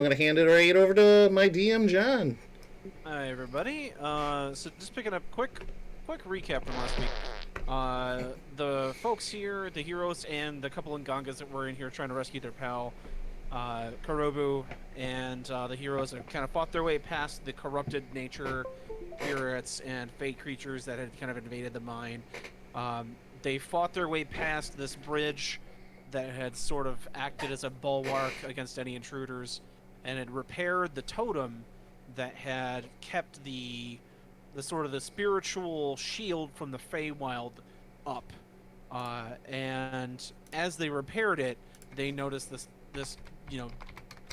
going to hand it right over to my DM, John. Hi everybody. So just picking up quick recap from last week. The folks here, the heroes, and the couple Ngangas that were in here trying to rescue their pal, Karobu, and the heroes have kind of fought their way past the corrupted nature spirits and fake creatures that had kind of invaded the mine. They fought their way past this bridge that had sort of acted as a bulwark against any intruders, and had repaired the totem that had kept the sort of the spiritual shield from the Feywild up. And as they repaired it, they noticed this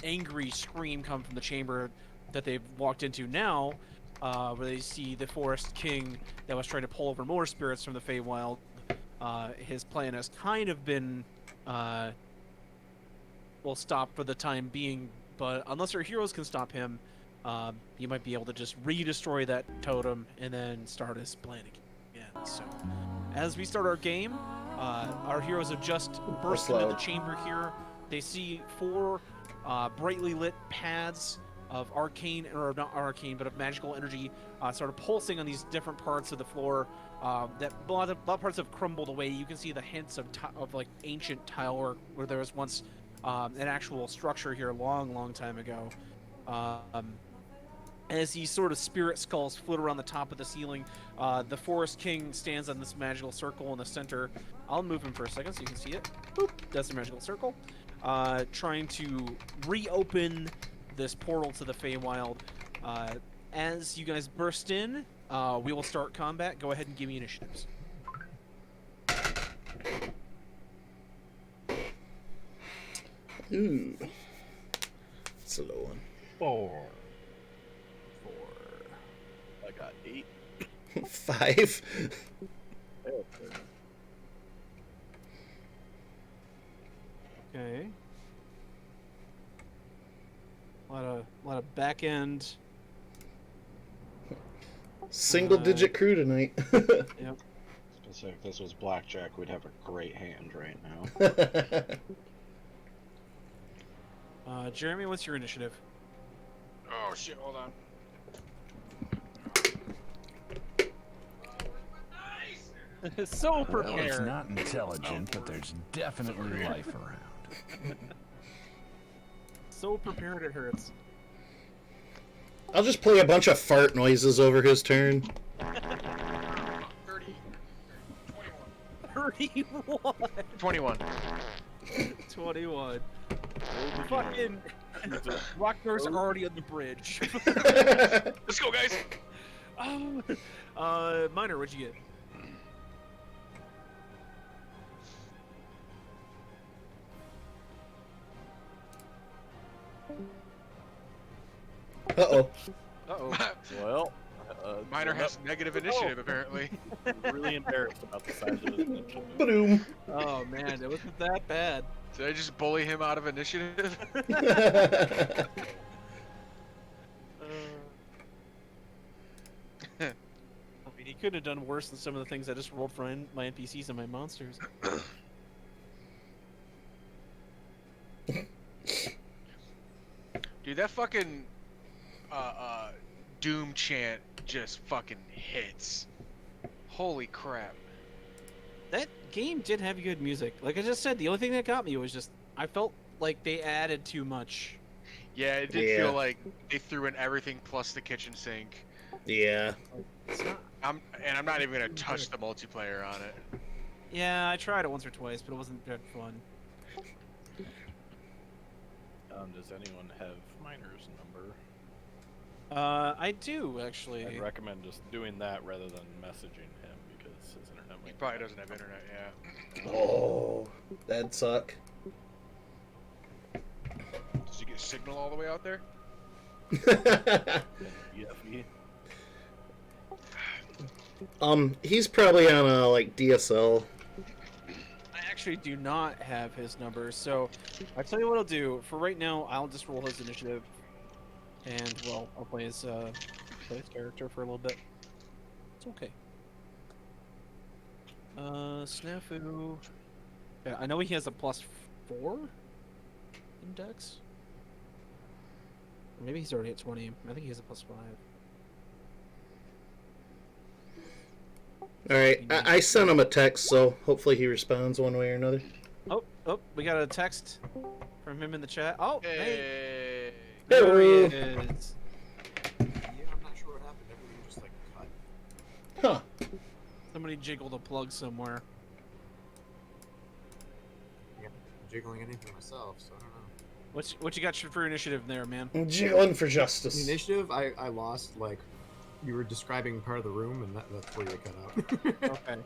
angry scream come from the chamber that they've walked into now, where they see the Forest King that was trying to pull over more spirits from the Feywild. His plan has kind of been stopped for the time being, but unless our heroes can stop him, you might be able to just re-destroy that totem and then start his plan again. So, as we start our game, our heroes have just burst into the chamber here. They see four brightly lit pads of arcane, or not arcane, but of magical energy, sort of pulsing on these different parts of the floor. That a lot of parts have crumbled away. You can see the hints of like ancient tile work where there was once an actual structure here a long time ago. As these sort of spirit skulls float around the top of the ceiling, the Forest King stands on this magical circle in the center. I'll move him for a second so you can see it. Boop, that's the magical circle. Trying to reopen this portal to the Feywild. As you guys burst in, we will start combat. Go ahead and give me initiatives. Ooh. It's a low one. 4. I got 8. 5. Okay. A lot of back end. Single digit crew tonight. Yep. So if this was blackjack, we'd have a great hand right now. Jeremy, what's your initiative? Oh shit, hold on. So prepared. Well, it's not intelligent, but there's definitely life around. So prepared it hurts. I'll just play a bunch of fart noises over his turn. 30. 31. 21. 21. Fucking Rockners are already on the bridge. Let's go, guys. Minor, what'd you get? Uh-oh. Uh-oh. Well, Minor has negative initiative, apparently. I'm really embarrassed about the size of his initiative. Ba-doom. Oh man, it wasn't that bad. Did I just bully him out of initiative? I mean, he could have done worse than some of the things I just rolled for my NPCs and my monsters. Dude, that fucking Doom chant just fucking hits. Holy crap. That game did have good music. Like I just said, the only thing that got me was just I felt like they added too much. Yeah, it did feel like they threw in everything plus the kitchen sink. Yeah. It's not... I'm not even gonna touch the multiplayer on it. Yeah, I tried it once or twice, but it wasn't that fun. Does anyone have Miner's number? I do actually. I'd recommend just doing that rather than messaging him because his internet He might probably doesn't have internet, yeah. Oh, that'd suck. Did you get signal all the way out there? be. He's probably on a, like, DSL. I actually do not have his number, so I'll tell you what I'll do. For right now, I'll just roll his initiative, and well, I'll play his character for a little bit. It's okay. Snafu. Yeah, I know he has a +4 index. Maybe he's already at 20. I think he has a +5. Alright, I sent him a text, so hopefully he responds one way or another. Oh, we got a text from him in the chat. Oh, hey, Hey. there he Hello. is. Yeah, I'm not sure what happened. Everything just like cut. Huh. Somebody jiggled a plug somewhere. Yeah, I'm jiggling anything myself, so I don't know. What you got for initiative there, man? I'm jiggling for The justice. initiative, I lost like you were describing part of the room, and that's where you cut out. Okay.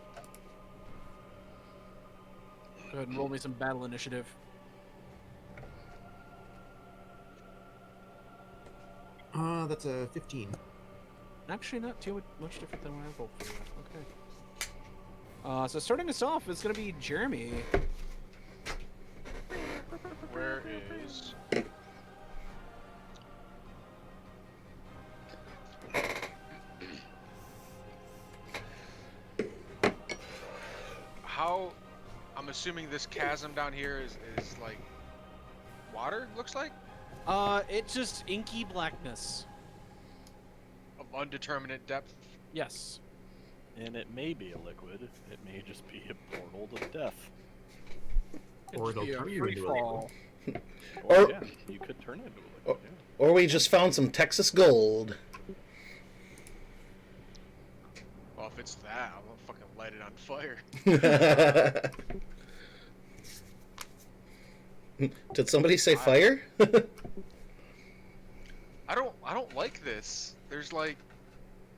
Go ahead and roll me some battle initiative. That's a 15. Actually, not too much different than what I rolled for you. Okay. So starting us off is going to be Jeremy. Where is? How? I'm assuming this chasm down here is like water. Looks like It's just inky blackness. of undeterminate depth. Yes. And it may be a liquid. It may just be a portal to death. Or It'd it'll be a turn you free into a fall. Or, Or- yeah, you could turn it into a liquid. Or we just found some Texas gold. Well, if it's that, I'm gonna fucking light it on fire. Did somebody say fire? I don't like this. There's like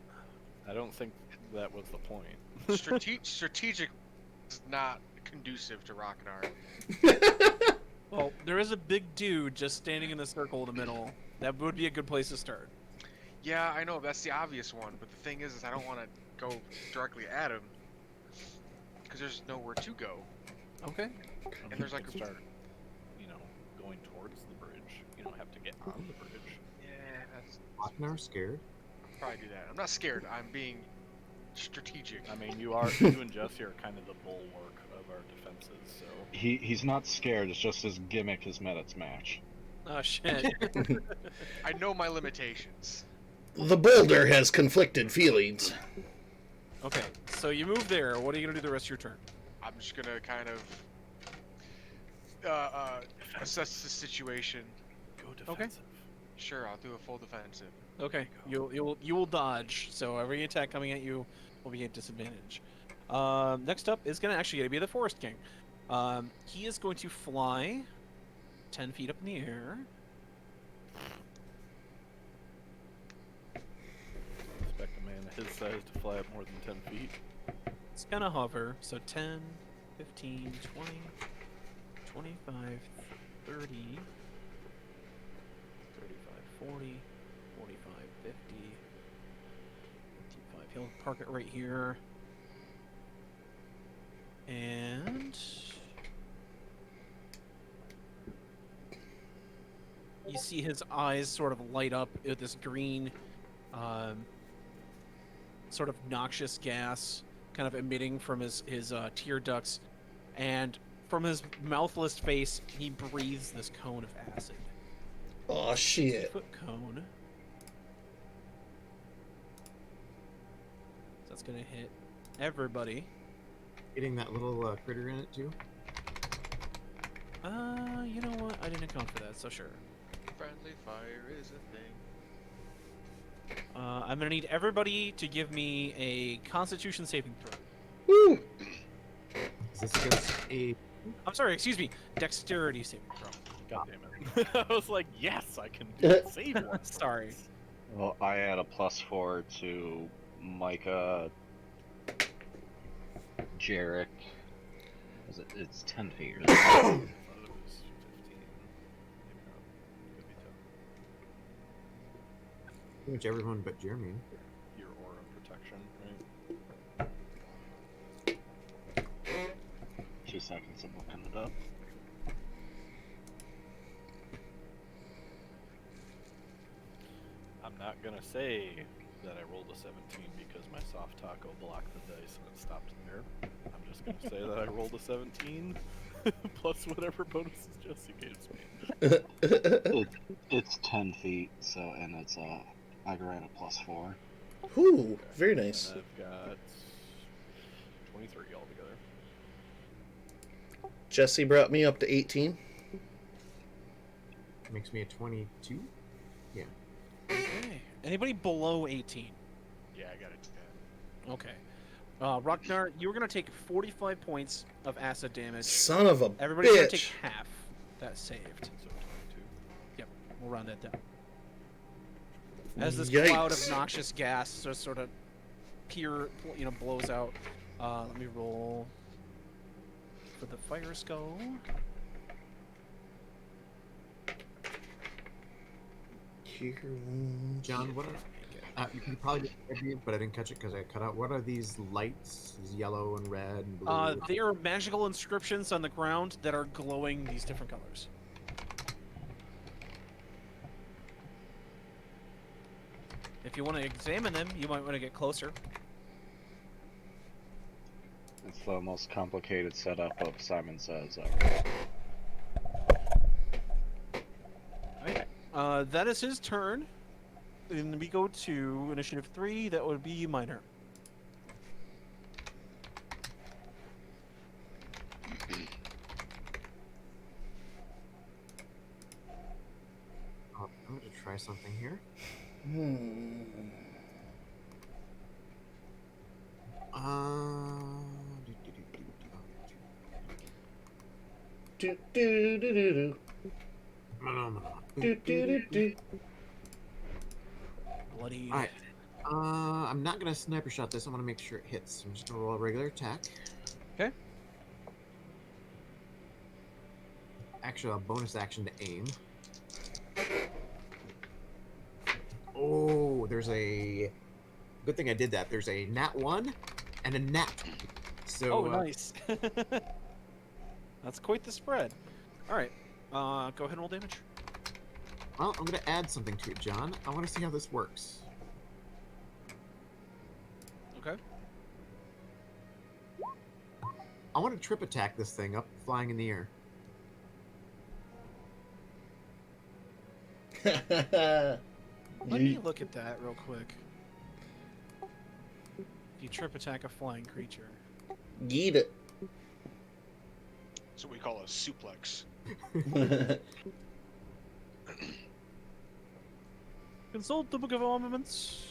Yeah. I don't think that was the point. strategic is not conducive to rock and art. Well, there is a big dude just standing in the circle in the middle. That would be a good place to start. Yeah, I know that's the obvious one, but the thing is I don't want to go directly at him because there's nowhere to go. Okay. And there's like you could start, going towards the bridge. You don't have to get on the bridge. Yeah, that's Lochnar scared. I'll probably do that. I'm not scared. I'm being strategic. I mean, you and Jesse are kind of the bulwark of our defenses, so He's not scared. It's just his gimmick has met its match. Oh shit. I know my limitations. The boulder has conflicted feelings. Okay, so you move there. What are you gonna do the rest of your turn? I'm just gonna kind of assess the situation. go defensive. Sure, I'll do a full defensive. Okay, you will dodge. So every attack coming at you will be at disadvantage. Next up is gonna be the Forest King. He is going to fly 10 feet up in the air. Expect a man his size to fly up more than 10 feet. It's gonna hover. So 10, 15, 20, 25, 30, 35, 40, 45, 50, 55. He'll park it right here. And you see his eyes sort of light up with this green, sort of noxious gas kind of emitting from his tear ducts, and from his mouthless face, he breathes this cone of acid. Oh shit. 50-foot cone. So that's gonna hit everybody. Getting that little critter in it too. You know what? I didn't account for that, so sure. Friendly fire is a thing. I'm gonna need everybody to give me a Constitution saving throw. Woo! Is this against a? I'm sorry, excuse me, Dexterity saving throw. God damn it. I was like, yes, I can do it. Save one. Sorry. Well, I add a +4 to Micah, Jarek. It's 10 feet. Isn't it? I thought it was 15. Maybe not. Could be 10. Pretty much everyone but Jeremy. Your aura protection, right? 2 seconds, I'm looking it up. I'm not gonna say that I rolled a 17 because my soft taco blocked the dice and it stopped there. I'm just gonna say that I rolled a 17. Plus whatever bonuses Jesse gives me. It's 10 feet, so and it's I grant a +4. Ooh, very nice. And I've got 23 altogether. Jesse brought me up to 18. Makes me a 22. Okay. Anybody below 18? Yeah, I got it. Okay. Ragnar, you're gonna take 45 points of acid damage. Son of a Everybody's gonna take bitch. half. That saved. So 22. Yep, we'll round that down. As this Yikes. cloud of noxious gas just sort of blows out. Let me roll for the fire skull. John, what are you probably didn't, but I didn't catch it because I cut out. What are these lights? These yellow and red and blue. They are magical inscriptions on the ground that are glowing these different colors. If you want to examine them, you might want to get closer. It's the most complicated setup of Simon Says ever. Alright. That is his turn. And we go to initiative 3. That would be Minor. I'm going to try something here. Do, do, do, do, do. No. Do, do, do, do. Bloody. Alright. I'm not gonna sniper shot this. I'm gonna make sure it hits. I'm just gonna roll a regular attack. Okay. Actually, a bonus action to aim. Oh, there's a. Good thing I did that. There's a nat 1 and a nat. So. Oh, nice. That's quite the spread. Alright. Go ahead and roll damage. Well, I'm gonna add something to it, John. I want to see how this works. Okay. I want to trip attack this thing up, flying in the air. Let me look at that real quick. If you trip attack a flying creature. Yeet it. That's what we call a suplex. Consult the Book of Armaments.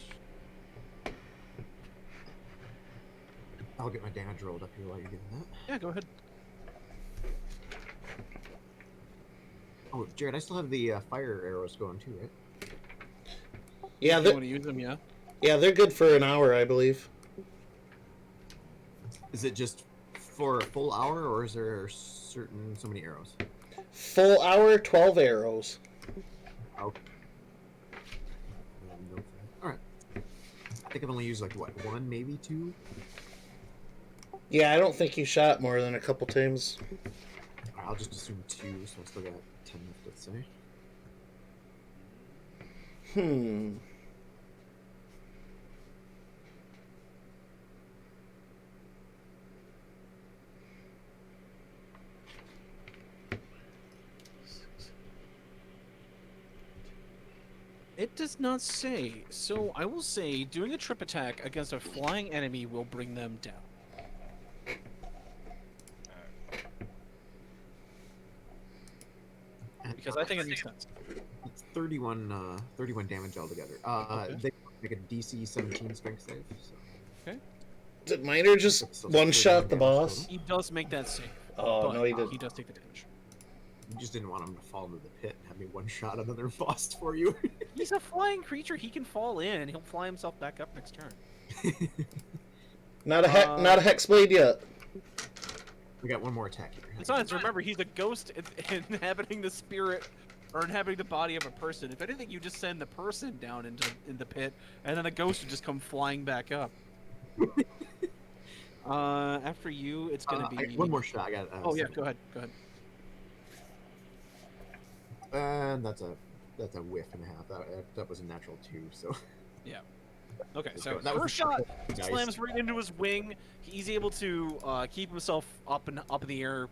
I'll get my damage rolled up here while you're getting that. Yeah, go ahead. Oh, Jared, I still have the fire arrows going too, right? Yeah, You they're, want to use them, yeah? yeah, they're good for an hour, I believe. Is it just for a full hour, or is there certain so many arrows? Full hour, 12 arrows. Okay. Alright. I think I've only used like, what, 1, maybe 2? Yeah, I don't think you shot more than a couple times. I'll just assume 2, so I still got 10 left, let's say. It does not say. So I will say doing a trip attack against a flying enemy will bring them down. Because I think it makes sense. It's 31 damage altogether. Okay. They make a DC 17 strength save, so. Did Miner just So one-shot the 31 damage boss? total. He does make that save. Oh, but no, he didn't. He does take the damage. You just didn't want him to fall into the pit and have me one-shot another boss for you. He's a flying creature. He can fall in. He'll fly himself back up next turn. Not a hexblade yet. We got one more attack here. Besides, remember, he's a ghost inhabiting the spirit or inhabiting the body of a person. If anything, you just send the person down into the pit, and then the ghost would just come flying back up. After you, it's gonna be one more shot. I got. Oh yeah, go ahead. Go ahead. And that's a whiff and a half. That was a natural 2. So. Yeah. Okay, Let's so go. That was first shot nice. slams right into his wing. He's able to keep himself up in the air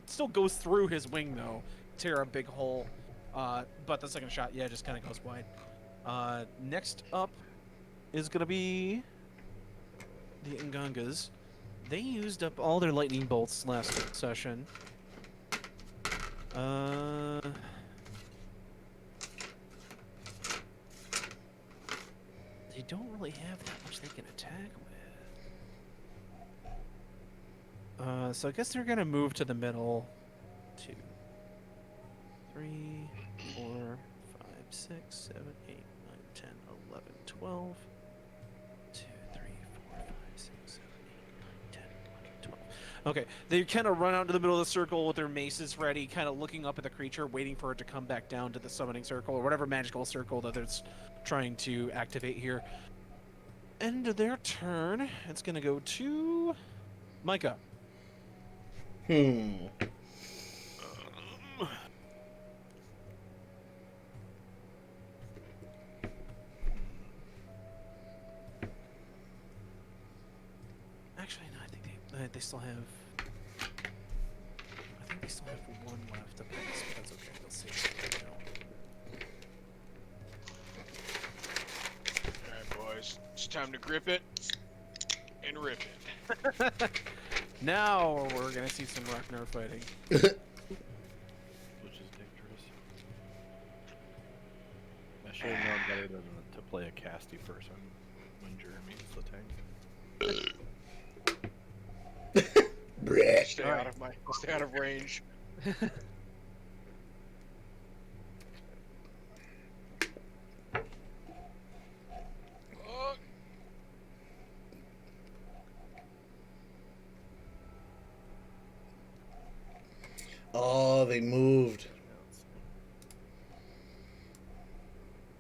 still goes through his wing though, tear a big hole. But the second shot, yeah, just kind of goes wide. Next up is gonna be the Ngangas. They used up all their lightning bolts last session. They don't really have that much they can attack with. So I guess they're gonna move to the middle. 2, 3, 4, 5, 6, 7, 8, 9, 10, 11, 12. 2, 3, 4, 5, 6, 7, 8, 9, 10, 11, 12. Okay, they kind of run out into the middle of the circle with their maces ready, kind of looking up at the creature, waiting for it to come back down to the summoning circle, or whatever magical circle that it's trying to activate here. End of their turn. It's going to go to Micah. Actually, no, I think they still have... I think they still have one left of this, but that's okay. They'll see it. Alright, boys. It's time to grip it and rip it. Now we're going to see some Ragnar fighting. Which is dangerous. I should have known better than to play a casty person when Jeremy's the tank. Stay out of range. Oh, Oh, they moved.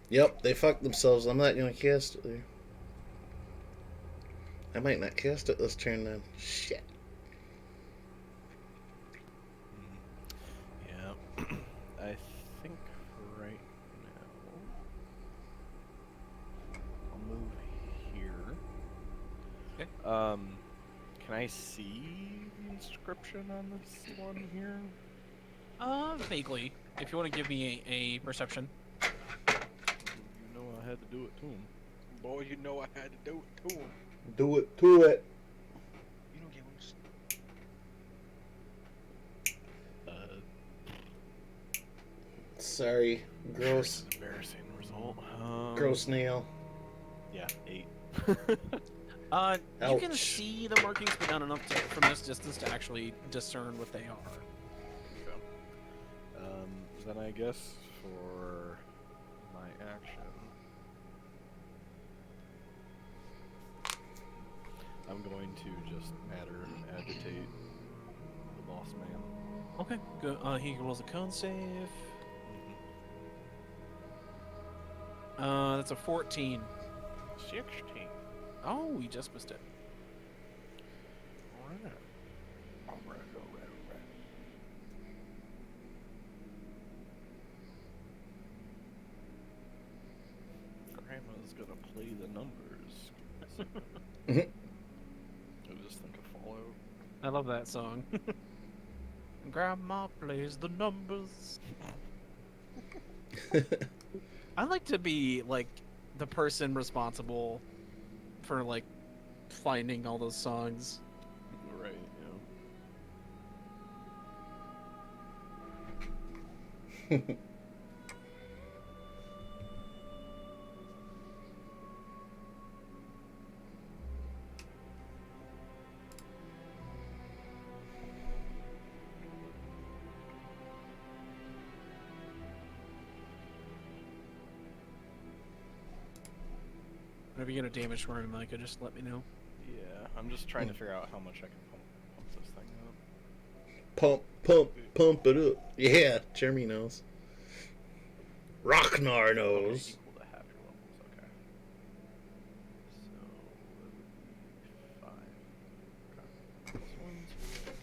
Yep, they fucked themselves. I'm not gonna cast it there. I might not cast it this turn then. Shit. Yeah. I think for right now I'll move here. Okay. Can I see the inscription on this one here? Vaguely. If you want to give me a perception. You know I had to do it to him. boy, you know I had to do it to him. Do it to it. You don't get loose. Sorry. Gross. An embarrassing result. Gross nail. Yeah, 8. You can Ouch. see the markings, but not enough from this distance to actually discern what they are. Okay. Then I guess for my action, I'm going to just matter and agitate the boss man. Okay, good. He rolls a con save. That's a 14. 16. Oh, he just missed it. Alright. Grandma's gonna play the numbers. I just think of Fallout. I love that song. Grandma plays the numbers. I like to be like the person responsible for like finding all those songs. Right, yeah. Whenever you get a damage for him, Micah, just let me know. Yeah, I'm just trying to figure out how much I can pump this thing up. Pump it up. Yeah, Jeremy knows. Ragnar Okay, knows. equal to half your levels, okay. So, that would be 5. Okay. Plus 1, 2, 6.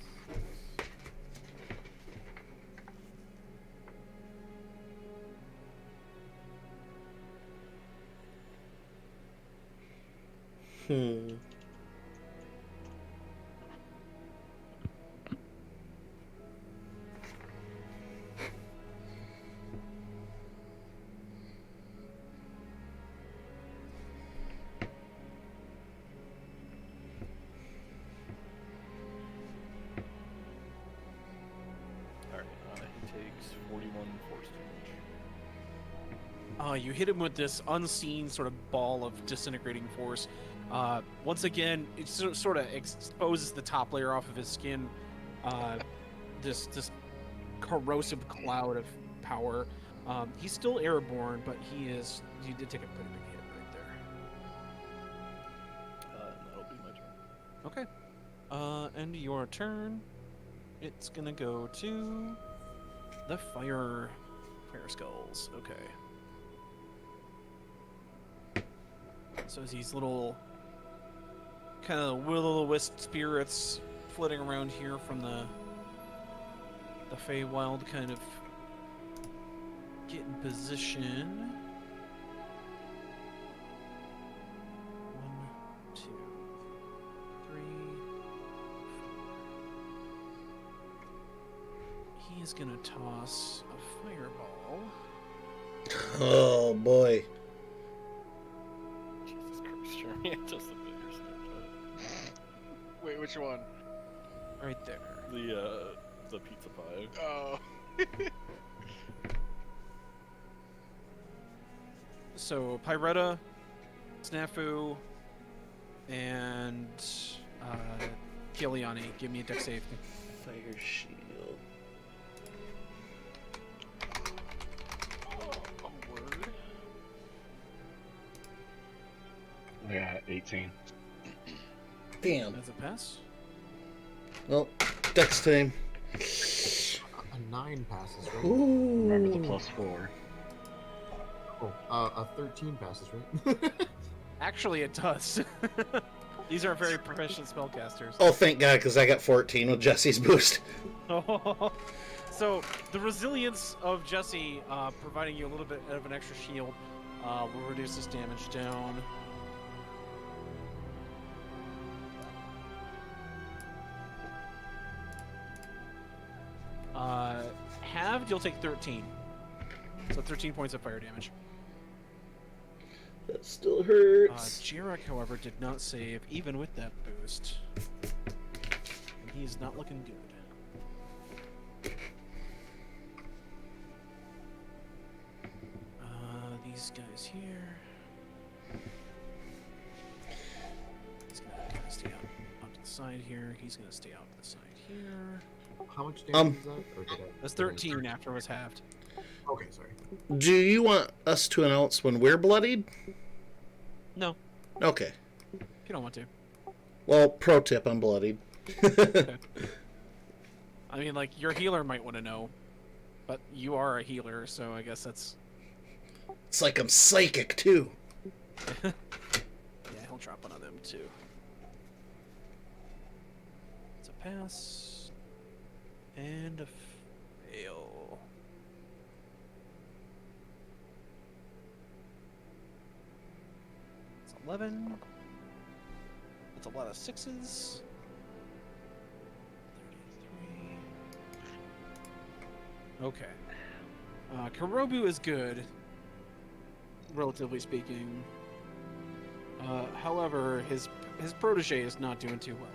You hit him with this unseen sort of ball of disintegrating force. Once again, it sort of exposes the top layer off of his skin. This corrosive cloud of power. He's still airborne, but he did take a pretty big hit right there. That'll be my turn. Okay. End your turn. It's gonna go to the fire skulls. Okay. So these little kind of will-o'-the-wisp spirits flitting around here from the Feywild kind of get in position. 1, 2, 3, 4. He's gonna toss a fireball. Oh boy. Jesus Christ, sure. Yeah, just a bigger snapshot. Wait, which one? Right there. The pizza pie. Oh. So Pyretta, Snafu, and Kiliani, give me a dex save. Fire shield. A word? I got 18. Damn. That's a pass. Well, dex time. A 9 passes, right? Remember the Ooh. +4. Oh, a 13 passes, right? Actually, it does. These are very proficient spellcasters. Oh, thank God, because I got 14 with Jesse's boost. So the resilience of Jesse, providing you a little bit of an extra shield, will reduce this damage down. Halved, you'll take 13. So 13 points of fire damage. That still hurts. Jarek, however, did not save, even with that boost. And he is not looking good. These guys here. He's gonna kind of stay out to the side here. He's gonna stay out to the side here. How much damage is that? Or did I, That's did I 13 start- after it was halved. Okay, sorry. Do you want us to announce when we're bloodied? No, Okay. if you don't want to. Well, pro tip, I'm bloodied. I mean, like, your healer might want to know, but you are a healer, so I guess that's... It's like I'm psychic, too. Yeah, he'll drop one of them, too. It's a pass. And a fail. It's 11. That's a lot of 6s. 33. Okay. Karobu is good, relatively speaking. However, his protege is not doing too well.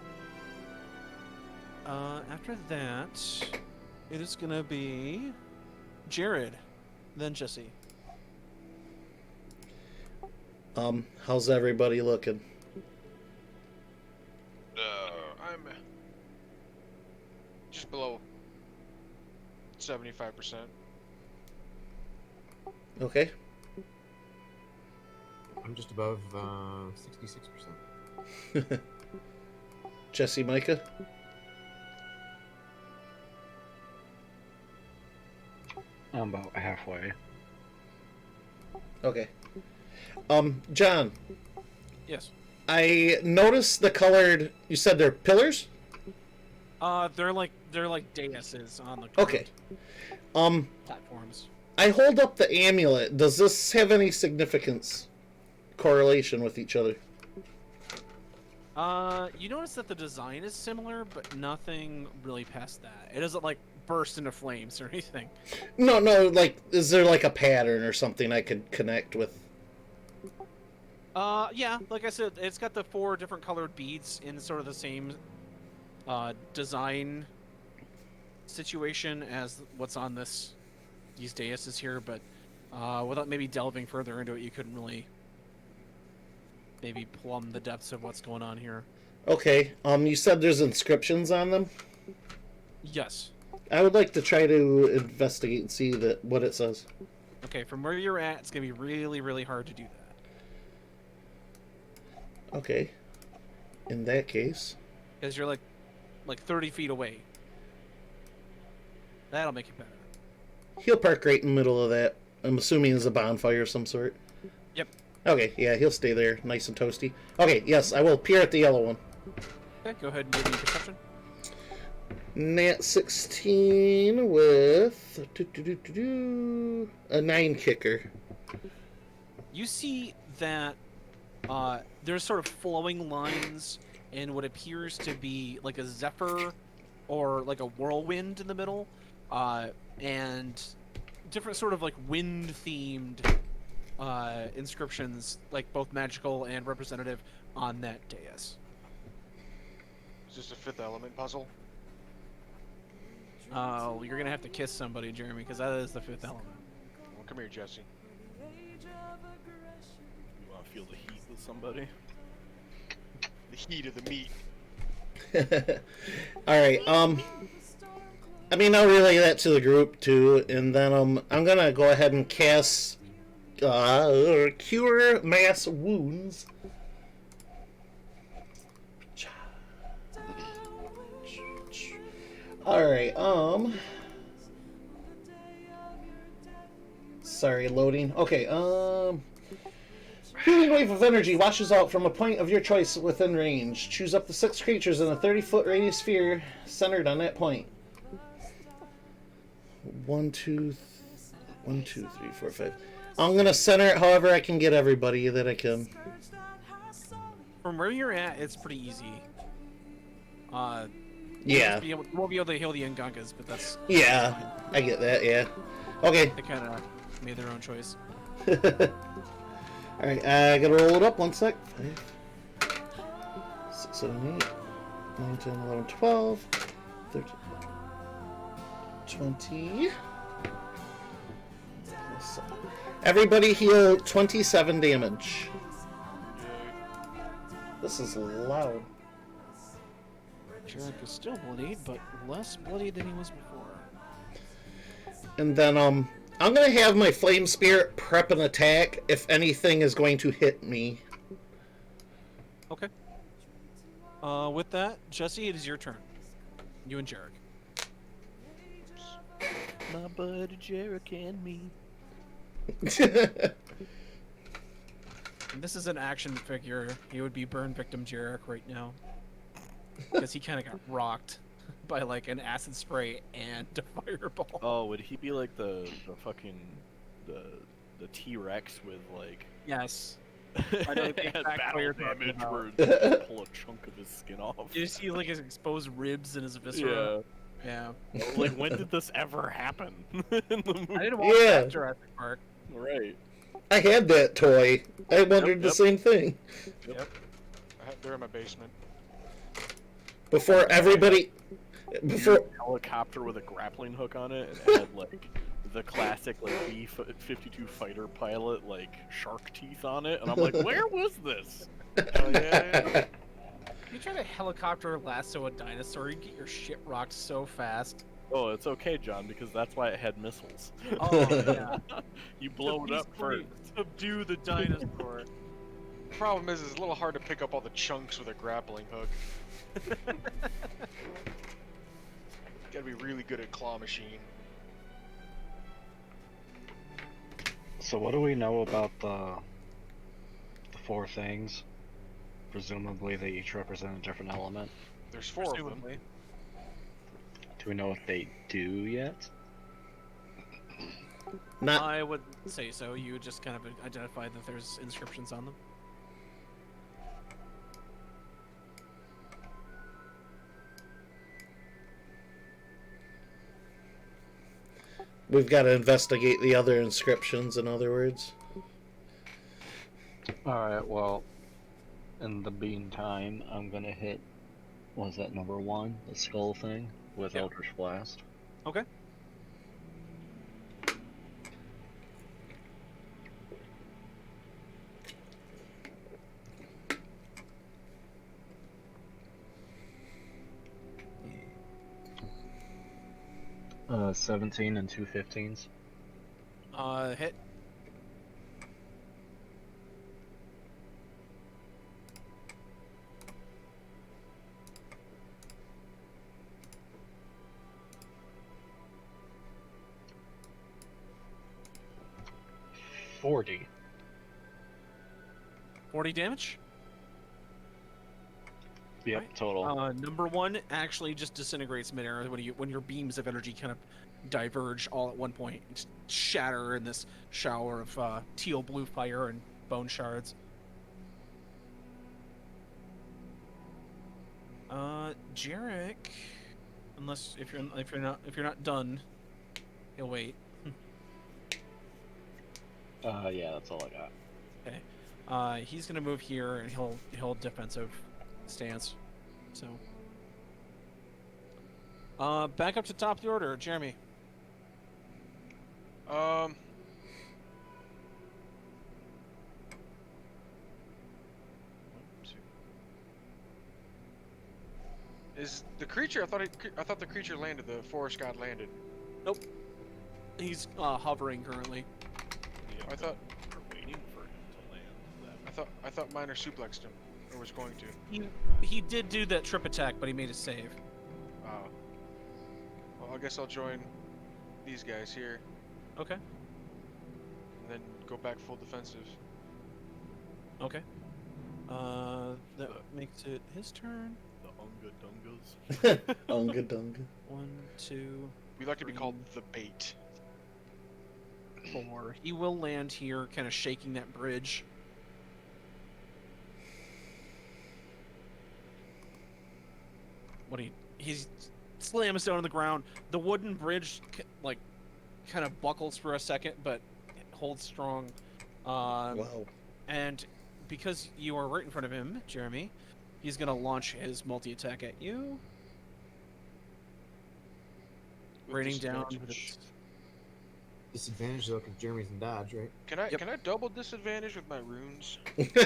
After that, it is gonna be Jared, then Jesse. How's everybody looking? I'm just below 75%. Okay. I'm just above 66%. Jesse, Micah? I'm about halfway. Okay. John, Yes. I noticed the colored... You said they're pillars? They're like daises on the Okay. platforms. I hold up the amulet. Does this have any significance? Correlation with each other? You notice that the design is similar, but nothing really past that. It doesn't like burst into flames or anything. No, like, is there like a pattern or something I could connect with? Yeah, like I said, it's got the 4 different colored beads in sort of the same design situation as what's on these daises here, but Without maybe delving further into it, you couldn't really maybe plumb the depths of what's going on here. Okay. You said there's inscriptions on them. Yes. I would like to try to investigate and see what it says. Okay, from where you're at, it's gonna be really, really hard to do that. Okay. In that case, Because you're like 30 feet away. That'll make it better. he'll park right in the middle of that. I'm assuming it's a bonfire of some sort. Yep. Okay, yeah, he'll stay there, nice and toasty. Okay, yes, I will peer at the yellow one. Okay, go ahead and give me perception. Nat 16 with a 9 kicker. You see that there's sort of flowing lines and what appears to be like a zephyr or like a whirlwind in the middle, and different sort of like wind-themed inscriptions, like both magical and representative, on that dais. Is this a fifth element puzzle? Oh, you're gonna have to kiss somebody, Jeremy, because that is the fifth element. Well, come here, Jesse. You want to feel the heat with somebody? The heat of the meat. Alright, I mean, I'll relay that to the group, too, and then, I'm gonna go ahead and cast, Cure Mass Wounds. Alright, sorry, loading. Okay, healing wave of energy washes out from a point of your choice within range. Choose up to 6 creatures in a 30-foot radius sphere centered on that point. 1, 2, 3, 4, 5. I'm gonna center it however I can get everybody that I can. From where you're at, it's pretty easy. Yeah. You won't be able to heal the Ngangas, but that's... Yeah, I get that, yeah. Okay. They kind of made their own choice. Alright, I gotta roll it up, 1 sec. 5, 6, 7, 8, 9, 10, 11, 12, 13, 20. Everybody heal 27 damage. This is loud. Jarek is still bloodied, but less bloody than he was before. And then, I'm gonna have my Flame Spirit prep an attack if anything is going to hit me. Okay. With that, Jesse, it is your turn. You and Jarek. My buddy Jarek and me. And this is an action figure. He would be burn victim Jarek right now. Because he kind of got rocked by like an acid spray and a fireball. Oh, would he be like the fucking the T-Rex with like Yes. I know the had exact battle what you're talking damage about. where you just pull a chunk of his skin off? You see like his exposed ribs and his viscera. Yeah. Yeah. Like when did this ever happen in the movie? I didn't watch Yeah. that Jurassic Park. Right. I had that toy. I wondered the yep. same thing. They're in my basement. Before everybody... Before... A helicopter with a grappling hook on it, and it had like the classic like B-52 fighter pilot like shark teeth on it, and I'm like, where was this? Hell yeah. You try to helicopter lasso a dinosaur, you get your shit rocked so fast. Oh, it's okay, John, because that's why it had missiles. Oh yeah. You blow it up first. Subdue the dinosaur. The problem is, it's a little hard to pick up all the chunks with a grappling hook. Gotta be really good at claw machine. So what do we know about the 4 things? Presumably they each represent a different element. There's 4 of them. Presumably. Do we know what they do yet? Not... I would say so. You would just kind of identify that there's inscriptions on them. We've got to investigate the other inscriptions, in other words. Alright, well, in the meantime, I'm gonna hit, what was that, number 1? The skull thing? With Yep. Eldritch Blast. Okay. 17 and 2 15s. Hit. $40. 40 damage. Yep, Right. total. Number one actually just disintegrates midair when your beams of energy kind of diverge all at one point, just shatter in this shower of teal blue fire and bone shards. Jarek, unless if you're not done, he'll wait. Yeah, that's all I got. Okay. He's gonna move here and he'll defensive stance. So. Back up to top of the order, Jeremy. Let's see. Is the creature? I thought the creature landed. The forest god landed. He's hovering currently. I thought We're waiting for him to land. I thought Miner suplexed him, or was going to. He did do that trip attack, but he made a save. Oh. Well, I guess I'll join these guys here, Okay. and then go back full defensive. Okay. That makes it his turn. The Unga Dungas. Unga dunga. 1, 2, We like to be called the bait. 4. He will land here, kind of shaking that bridge. He slams down on the ground. The wooden bridge, like, kind of buckles for a second, but holds strong. Wow. And because you are right in front of him, Jeremy, he's gonna launch his multi-attack at you. With Raining down with disadvantage. its... Disadvantage though, because Jeremy's in dodge, right? Can I Yep. can I double disadvantage with my runes?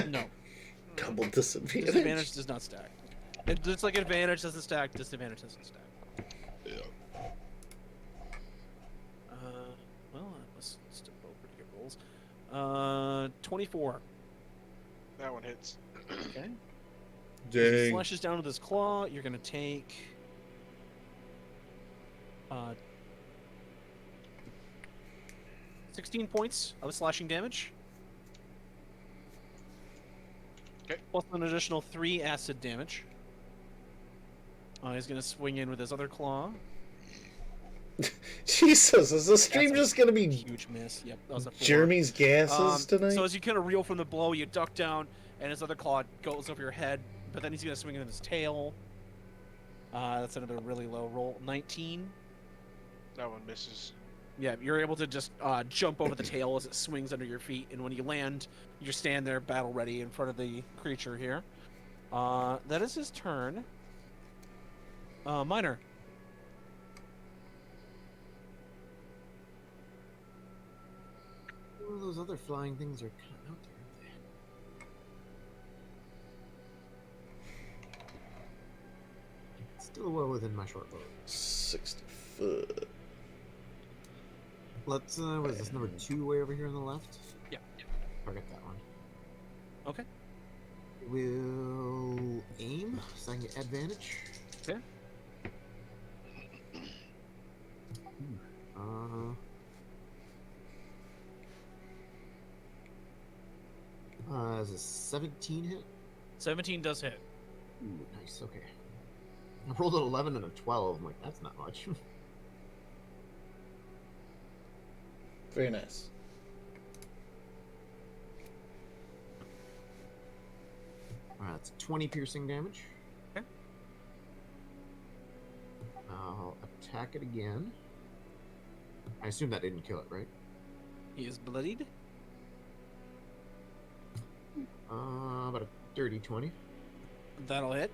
No. Double disadvantage. Disadvantage does not stack. It's like advantage doesn't stack, disadvantage doesn't stack. Well, that was still both pretty good rolls. 24. That one hits. Okay. He Dang. slashes down with his claw. You're gonna take 16 points of slashing damage. Okay. Plus an additional 3 acid damage. He's gonna swing in with his other claw. Jesus, is the stream That's a just gonna be Huge miss. Yep, that was a 4. Jeremy's gases tonight? So as you kind of reel from the blow, you duck down, and his other claw goes over your head. But then he's gonna swing in with his tail. That's another really low roll. 19. That one misses. Yeah, you're able to just jump over the tail as it swings under your feet, and when you land, you stand there battle ready in front of the creature here. That is his turn. Miner. One of those other flying things are kind of out there, aren't they? Still well within my short bow. 60 foot. Let's, what is this, number 2 way over here on the left? Yeah. Target that one. Okay. We'll aim, so I can get advantage. Okay. Is a 17 hit? 17 does hit. Ooh, nice, okay. I rolled an 11 and a 12. I'm like, that's not much. Very nice. That's 20 piercing damage. Okay. I'll attack it again. I assume that didn't kill it, right? He is bloodied. About a dirty 20. That'll hit.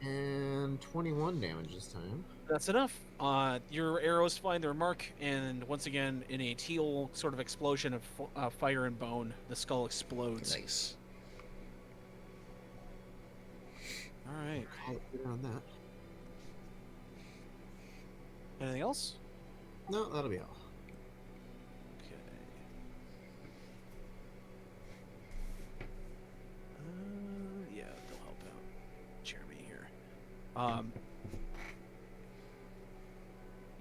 And 21 damage this time. That's enough. Your arrows find their mark, and once again, in a teal sort of explosion of fire and bone, the skull explodes. Nice. All right. Call it good on that. Anything else? No, that'll be all. Okay. Yeah, they'll help out Jeremy here.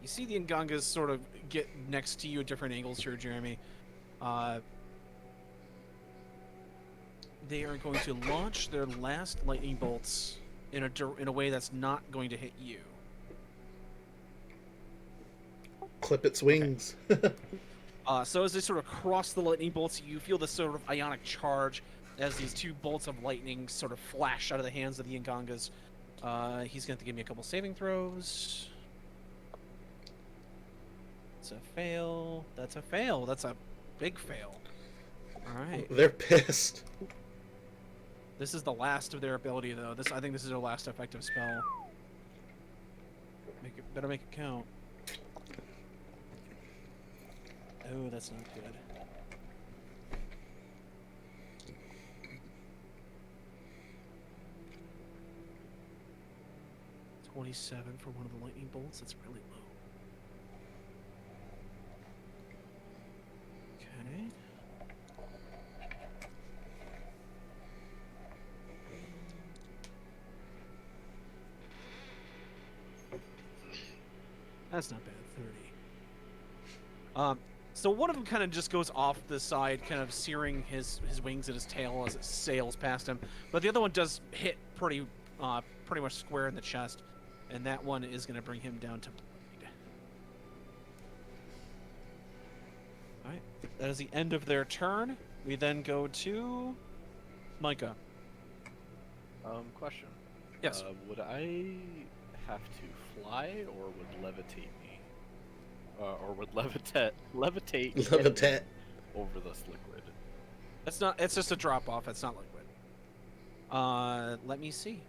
You see the Ngangas sort of get next to you at different angles here, Jeremy. They are going to launch their last lightning bolts in a way that's not going to hit you. Clip its wings. So as they sort of cross the lightning bolts, you feel this sort of ionic charge as these two bolts of lightning sort of flash out of the hands of the Ngangas. He's going to give me a couple saving throws. That's a fail. That's a fail. That's a big fail. All right. They're pissed. This is the last of their ability, though. I think this is their last effective spell. Better make it count. Oh, that's not good. $27 for one of the lightning bolts. That's really low. Okay. That's not bad. 30. So one of them kind of just goes off the side, kind of searing his wings and his tail as it sails past him. But the other one does hit pretty much square in the chest, and that one is going to bring him down to bleed. All right, that is the end of their turn. We then go to Micah. Question. Yes. Would I have to fly, or would levitate me? Or would levitate Levitate. over this liquid? That's not. It's just a drop off. It's not liquid. Let me see.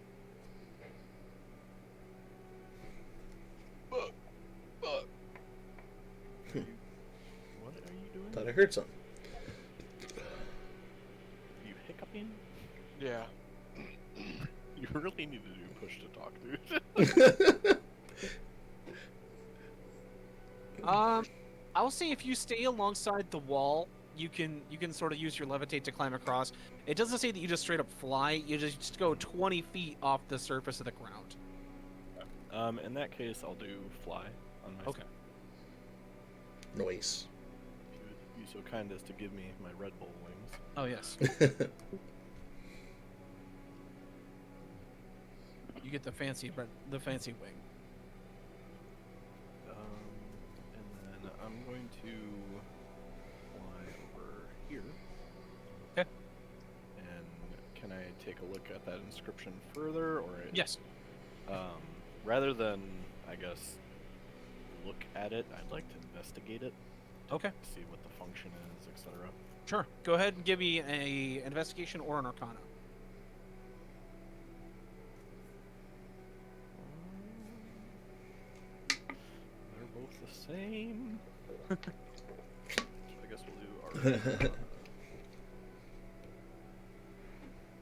What are you doing? Thought I heard something. You hiccuping? Yeah. You really need to do push to talk, dude. I'll say if you stay alongside the wall, you can sort of use your levitate to climb across. It doesn't say that you just straight up fly. You just go 20 feet off the surface of the ground. In that case, I'll do fly on my Okay. Noise. If you would be so kind as to give me my Red Bull wings. Oh yes. You get the fancy wing. And then I'm going to fly over here. Okay. And can I take a look at that inscription further, or Yes. Rather than, I guess, look at it, I'd like to investigate it. Okay. See what the function is, etc. Sure. Go ahead and give me a investigation or an arcana. They're both the same. So I guess we'll do our.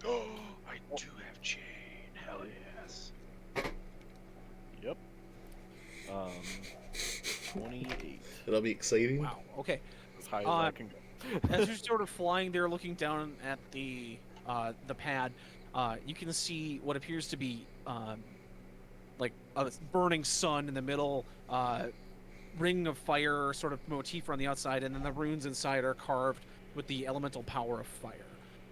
Oh, I do have chain. Hell yes. Yep. 28. It'll be exciting. Wow. Okay. As high as I can go. As you're sort of flying there, looking down at the pad, you can see what appears to be like a burning sun in the middle, ring of fire sort of motif on the outside, and then the runes inside are carved with the elemental power of fire.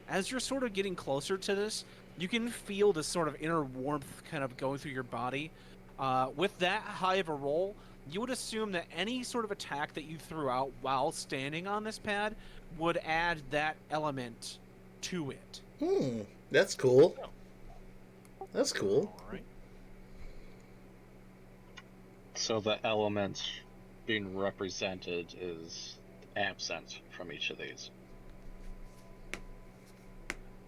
As you're sort of getting closer to this, you can feel this sort of inner warmth kind of going through your body. With that high of a roll, you would assume that any sort of attack that you threw out while standing on this pad would add that element to it. That's cool. That's cool. Alright. So the element being represented is absent from each of these.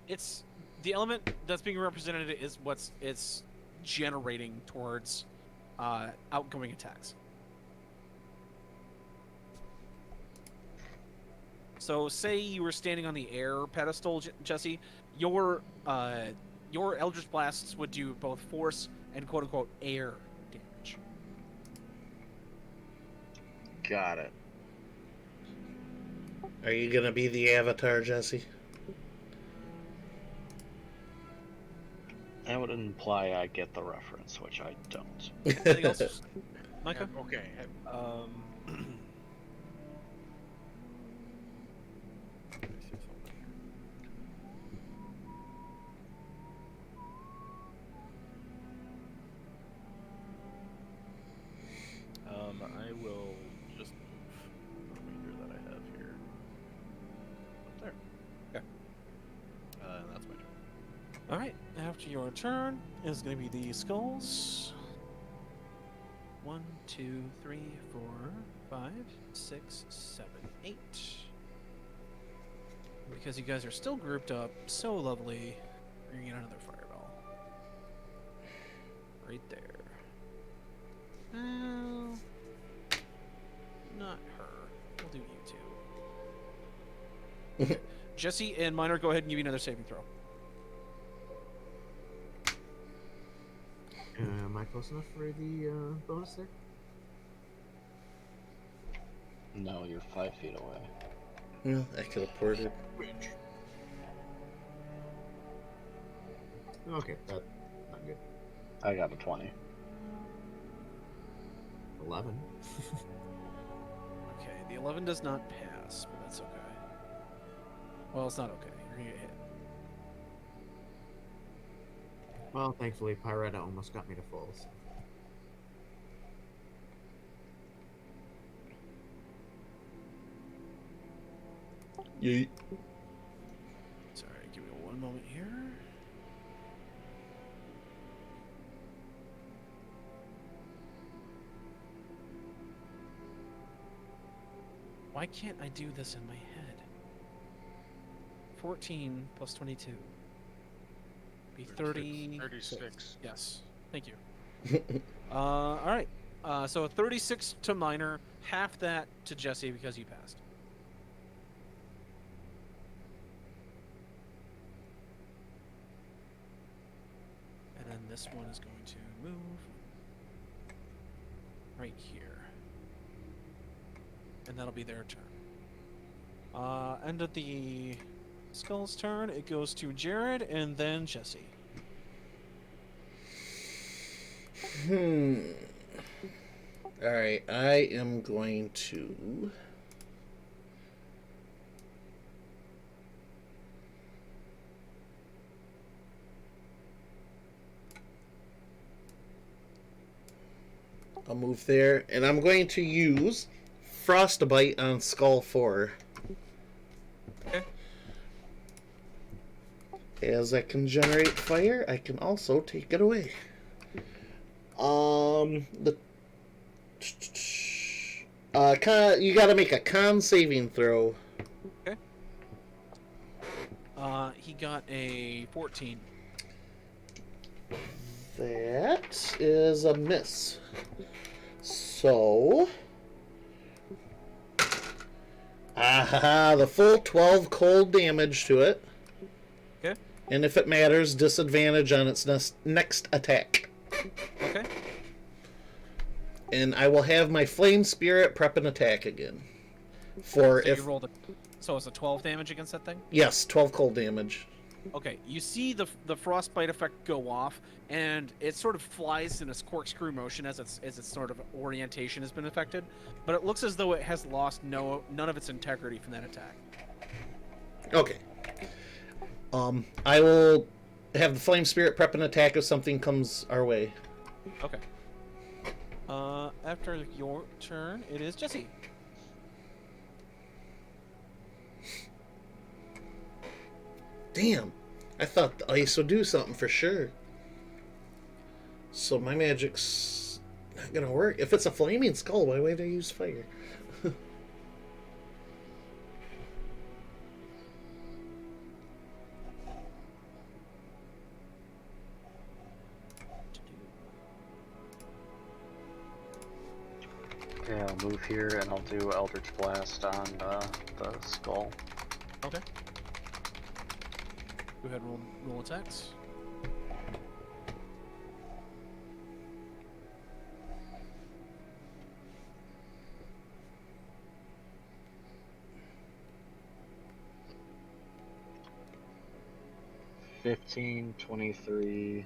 It's the element that's being represented is it's generating towards outgoing attacks. So, say you were standing on the air pedestal, Jesse. Your Eldritch Blasts would do both force and quote unquote air damage. Got it. Are you gonna be the avatar, Jesse? That would imply I get the reference, which I don't. Anything else, Micah? Yeah, okay. Um. Let me see something here. I will just move the remainder that I have here up there. Okay. And that's my turn. All right. After your turn is going to be the skulls. 1, 2, 3, 4, 5, 6, 7, 8. Because you guys are still grouped up so lovely, we're gonna get another fireball. Right there. Well, not her. We'll do you two. Okay. Jesse and Minor, go ahead and give me another saving throw. Am I close enough for the bonus there? No, you're 5 feet away. Well, I could have ported. Okay, that's not good. I got a 20. 11. Okay, the 11 does not pass, but that's okay. Well, it's not okay. You're gonna get hit. Well, thankfully, Pyretta almost got me to full. So. Yeet. Sorry, give me one moment here. Why can't I do this in my head? 14 plus 22. Be 30. 36. Yes. Thank you. All right. So 36 to Minor, half that to Jesse because you passed. And then this one is going to move right here. And that'll be their turn. End of the Skull's turn. It goes to Jared and then Jesse. Alright, I am going to... I'll move there, and I'm going to use Frostbite on Skull 4. Okay. As I can generate fire, I can also take it away. You gotta make a con saving throw. Okay. He got a 14. That is a miss. So... the full 12 cold damage to it. Okay. And if it matters, disadvantage on its next attack. Okay. And I will have my Flame Spirit prep an attack again. For So if... you rolled a... So it's a 12 damage against that thing? Yes, 12 cold damage. Okay, you see the frostbite effect go off, and it sort of flies in a corkscrew motion as its sort of orientation has been affected, but it looks as though it has lost none of its integrity from that attack. Okay. I will have the Flame Spirit prep an attack if something comes our way. Okay. After your turn, it is Jesse. Damn. I thought the ice would do something for sure. So my magic's not gonna work. If it's a flaming skull, why would I use fire? Okay, I'll move here and I'll do Eldritch Blast on the skull. Okay. Go ahead and roll attacks. 15, 23,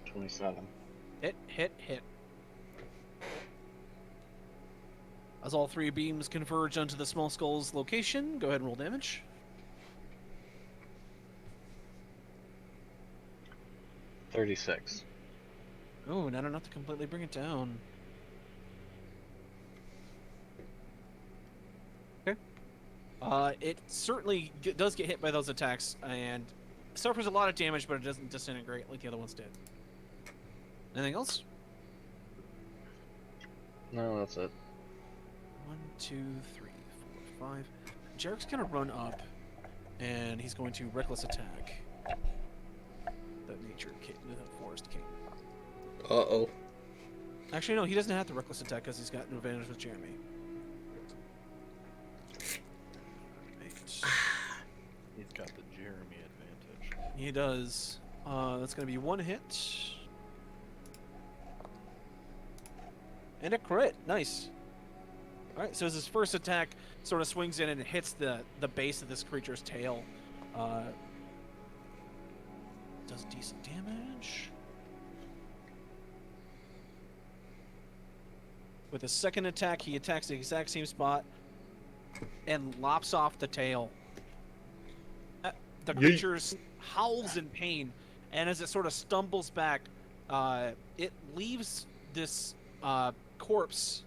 27. Hit. As all three beams converge onto the small skull's location, go ahead and roll damage. 36. Oh, not enough to completely bring it down. Okay. It certainly does get hit by those attacks and suffers a lot of damage, but it doesn't disintegrate like the other ones did. Anything else? No, that's it. 1, 2, 3, 4, 5. Jarek's gonna run up, and he's going to reckless attack the nature king, the forest king. Uh-oh. Actually, no, he doesn't have to reckless attack because he's got an advantage with Jeremy. Right. He's got the Jeremy advantage. He does. That's gonna be 1 hit. And a crit. Nice. Alright, so as his first attack sort of swings in and hits the base of this creature's tail, does decent damage. With his second attack, he attacks the exact same spot and lops off the tail. The creature howls in pain, and as it sort of stumbles back, it leaves this corpse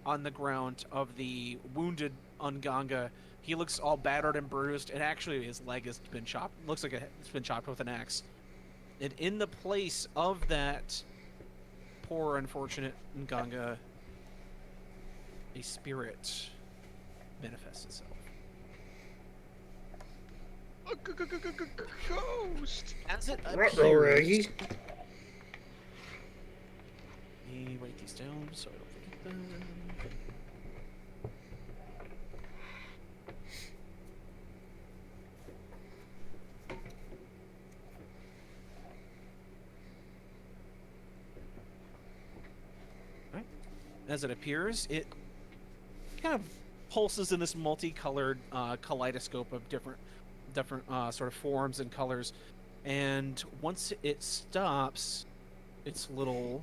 on the ground of the wounded Unganga. He looks all battered and bruised, and actually his leg has been chopped. Looks like it's been chopped with an axe. And in the place of that poor, unfortunate Unganga, a spirit manifests itself. A ghost! As it Ruh-roh, appears, Raggy. let me write these down so I don't forget them. Alright. As it appears, it kind of pulses in this multicolored kaleidoscope of different sort of forms and colors, and once it stops its little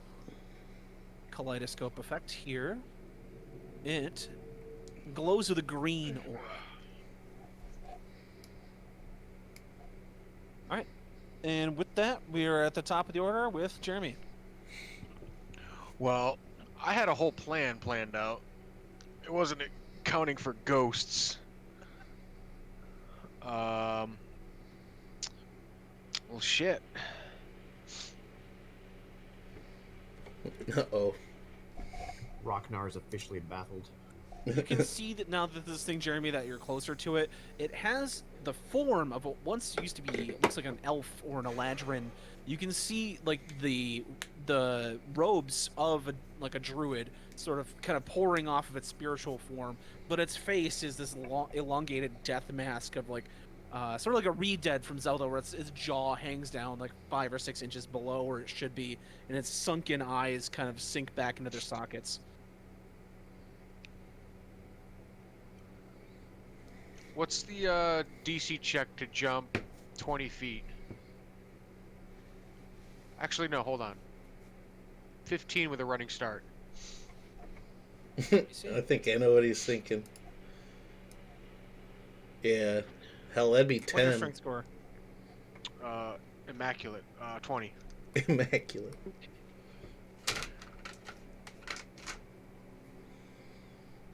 kaleidoscope effect here, it glows with a green aura. Alright, and with that, we are at the top of the order with Jeremy. Well, I had a whole plan planned out. It wasn't accounting for ghosts. Well, shit. Uh-oh. Rocknar is officially baffled. You can see that now that this thing, Jeremy, that you're closer to it, it has the form of what once used to be, looks like an elf or an eladrin. You can see like the robes of a druid, sort of kind of pouring off of its spiritual form, but its face is this elongated death mask of like sort of like a Redead from Zelda, where its jaw hangs down like 5 or 6 inches below where it should be, and its sunken eyes kind of sink back into their sockets. What's the DC check to jump 20 feet? Actually, no, hold on. 15 with a running start. I think I know what he's thinking. Yeah. Hell, that'd be What's your 10. strength score? Immaculate. 20. Immaculate.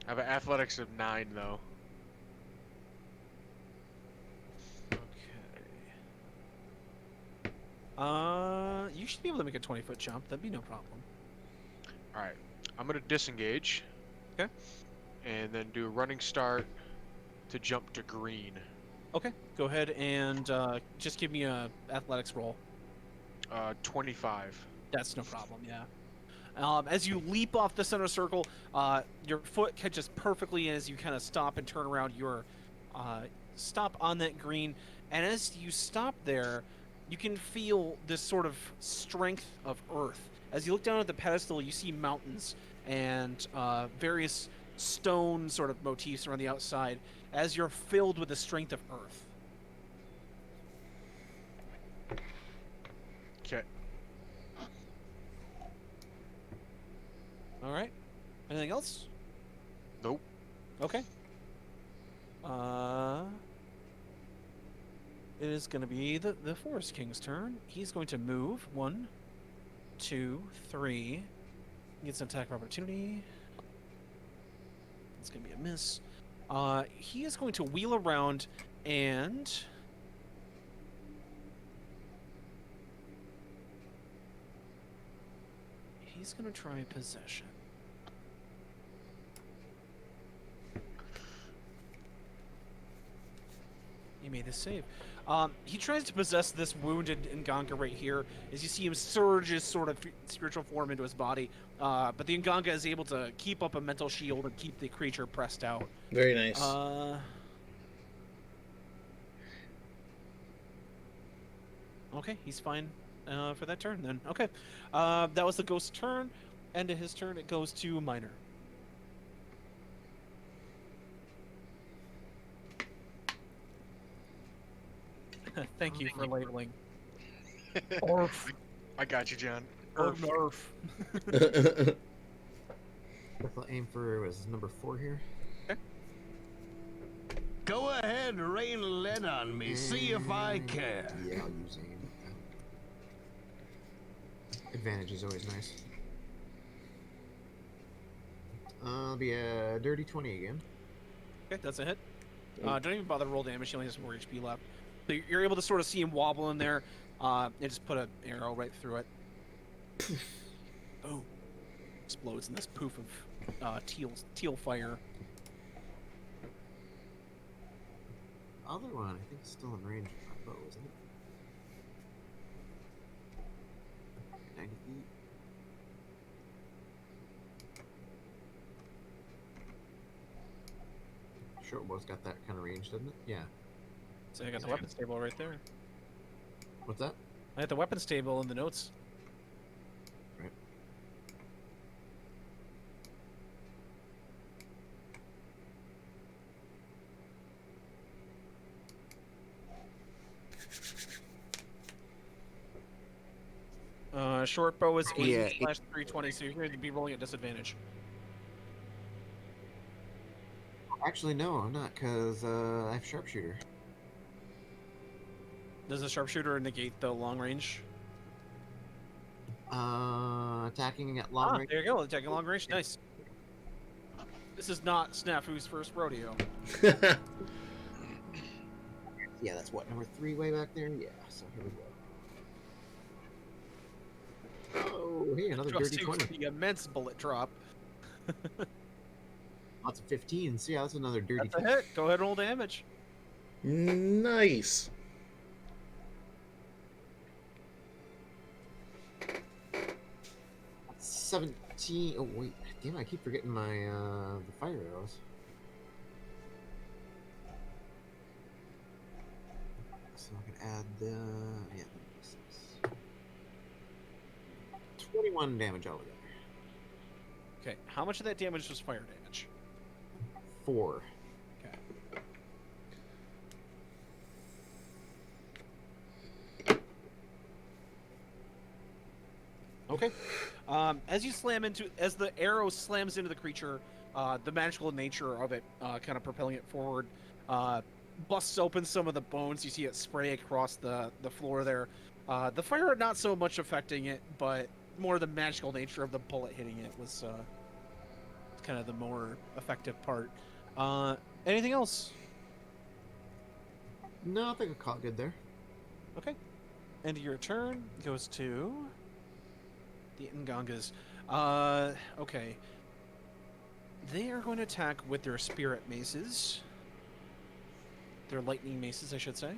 I have an athletics of 9, though. Okay. You should be able to make a 20-foot jump. That'd be no problem. Alright. I'm going to disengage. Okay. And then do a running start to jump to green. Okay. Go ahead and just give me a athletics roll. 25. That's no problem, yeah. As you leap off the center circle, your foot catches perfectly as you kind of stop and turn around. Your stop on that green, and as you stop there, you can feel this sort of strength of earth. As you look down at the pedestal, you see mountains and various stone sort of motifs around the outside as you're filled with the strength of earth. All right. Anything else? Nope. Okay. It is going to be the Forest King's turn. He's going to move 1, 2, 3. Gets an attack of opportunity. It's going to be a miss. He is going to wheel around and he's going to try possession. He made this save. He tries to possess this wounded Nganga right here, as you see him surge his sort of spiritual form into his body. But the Nganga is able to keep up a mental shield and keep the creature pressed out. Very nice. Okay, he's fine for that turn then. Okay, that was the ghost's turn. End of his turn, it goes to Minor. Thank you for labeling. Orf. I got you, John. Orf. Orf. I'll aim for was number 4 here. Go ahead and rain lead on me. See if I can. Yeah, I'll use aim. Advantage is always nice. I'll be a dirty 20 again. Okay, that's a hit. Don't even bother to roll damage. He only has 4 HP left. So you're able to sort of see him wobble in there. And just put an arrow right through it. Boom. Explodes in this poof of teal fire. Other one, I think, is still in range of my bow, isn't it? 90 feet. Short bow's got that kind of range, doesn't it? Yeah. So I got the weapons table right there. What's that? I had the weapons table in the notes. Right. Short bow is 80 Yeah, slash 320, so you're going to be rolling at disadvantage. Actually, no, I'm not, because I have sharpshooter. Does the sharpshooter negate the long range? Attacking at long range. There you go, attacking long range. Nice. This is not Snafu's first rodeo. Yeah, that's what, number 3 way back there? Yeah, so here we go. Oh, hey, another dirty Just 20. the immense bullet drop. Lots of 15s. Yeah, that's another dirty That's a hit. Go ahead and roll damage. Nice. That's 17. Oh, wait. Damn, I keep forgetting my the fire arrows. So I can add the. Yeah, 21 damage altogether. Okay, how much of that damage was fire damage? 4. Okay. As the arrow slams into the creature, the magical nature of it, kind of propelling it forward, busts open some of the bones. You see it spray across the floor there. The fire not so much affecting it, but more the magical nature of the bullet hitting it was kind of the more effective part. Anything else? No, I think I caught good there. Okay. End of your turn goes to the Ngangas. Okay. They are going to attack with their spirit maces. Their lightning maces, I should say.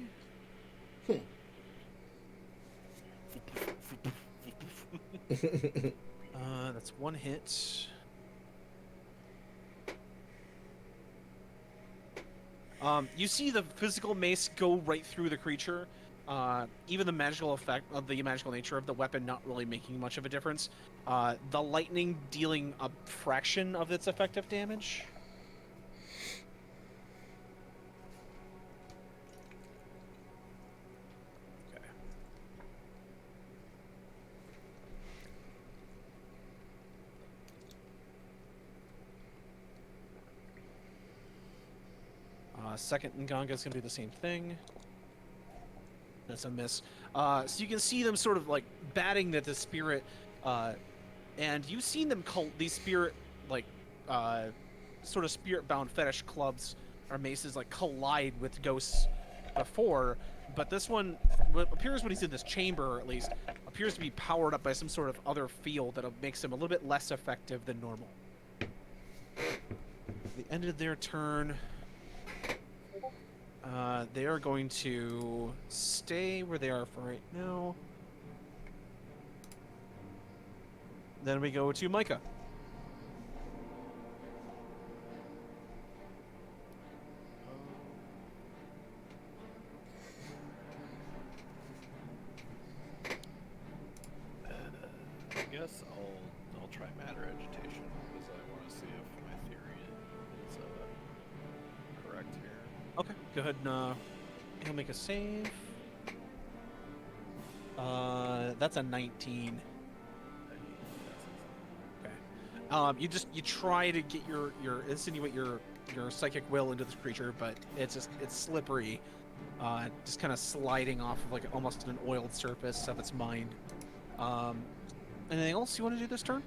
That's 1 hit. You see the physical mace go right through the creature. Even the magical effect of the magical nature of the weapon not really making much of a difference. The lightning dealing a fraction of its effective damage. Okay. Second Nganga's gonna do the same thing. That's a miss. So you can see them sort of like batting at the spirit, and you've seen them these spirit like sort of spirit-bound fetish clubs or maces like collide with ghosts before, but this one, what appears when he's in this chamber at least, appears to be powered up by some sort of other field that makes him a little bit less effective than normal. At the end of their turn, they are going to stay where they are for right now. Then we go to Micah. I guess I'll try matter agitation because I want to see if my theory is correct here. Okay, go ahead and he'll make a save. That's a 19. Okay. You try to get your insinuate your psychic will into this creature, but it's slippery. Just kind of sliding off of like almost an oiled surface of its mind. Anything else you want to do this turn?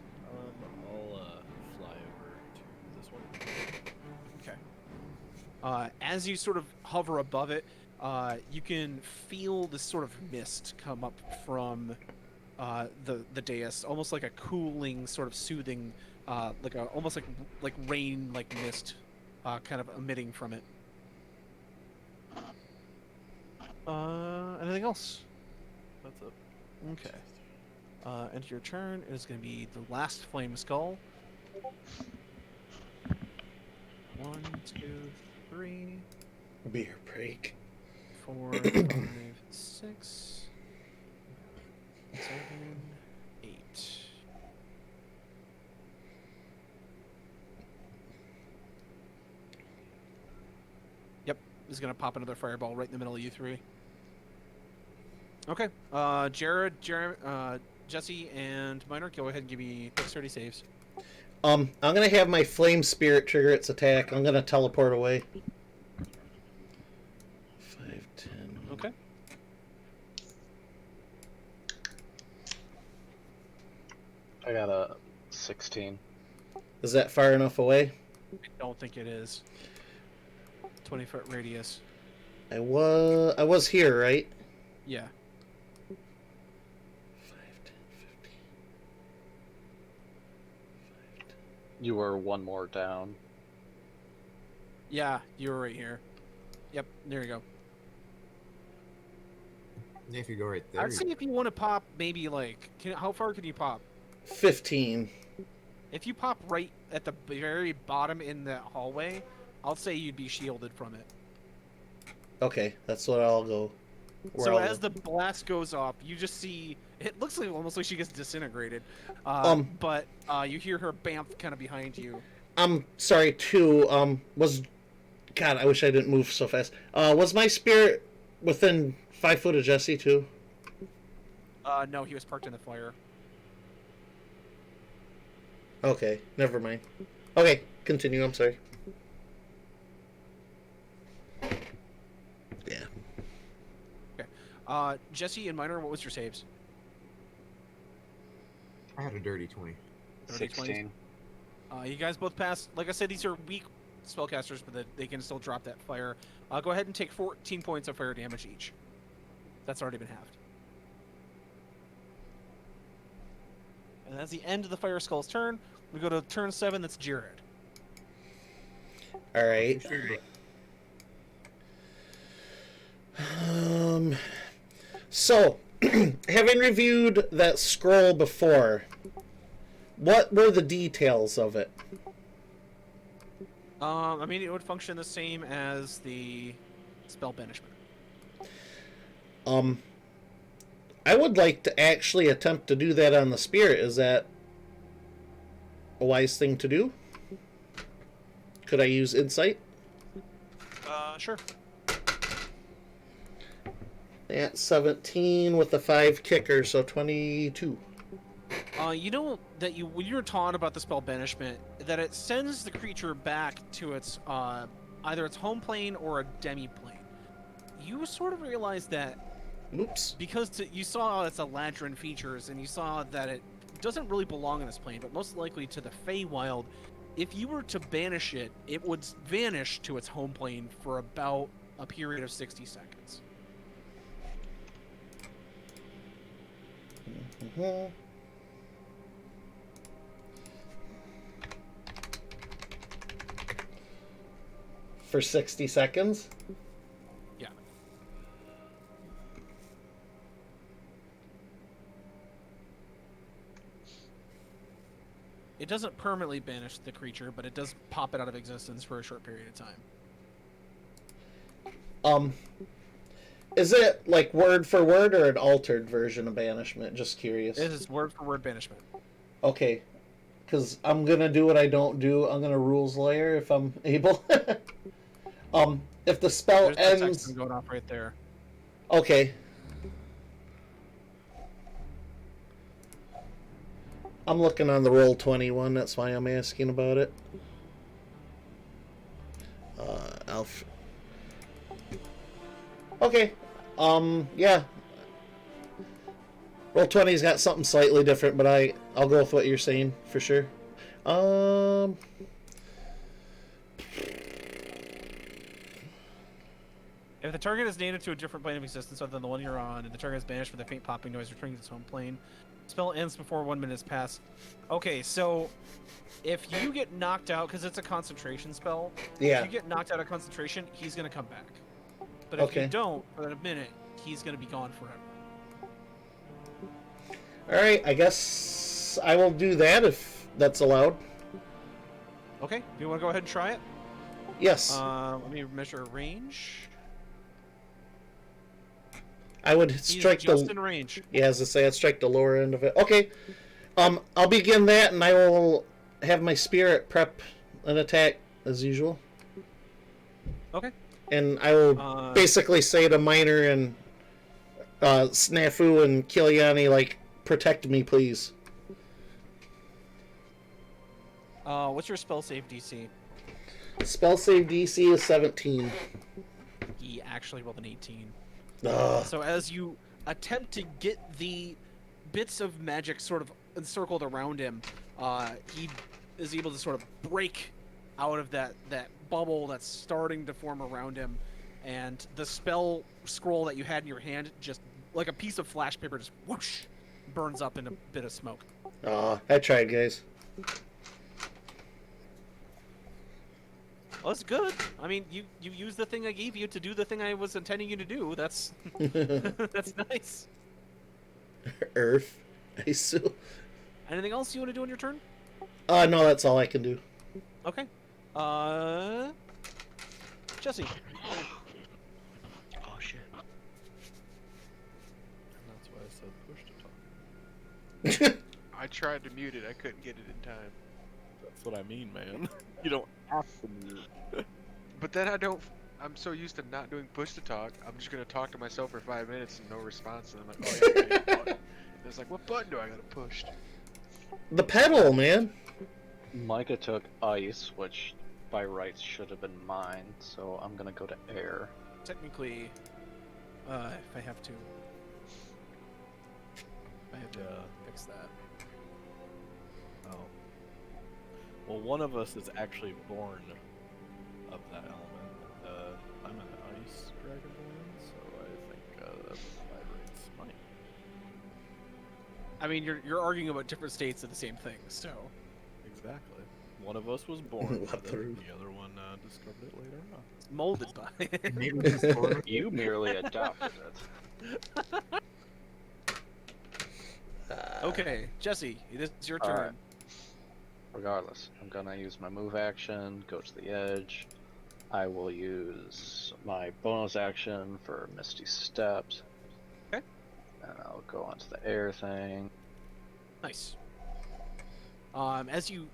I'll fly over to this one. Okay. As you sort of hover above it, you can feel this sort of mist come up from the dais, almost like a cooling, sort of soothing, almost like rain, like mist, kind of emitting from it. Anything else? That's it. Okay. End your turn. It is going to be the last flame skull. 1, 2, 3, Beer break. 4, 5, 6, 7, 8. Yep, is going to pop another fireball right in the middle of you three. Okay, Jared, Jesse, and Minor, go ahead and give me dexterity saves. I'm gonna have my flame spirit trigger its attack. I'm gonna teleport away. 5, 10. Okay. I got a 16. Is that far enough away? I don't think it is. 20-foot radius. I was here, right? Yeah. 5, 10, 15. You were one more down. Yeah, you were right here. Yep, there you go. If you go right there, I'd say if you want to pop, maybe like, how far can you pop? 15. If you pop right at the very bottom in the hallway, I'll say you'd be shielded from it. Okay, that's what I'll go. So as the blast goes off, you just see it looks like almost like she gets disintegrated. But you hear her bamf kind of behind you. I'm sorry too. God, I wish I didn't move so fast. Was my spirit within 5 foot of Jesse too? No, he was parked in the fire. Okay, never mind. Okay, continue. I'm sorry. Yeah. Okay. Jesse and Minor, what was your saves? I had a dirty 20. 16. You guys both passed. Like I said, these are weak spellcasters, but they can still drop that fire. Go ahead and take 14 points of fire damage each. That's already been halved. And that's the end of the Fire Skull's turn. We go to turn 7, that's Jared. Alright. So, having reviewed that scroll before, what were the details of it? I mean, it would function the same as the spell banishment. I would like to actually attempt to do that on the spirit. Is that a wise thing to do? Could I use insight? Sure. At 17 with a 5 kicker, so 22. You know that when you were taught about the spell banishment, that it sends the creature back to its either its home plane or a demi-plane. You sort of realize that Oops. because you saw its Eladrin features and you saw that it doesn't really belong in this plane, but most likely to the Feywild, if you were to banish it, it would vanish to its home plane for about a period of 60 seconds. Mhm. For 60 seconds? Yeah. It doesn't permanently banish the creature, but it does pop it out of existence for a short period of time. Is it like word for word or an altered version of banishment? Just curious. It is word for word banishment. Okay. Because I'm going to do what I don't do. I'm going to rules lawyer if I'm able. If the spell There's the ends... text going off right there. Okay. I'm looking on the Roll20 one. That's why I'm asking about it. Alf. Okay. Yeah. Roll20's got something slightly different, but I'll go with what you're saying for sure. If the target is native to a different plane of existence other than the one you're on, and the target is banished with a faint popping noise returning to its home plane, spell ends before 1 minute has passed. Okay, so if you get knocked out, because it's a concentration spell, Yeah. if you get knocked out of concentration, he's going to come back. But if Okay. you don't, for a minute, he's going to be gone forever. Alright, I guess I will do that if that's allowed. Okay, do you want to go ahead and try it? Yes. Let me measure range. I would He's strike just the... in range. Yeah, as I say, I'd strike the lower end of it. Okay. I'll begin that, and I will have my spirit prep an attack as usual. Okay. And I will basically say to Miner and Snafu and Kiliani, like, protect me, please. What's your spell save DC? Spell save DC is 17. He actually rolled an 18. Ugh. So as you attempt to get the bits of magic sort of encircled around him, he is able to sort of break out of that bubble that's starting to form around him, and the spell scroll that you had in your hand, just like a piece of flash paper, just whoosh, burns up in a bit of smoke. I tried, guys. Well, that's good. I mean, you used the thing I gave you to do the thing I was intending you to do. That's that's nice. Earth. I assume. Anything else you want to do on your turn? No, that's all I can do. Okay. Jesse. Oh shit. And that's why I said push to talk. I tried to mute it. I couldn't get it in time. That's what I mean, man. You don't have to mute. But then I don't. I'm so used to not doing push to talk. I'm just gonna talk to myself for 5 minutes and no response, and I'm like, oh yeah, okay, button. And it's like, what button do I gotta push? The pedal, man. Micah took ice, which by rights should have been mine, so I'm gonna go to air. Technically, if I have to fix that. Oh. Well, one of us is actually born of that element. I'm an ice dragonborn, so I think that's by rights mine. I mean, you're arguing about different states of the same thing, so. Exactly. One of us was born with it, the other one discovered it later on. It's molded by it. Maybe just order. You merely adopted it. Okay, Jesse, it is your All turn. right. Regardless, I'm gonna use my move action, go to the edge. I will use my bonus action for Misty Steps. Okay. And I'll go onto the air thing. Nice. As you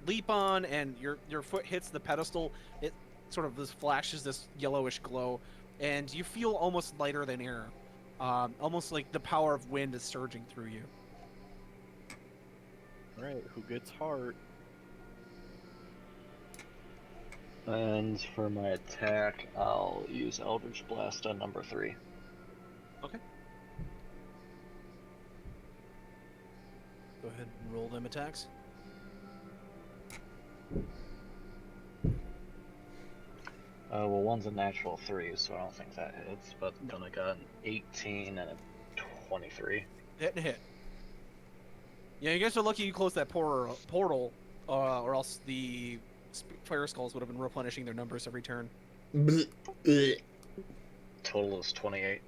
leap on and your foot hits the pedestal, it sort of flashes this yellowish glow, and you feel almost lighter than air. Almost like the power of wind is surging through you. Alright, who gets heart? And for my attack, I'll use Eldritch Blast on number 3. Okay. Go ahead and roll them attacks. Well, one's a natural 3, so I don't think that hits, but then I got an 18 and a 23. Hit and hit. Yeah, you guys are lucky you closed that portal, or else the fire skulls would have been replenishing their numbers every turn. Total is 28.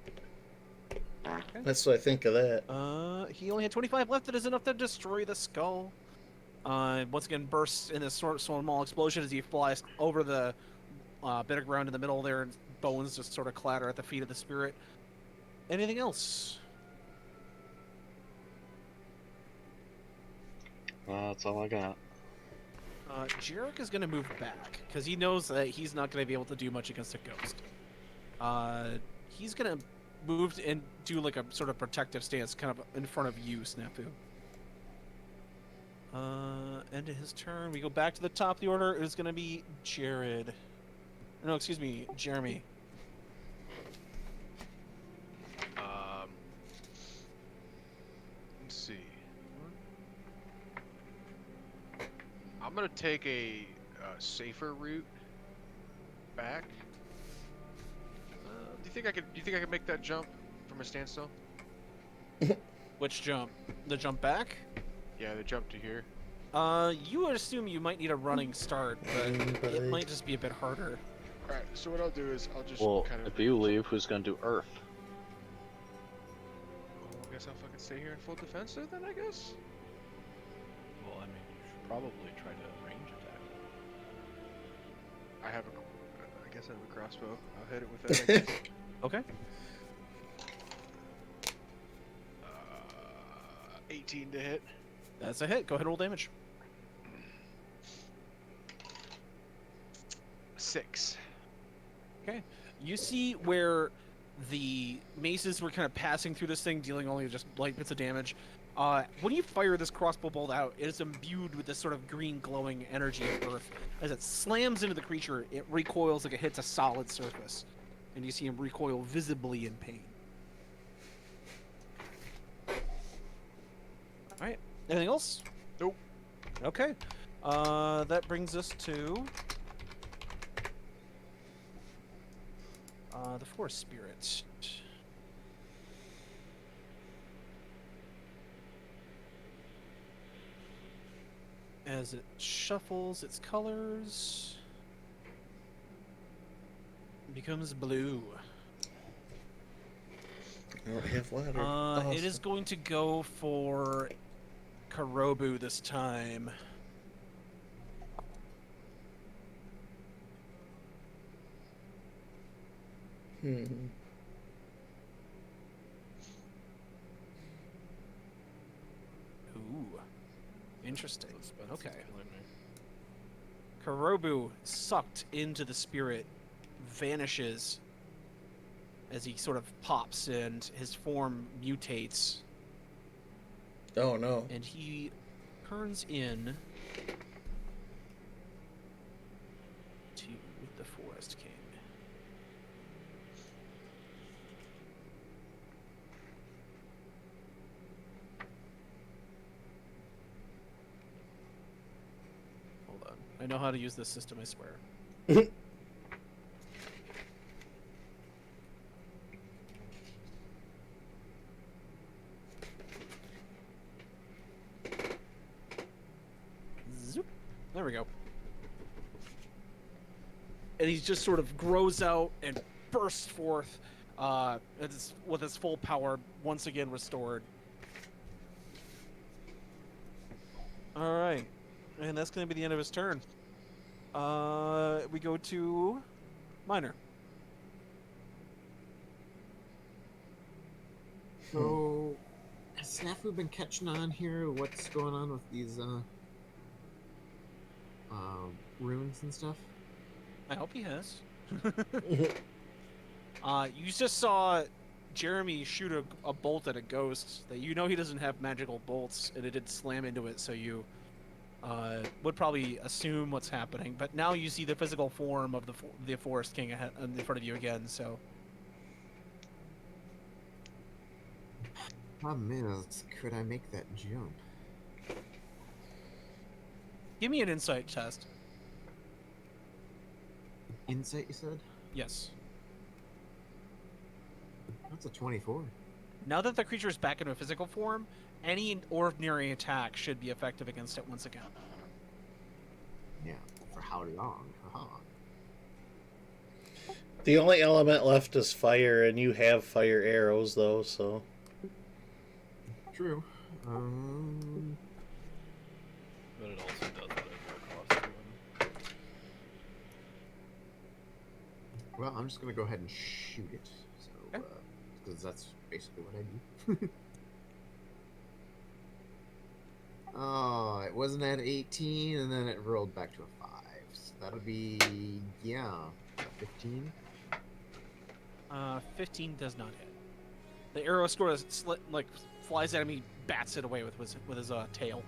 That's what I think of that. He only had 25 left. It is enough to destroy the skull. Once again, bursts in this sort of small explosion as he flies over the bit of ground in the middle there, and bones just sort of clatter at the feet of the spirit. Anything else? That's all I got. Jarek is going to move back because he knows that he's not going to be able to do much against a ghost. He's going to move and do like a sort of protective stance kind of in front of you, Snafu. End of his turn. We go back to the top of the order. It is going to be Jared. No, excuse me, Jeremy. Let's see. I'm gonna take a safer route back. Do you think I could make that jump from a standstill? Which jump? The jump back? Yeah, the jump to here. You would assume you might need a running start, but it might just be a bit harder. Alright, so what I'll do is I'll just Well, kind of. if you leave, who's gonna do Earth? Oh, I guess I'll fucking stay here in full defensive then, I guess? Well, I mean, you should probably try to range attack. I guess I have a crossbow. I'll hit it with that, I guess. Okay. 18 to hit. That's a hit. Go ahead and roll damage. 6. Okay. You see where the maces were kind of passing through this thing, dealing only just light bits of damage. When you fire this crossbow bolt out, it is imbued with this sort of green glowing energy of earth. As it slams into the creature, it recoils like it hits a solid surface. And you see him recoil visibly in pain. Alright. Anything else? Nope. Okay. That brings us to the forest spirit. As it shuffles its colors, it becomes blue. I don't have water. It is going to go for Karobu this time. Ooh. Interesting. Suspense is Okay. killing me. Karobu, sucked into the spirit, vanishes as he sort of pops and his form mutates, Oh no. and he turns in to the Forest King. Hold on. I know how to use this system, I swear. Zoop. There we go. And he just sort of grows out and bursts forth with his full power once again restored. Alright. And that's going to be the end of his turn. We go to Minor. So, has Snafu been catching on here? What's going on with these runes and stuff? I hope he has. You just saw Jeremy shoot a bolt at a ghost that you know he doesn't have magical bolts, and it did slam into it, so you would probably assume what's happening. But now you see the physical form of the Forest King ahead, in front of you again. So Problem is, could I make that jump? give me an insight test. Insight, you said? Yes. That's a 24. Now that the creature is back into a physical form, any ordinary attack should be effective against it once again. Yeah. For how long? Haha. The only element left is fire, and you have fire arrows, though, so. True. But it also does whatever it costs to him. Well, I'm just gonna go ahead and shoot it. So, Okay. because that's basically what I do. Oh, it wasn't at 18, and then it rolled back to a 5. So that'll be, yeah, 15. 15 does not hit. The arrow sort of flies at him. He bats it away with his tail.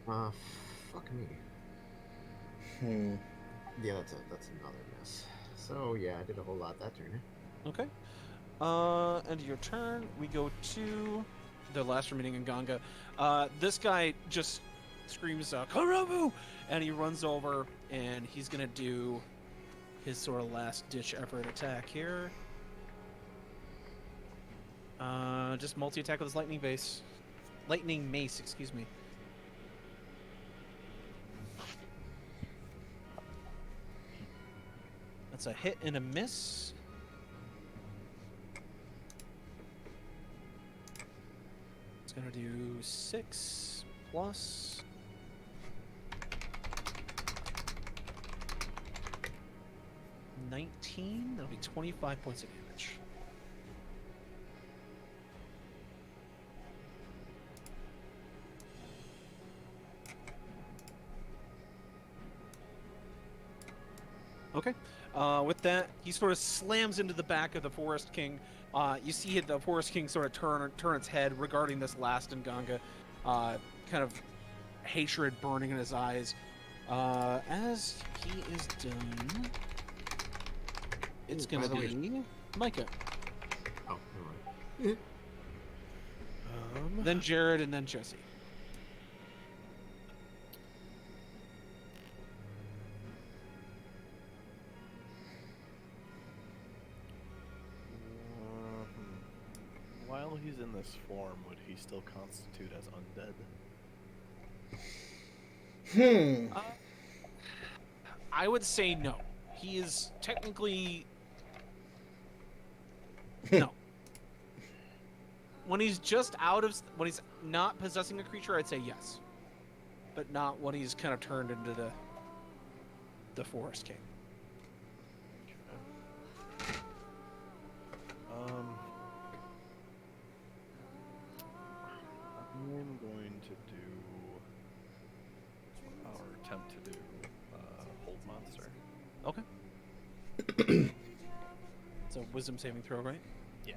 Fuck me. Hmm. Yeah, that's another miss. So yeah, I did a whole lot that turn. Okay. End of your turn. We go to the last remaining Nganga. This guy just screams, Karabu! And he runs over, and he's gonna do his sort of last-ditch effort attack here. Just multi-attack with his lightning mace, excuse me. That's a hit and a miss. It's gonna do 6 plus 19. That'll be 25 points of damage. Okay. With that, he sort of slams into the back of the Forest King. You see the Forest King sort of turn its head regarding this last Nganga, kind of hatred burning in his eyes. As he is done, it's Ooh, going by to the way- be Micah, Oh, never mind. then Jared, and then Jesse. While he's in this form, would he still constitute as undead? I would say no. He is technically no. When he's when he's not possessing a creature, I'd say yes, but not when he's kind of turned into the Forest King. I'm going to do, or attempt to do, Hold Monster. Okay. It's a Wisdom saving throw, right? Yeah.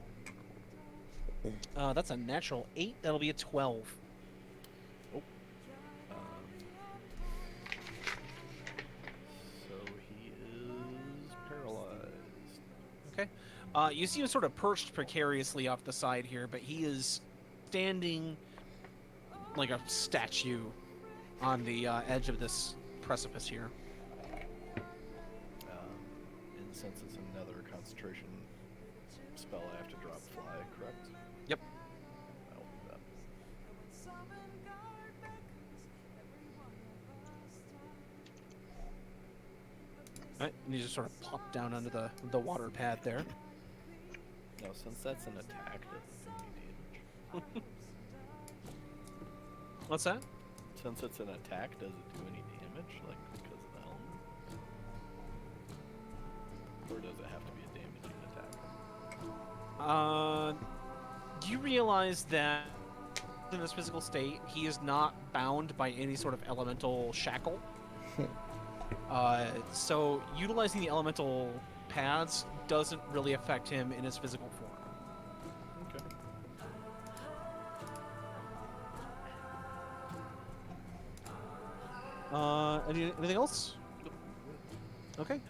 That's a natural 8. That'll be a 12. So he is paralyzed. Okay. You see him sort of perched precariously off the side here, but he is standing like a statue on the edge of this precipice here. And since it's another concentration spell, I have to drop fly, correct? Yep. I'll do that. Alright, and you just sort of plop down under the water pad there. No, since that's an attack, it doesn't do any damage. What's that? Since it's an attack, does it do any damage, like, because of the element? Or does it have to be a damaging attack? You realize that in this physical state, he is not bound by any sort of elemental shackle. So utilizing the elemental pads doesn't really affect him in his physical form. Okay. Anything else? Okay.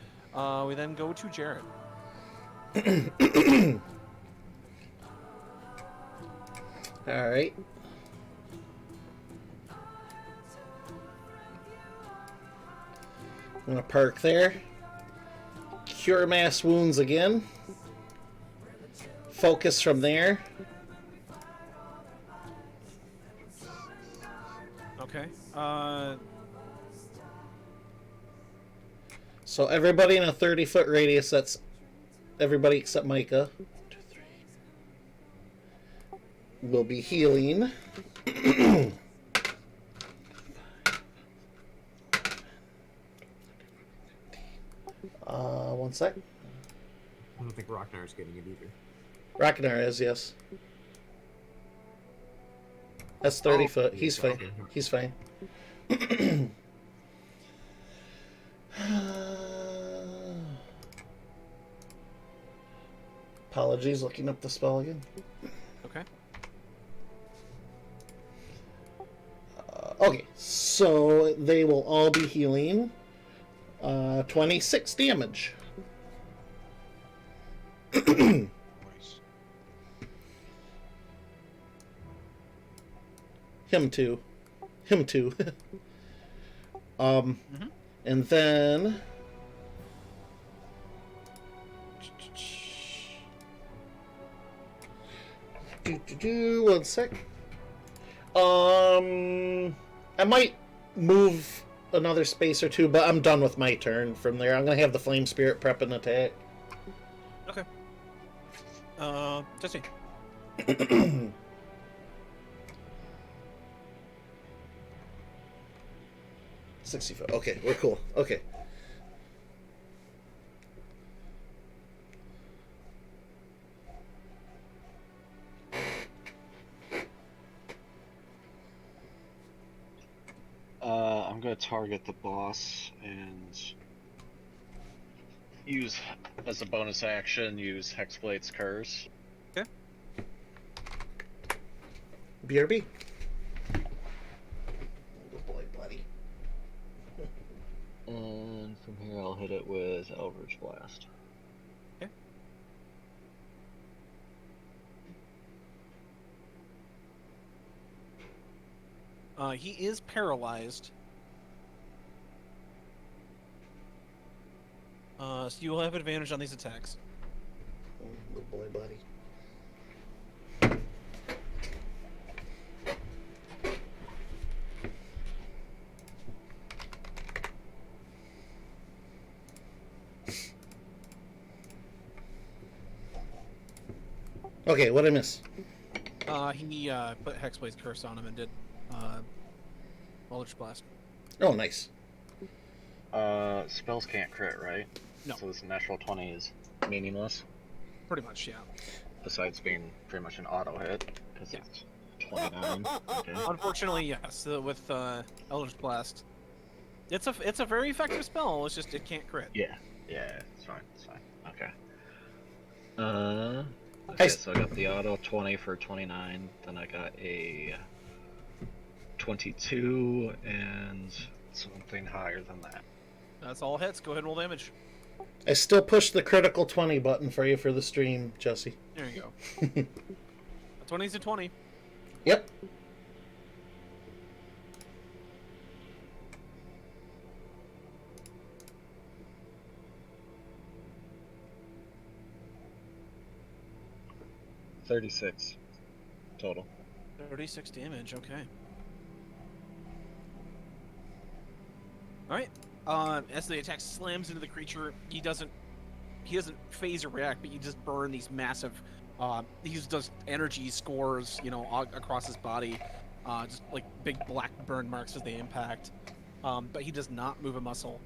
We then go to Jared. All right. I'm gonna park there. Cure mass wounds again. Focus from there. Okay. So everybody in a 30-foot radius, that's everybody except Micah, will be healing. One sec. I don't think Rocknar's getting it either. Ragnar is, yes. That's 30 foot. yeah, He's so- fine. okay. He's fine. Apologies, looking up the spell again. Okay. Okay, so they will all be healing 26 damage. Nice. Him too. Him too. And then one sec. I might move another space or two, but I'm done with my turn from there. I'm gonna have the flame spirit prep and attack. Okay. Jesse. 60 foot. Okay, we're cool. Okay. I'm gonna target the boss and use, as a bonus action, use Hexblade's Curse. Okay. BRB. Good boy, buddy. And from here I'll hit it with Eldritch Blast. He is paralyzed. So you will have advantage on these attacks. Good boy, buddy. Okay, what'd I miss? He put Hexblade's Curse on him and did Eldritch Blast. Oh, nice. Spells can't crit, right? No. So this natural 20 is meaningless, Pretty much, yeah. besides being pretty much an auto hit, because Yeah. it's 29. Okay. Unfortunately, yes. With Eldritch Blast, it's a very effective spell. It's just it can't crit. Yeah, it's fine, Okay. Okay, Nice. so I got the auto 20 for 29, then I got a 22, and something higher than that. That's all hits. Go ahead and roll damage. I still push the critical 20 button for you for the stream, Jesse. There you go. A 20's a 20. Yep. $36 total. 36 damage. Okay. All right. As the attack slams into the creature, he doesn't phase or react, but you just burn these massive. He does energy scores, across his body, just like big black burn marks as they impact. But he does not move a muscle.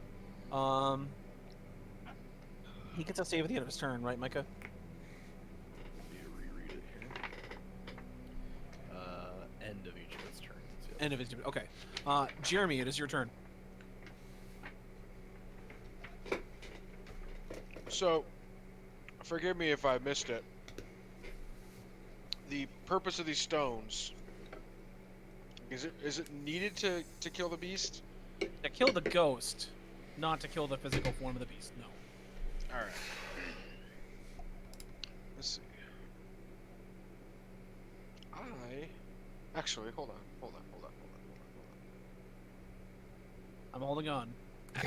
He gets a save at the end of his turn, right, Micah? Let me reread it here. End of each of its turns. Yes. End of his. Okay. Jeremy, it is your turn. So, forgive me if I missed it. The purpose of these stones, is it needed to kill the beast? To kill the ghost, not to kill the physical form of the beast. No. All right. Let's see. Actually, hold on. I'm holding on. I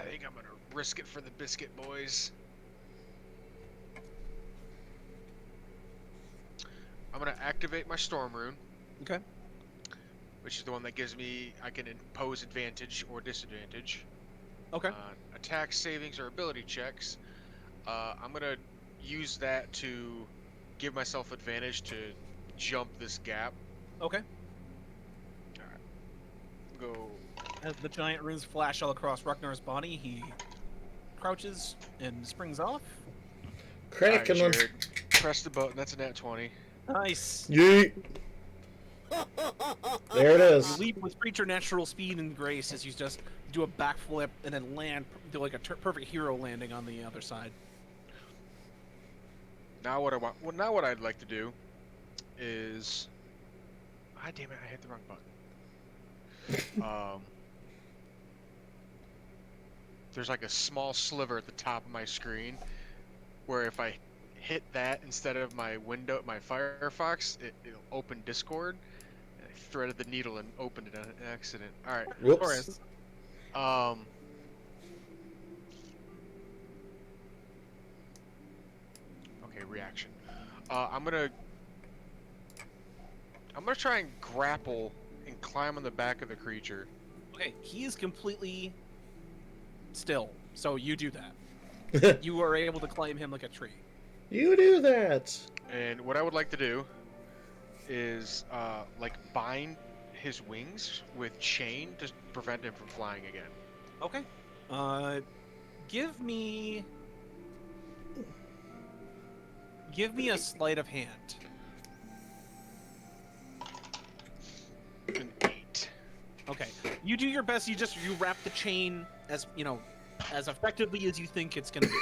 think I'm gonna risk it for the biscuit, boys. I'm gonna activate my storm rune, Okay. which is the one that gives me I can impose advantage or disadvantage Okay. on attack, savings, or ability checks. I'm gonna use that to give myself advantage to jump this gap. Okay. Go. As the giant runes flash all across Rugnar's body, he crouches and springs off. Cracking Alright, them. Jared, press the button. That's a nat 20. Nice. Yeet. There it You is. leap with preternatural speed and grace as you just do a backflip and then land, do like a perfect hero landing on the other side. Now what I want? Well, now what I'd like to do is. Ah, damn it! I hit the wrong button. There's like a small sliver at the top of my screen where if I hit that instead of my window, my Firefox, it'll open Discord. And I threaded the needle and opened it on accident. All right. Whoops. Okay, reaction. I'm gonna try and grapple and climb on the back of the creature. Okay, he is completely still, so you do that. You are able to climb him like a tree. You do that. And what I would like to do is like bind his wings with chain to prevent him from flying again. Okay. Give me a sleight of hand. An 8. Okay. You do your best. You wrap the chain as as effectively as you think it's gonna be.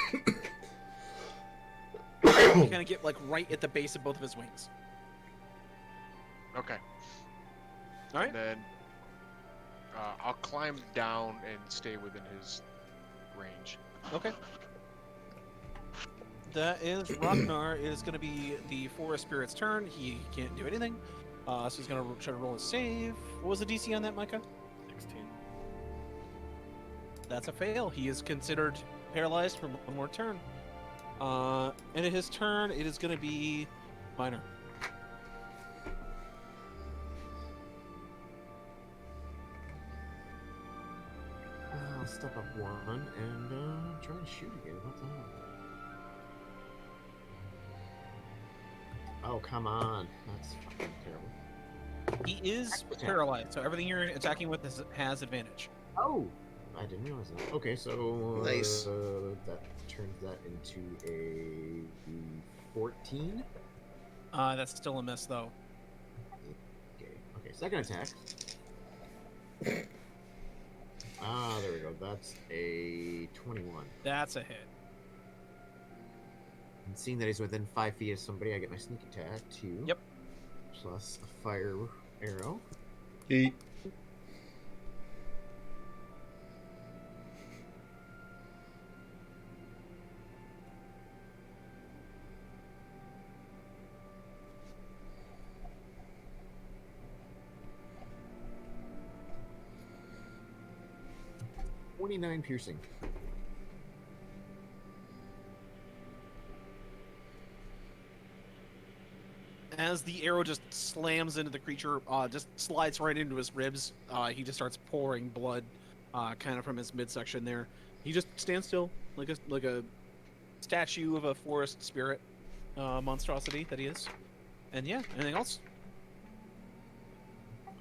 You kind of get like right at the base of both of his wings. Okay. All right. And then I'll climb down and stay within his range. Okay. That is Ragnar. It is going to be the Forest Spirit's turn. He can't do anything. So he's going to try to roll a save. What was the DC on that, Micah? 16. That's a fail. He is considered paralyzed for one more turn. And at his turn, it is going to be minor. I'll step up one and try to shoot again. What the hell? Oh, come on. That's fucking terrible. He is paralyzed, so everything you're attacking with has advantage. Oh! I didn't realize that. Okay, so Nice. that turns that into a 14. That's still a miss, though. Okay, second attack. There we go. That's a 21. That's a hit. And seeing that he's within 5 feet of somebody, I get my sneak attack, 2. Yep. Plus a fire arrow. Yeet. $29 piercing. As the arrow just slams into the creature, just slides right into his ribs, he just starts pouring blood, kind of from his midsection there. He just stands still, like a statue of a forest spirit monstrosity that he is. And yeah, anything else?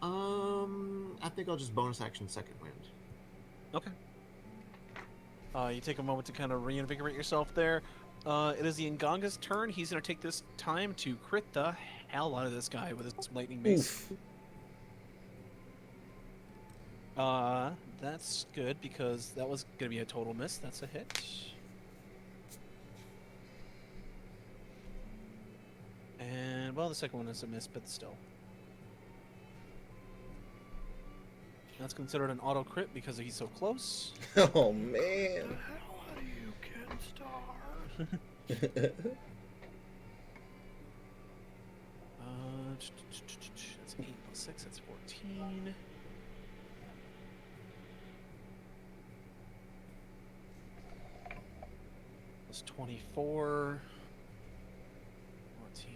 I think I'll just bonus action second wind. Okay. You take a moment to kind of reinvigorate yourself there. It is the Nganga's turn. He's going to take this time to crit the hell out of this guy with his lightning mace. That's good because that was going to be a total miss. That's a hit. And, well, the second one is a miss, but still. That's considered an auto crit because he's so close. Oh man. How are you, Ken Star? That's 8 plus 6, that's 14. Plus 24. 14.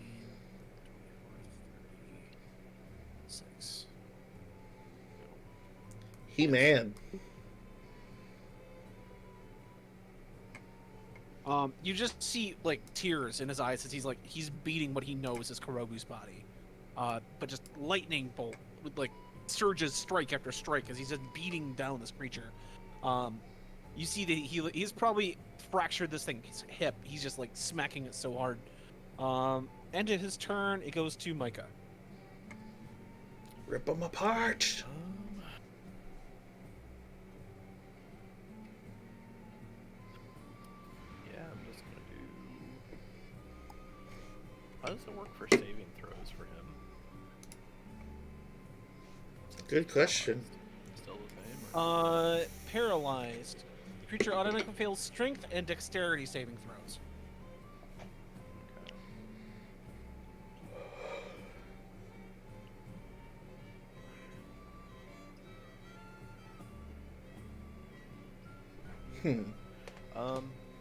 6. He-Man. You just see like tears in his eyes as he's beating what he knows is Kurobu's body, but just lightning bolt with like surges, strike after strike as he's just beating down this creature. You see that he's probably fractured this thing's hip. He's just like smacking it so hard. End of his turn, it goes to Micah. Rip them apart. Yeah, I'm just gonna do. How does it work for saving throws for him? Since Good he's question. paralyzed. Still the same? Or... Paralyzed. The creature automatically fails strength and dexterity saving throws.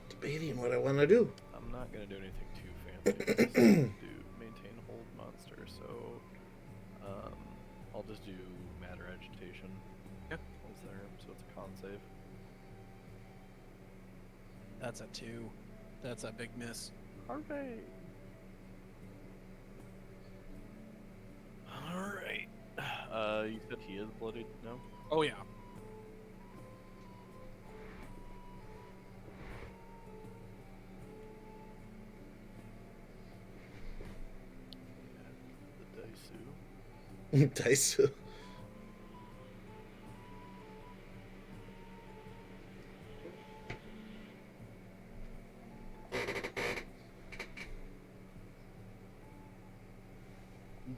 Debating what I want to do. I'm not gonna do anything too fancy. I just do maintain hold monster, so I'll just do matter agitation. Yeah. What's there? So it's a con save. That's a 2. That's a big miss. Hooray! Alright. You said he is bloodied? No? Oh yeah. The Daisu. Dice.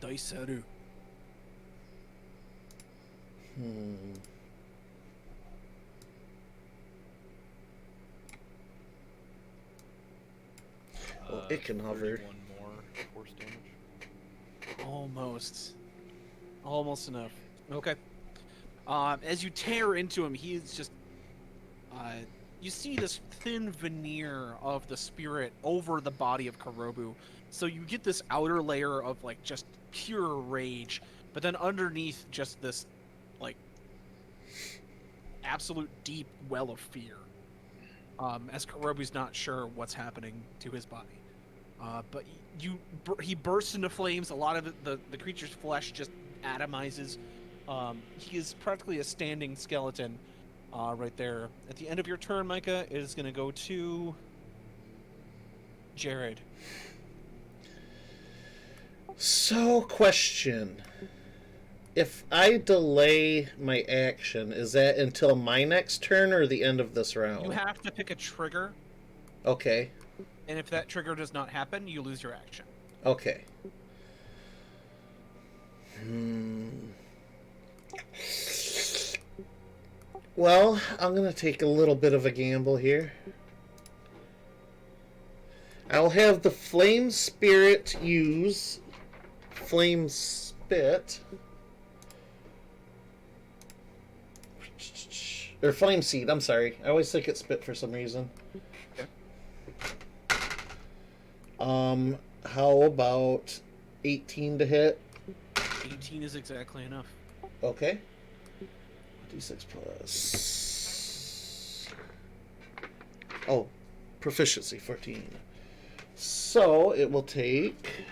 Daiseru. Well, it can hover. 31 more force damage. Almost enough. Okay. As you tear into him, he is just. You see this thin veneer of the spirit over the body of Kurobu. So you get this outer layer of like just pure rage, but then underneath just this like absolute deep well of fear. As Kurobu's not sure what's happening to his body. But he bursts into flames. A lot of the creature's flesh just atomizes. He is practically a standing skeleton right there. At the end of your turn, Micah, it is going to go to Jared. So, question. If I delay my action, is that until my next turn or the end of this round? You have to pick a trigger, Okay. and if that trigger does not happen, you lose your action. Okay. Well, I'm going to take a little bit of a gamble here. I'll have the Flame Spirit use Flame Spit. Or Flame Seed, I'm sorry. I always think it's Spit for some reason. How about 18 to hit? 18 is exactly enough. Okay. D6 plus... Oh, proficiency, 14. So, it will take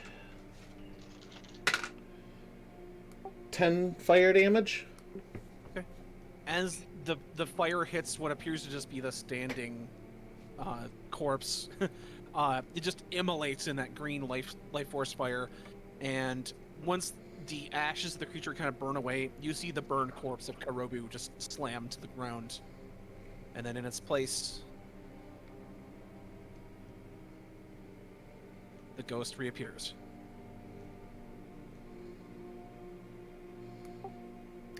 10 fire damage. Okay. As the fire hits what appears to just be the standing corpse, it just immolates in that green life force fire, and once the ashes of the creature kind of burn away, you see the burned corpse of Kurobu just slam to the ground, and then in its place, the ghost reappears.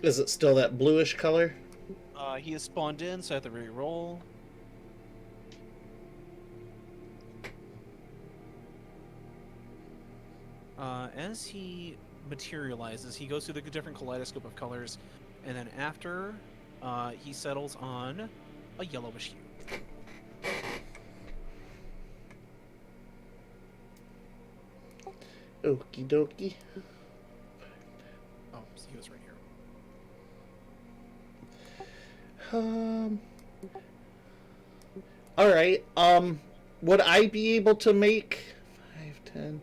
Is it still that bluish color? He is spawned in, so I have to re-roll. As he materializes, he goes through the different kaleidoscope of colors, and then after, he settles on a yellowish hue. Okie dokie. Oh, so he was right here. All right. Would I be able to make 5, 10,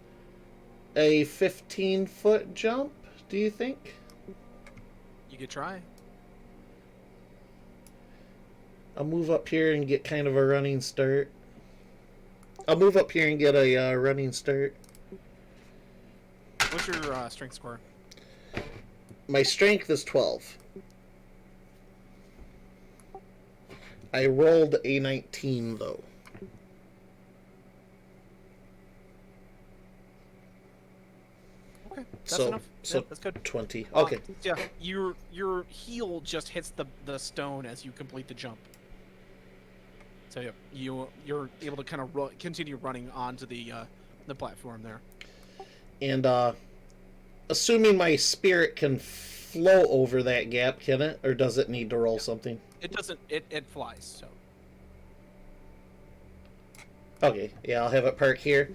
a 15-foot jump? Do you think? You could try. I'll move up here and get kind of a running start. I'll move up here and get a running start. What's your strength score? My strength is 12. I rolled a 19 though. Okay, that's So- enough. so- Yeah, that's good. 20. Okay. Yeah, your heel just hits the stone as you complete the jump. So yeah, you're able to kind of continue running onto the platform there. And assuming my spirit can flow over that gap, can it? Or does it need to roll something? It doesn't. It flies. So Okay, yeah, I'll have it park here.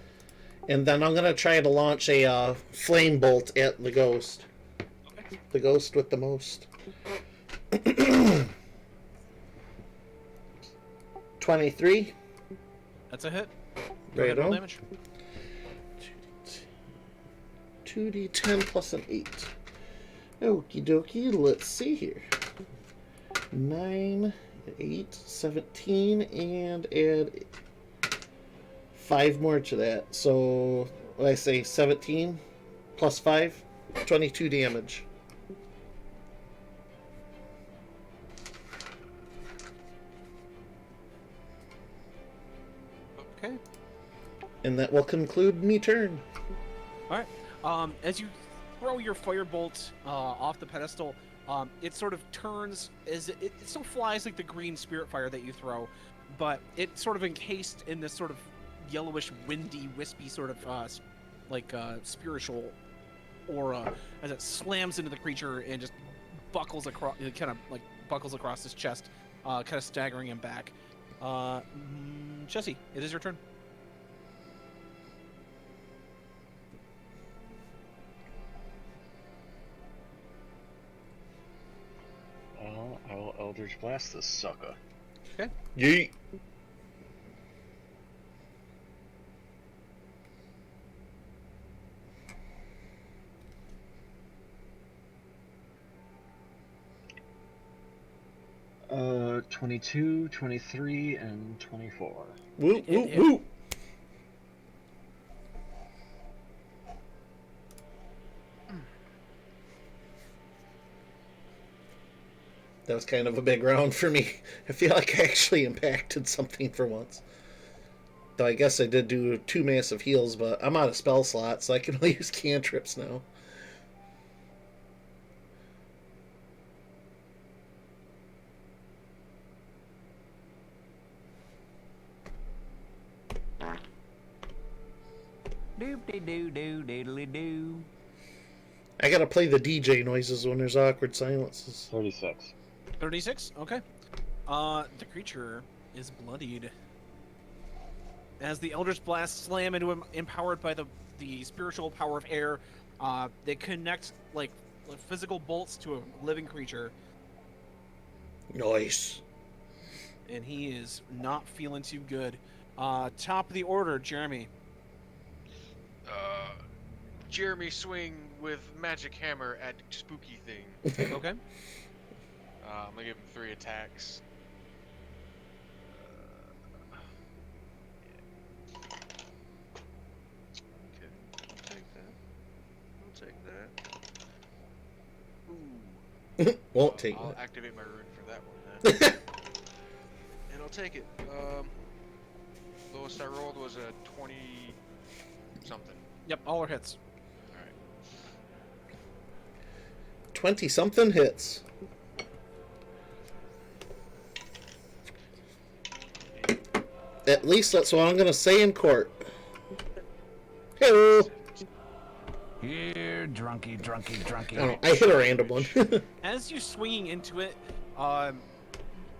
And then I'm going to try to launch a flame bolt at the ghost. okay. The ghost with the most. 23. That's a hit. Go Right ahead, roll on. damage. 2d10 plus an 8. Okie dokie, let's see here. 9, 8, 17, and add 5 more to that. So, what I say, 17 plus 5, 22 damage. Okay. And that will conclude me turn. All right. As you throw your firebolt off the pedestal, it sort of turns as it still flies like the green spirit fire that you throw, but it's sort of encased in this sort of yellowish, windy, wispy sort of spiritual aura as it slams into the creature and just buckles across, buckles across his chest, kind of staggering him back. Jesse, it is your turn. Well, I will Eldritch Blast this sucker. Okay. Yeet. Uh, 22, 23, and 24. Woo, woo, woo. That was kind of a big round for me. I feel like I actually impacted something for once. Though I guess I did do 2 massive heals, but I'm out of spell slots, so I can only use cantrips now. Doop-de-doo-doo-doodly-doo. I gotta play the DJ noises when there's awkward silences. 36. 36? Okay. The creature is bloodied. As the Eldritch Blast slam into him, empowered by the spiritual power of air, they connect like physical bolts to a living creature, Nice. and he is not feeling too good. Top of the order, Jeremy. Jeremy swing with magic hammer at spooky thing. Okay. I'm gonna give him 3 attacks. Okay, I'll take that. Ooh. Won't take I'll that. activate my rune for that one then. And I'll take it. Lowest I rolled was a 20 something. Yep, all our hits. Alright. 20-something hits. At least that's what I'm going to say in court. Hello. Here, drunky, drunky, drunky. I don't know. I hit a random one. As you're swinging into it,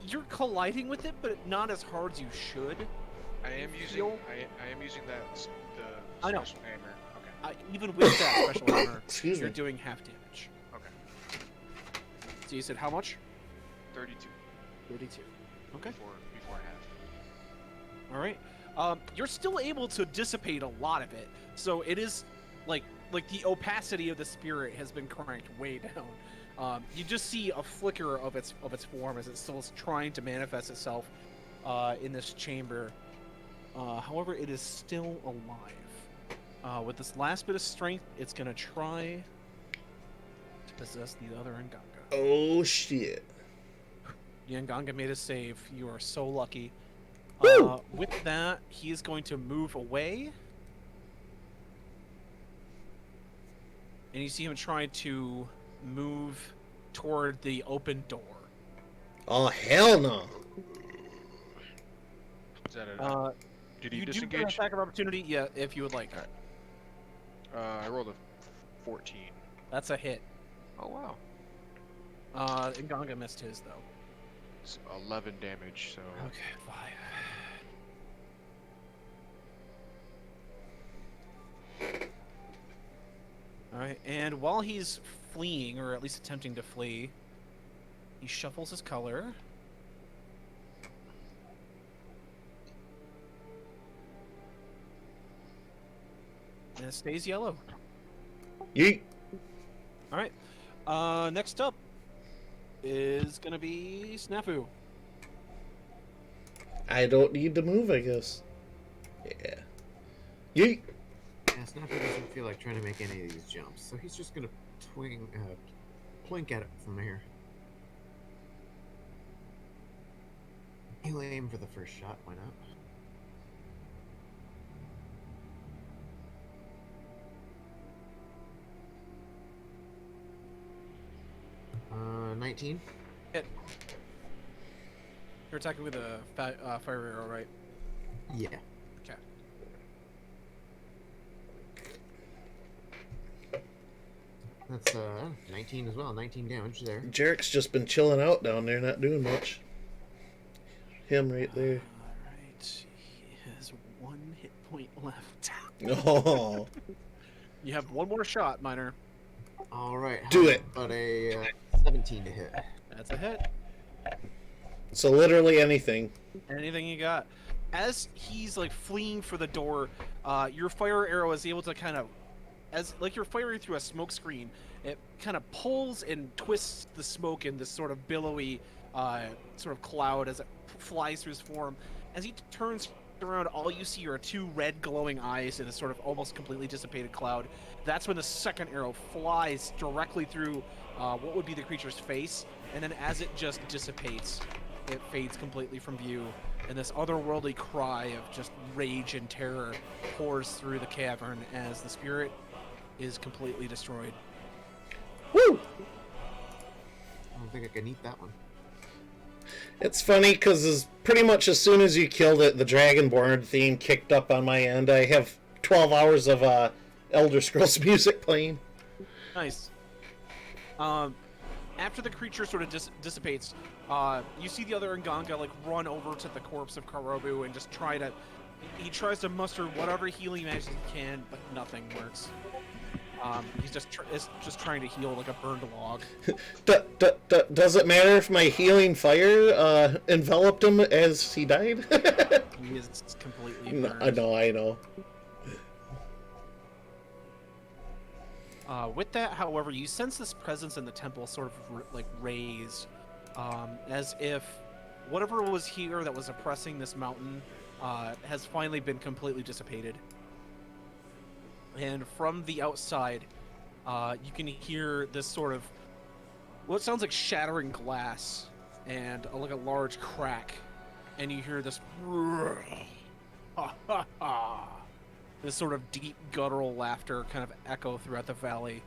you're colliding with it, but not as hard as you should. I am using Feel- I am using the I know. special hammer. Okay. Even with that special armor, Excuse you're me. doing half damage. Okay. So you said how much? 32 32. Okay. before half. All right. You're still able to dissipate a lot of it, so it is like the opacity of the spirit has been cranked way down. You just see a flicker of its form as it still is trying to manifest itself in this chamber. However, it is still alive. With this last bit of strength, it's gonna try to possess the other Nganga. Oh, shit. The Nganga made a save. You are so lucky. Woo! With that, he is going to move away. And you see him try to move toward the open door. Oh, hell no. Is that a did he You do get an disengage? attack of opportunity, yeah, if you would like. I rolled a 14. That's a hit. Oh wow. Nganga missed his though. It's 11 damage, so Okay, 5. Alright, and while he's fleeing, or at least attempting to flee, he shuffles his color. And it stays yellow. Yeet. Alright. Next up is gonna be Snafu. I don't need to move, I guess. Yeah. Yeet. Yeah, Snapper doesn't feel like trying to make any of these jumps, so he's just gonna plink at it from here. He'll aim for the first shot, why not? 19. Hit. You're attacking with a fire arrow, right? Yeah. Okay. That's 19 as well. 19 damage there. Jarek's just been chilling out down there, not doing much. Him right there. Alright. He has 1 hit point left. Oh. You have 1 more shot, Miner. All right. Do it. About a 17 to hit. That's a hit. So literally anything. Anything you got. As he's like fleeing for the door, your fire arrow is able to kind of, as like you're firing through a smoke screen, it kind of pulls and twists the smoke in this sort of billowy sort of cloud as it flies through his form. As he turns around, all you see are 2 red glowing eyes in a sort of almost completely dissipated cloud. That's when the second arrow flies directly through what would be the creature's face, and then as it just dissipates, it fades completely from view, and this otherworldly cry of just rage and terror pours through the cavern as the spirit is completely destroyed. Woo! I don't think I can eat that one. It's funny because pretty much as soon as you killed it, the Dragonborn theme kicked up on my end. I have 12 hours of Elder Scrolls music playing. Nice. After the creature sort of dissipates, you see the other Nganga like run over to the corpse of Karobu and just he tries to muster whatever healing magic he can, but nothing works. He's just trying to heal like a burned log. Does it matter if my healing fire enveloped him as he died? He is completely No, burned. I know. With that, however, you sense this presence in the temple sort of like raise, as if whatever was here that was oppressing this mountain has finally been completely dissipated. And from the outside, you can hear this sort of what sounds like shattering glass and like a large crack, and you hear this this sort of deep guttural laughter kind of echo throughout the valley.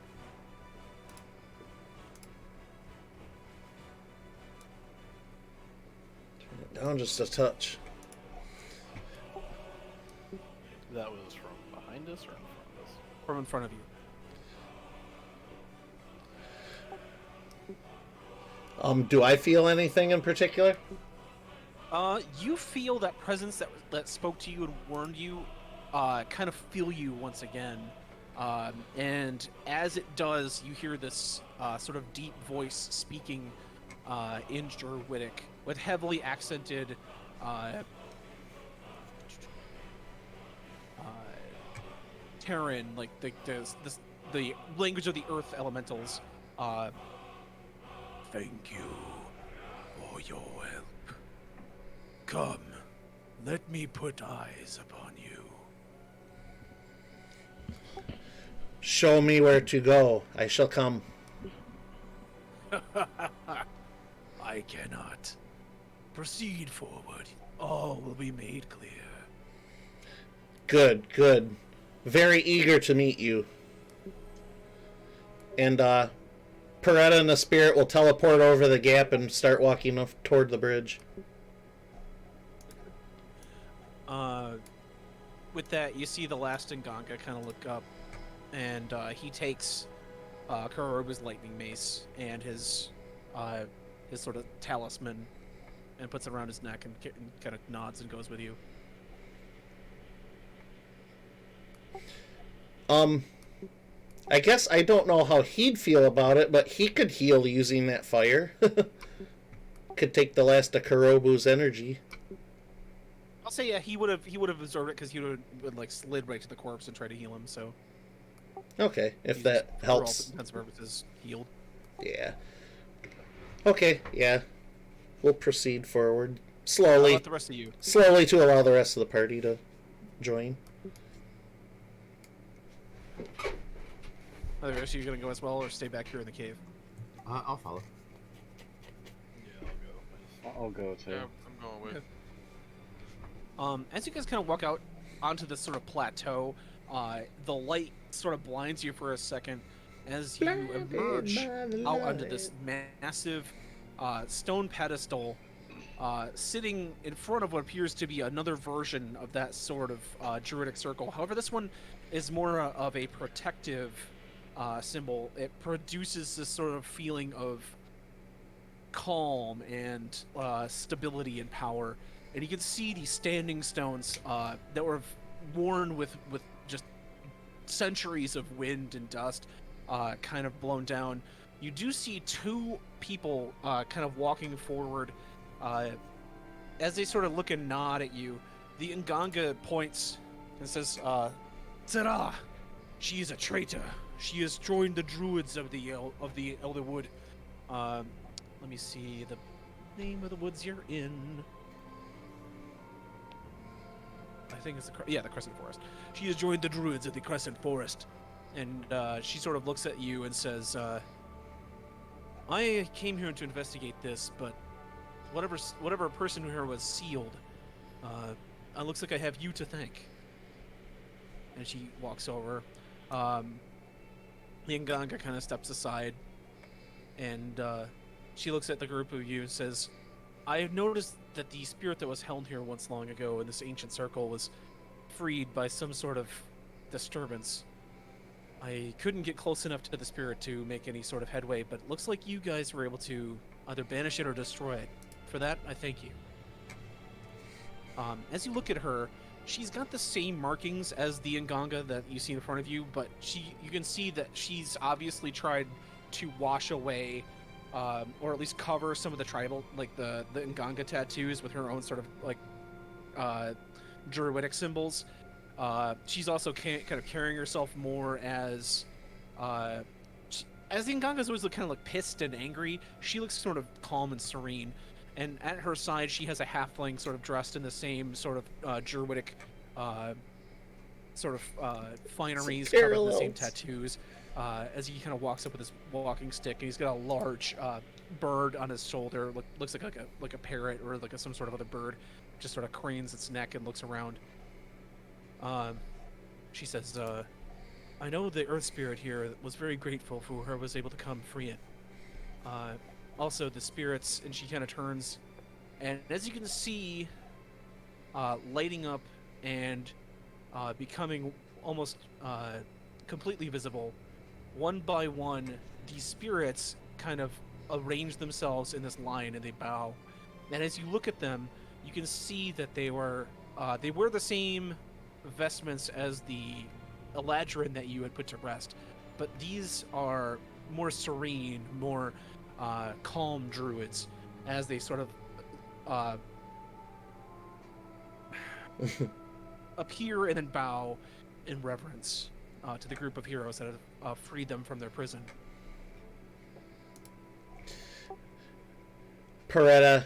Down just a touch. That was from behind us or in front of us? From in front of you. Do I feel anything in particular? You feel that presence that spoke to you and warned you, kind of feel you once again. And as it does, you hear this sort of deep voice speaking in Druidic with heavily accented Terran, like the language of the Earth elementals. Thank you for your help. Come, let me put eyes upon you. Show me where to go. I shall come. I cannot. Proceed forward. All will be made clear. Good, good. Very eager to meet you. And, Peretta and the spirit will teleport over the gap and start walking up toward the bridge. With that, you see the last Nganga kind of look up, and he takes Karoruba's lightning mace and his sort of talisman and puts it around his neck and kind of nods and goes with you. I guess I don't know how he'd feel about it, but he could heal using that fire. Could take the last of Karobu's energy. I'll say yeah, he would have absorbed it because he would have like slid right to the corpse and tried to heal him. So Okay, if he's, that for all helps. intents and purposes, healed. Yeah. Okay, yeah. We'll proceed forward. How Slowly. about the rest of you? Slowly to allow the rest of the party to join. Are the rest of you gonna go as well, or stay back here in the cave? I'll follow. Yeah, I'll go. I'll go too. Yeah, I'm going with. As you guys kind of walk out onto this sort of plateau, the light sort of blinds you for a second as you emerge out onto this massive stone pedestal, sitting in front of what appears to be another version of that sort of druidic circle. However, this one is more of a protective symbol. It produces this sort of feeling of calm and stability and power. And you can see these standing stones that were worn with just centuries of wind and dust, kind of blown down. You do see two people kind of walking forward. As they sort of look and nod at you, the Nganga points and says, "Zera, she is a traitor. She has joined the druids of the Elder Wood. Let me see the name of the woods you're in. I think it's the Crescent Forest. She has joined the druids of the Crescent Forest." And she sort of looks at you and says, "I came here to investigate this, but whatever person here was sealed, it looks like I have you to thank." And she walks over. The Nganga kind of steps aside, and she looks at the group of you and says, "I have noticed that the spirit that was held here once long ago in this ancient circle was freed by some sort of disturbance. I couldn't get close enough to the spirit to make any sort of headway, but it looks like you guys were able to either banish it or destroy it. For that, I thank you." As you look at her, she's got the same markings as the Nganga that you see in front of you, but you can see that she's obviously tried to wash away, or at least cover some of the tribal, like the Nganga tattoos with her own sort of like druidic symbols. She's also kind of carrying herself more as the Ngangas always look kind of like pissed and angry. She looks sort of calm and serene. And at her side, she has a halfling sort of dressed in the same sort of druidic sort of fineries, covered in the same tattoos. As he kind of walks up with his walking stick, and he's got a large bird on his shoulder. Looks like a parrot or like some sort of other bird. Just sort of cranes its neck and looks around. She says, "I know the Earth Spirit here was very grateful for whoever was able to come free it. Also, the spirits," and she kind of turns And as you can see, lighting up and becoming almost completely visible, one by one, these spirits kind of arrange themselves in this line and they bow. And as you look at them, you can see that they wear the same vestments as the Eladrin that you had put to rest, but these are more serene, more calm druids as they sort of appear and then bow in reverence to the group of heroes that have freed them from their prison. Peretta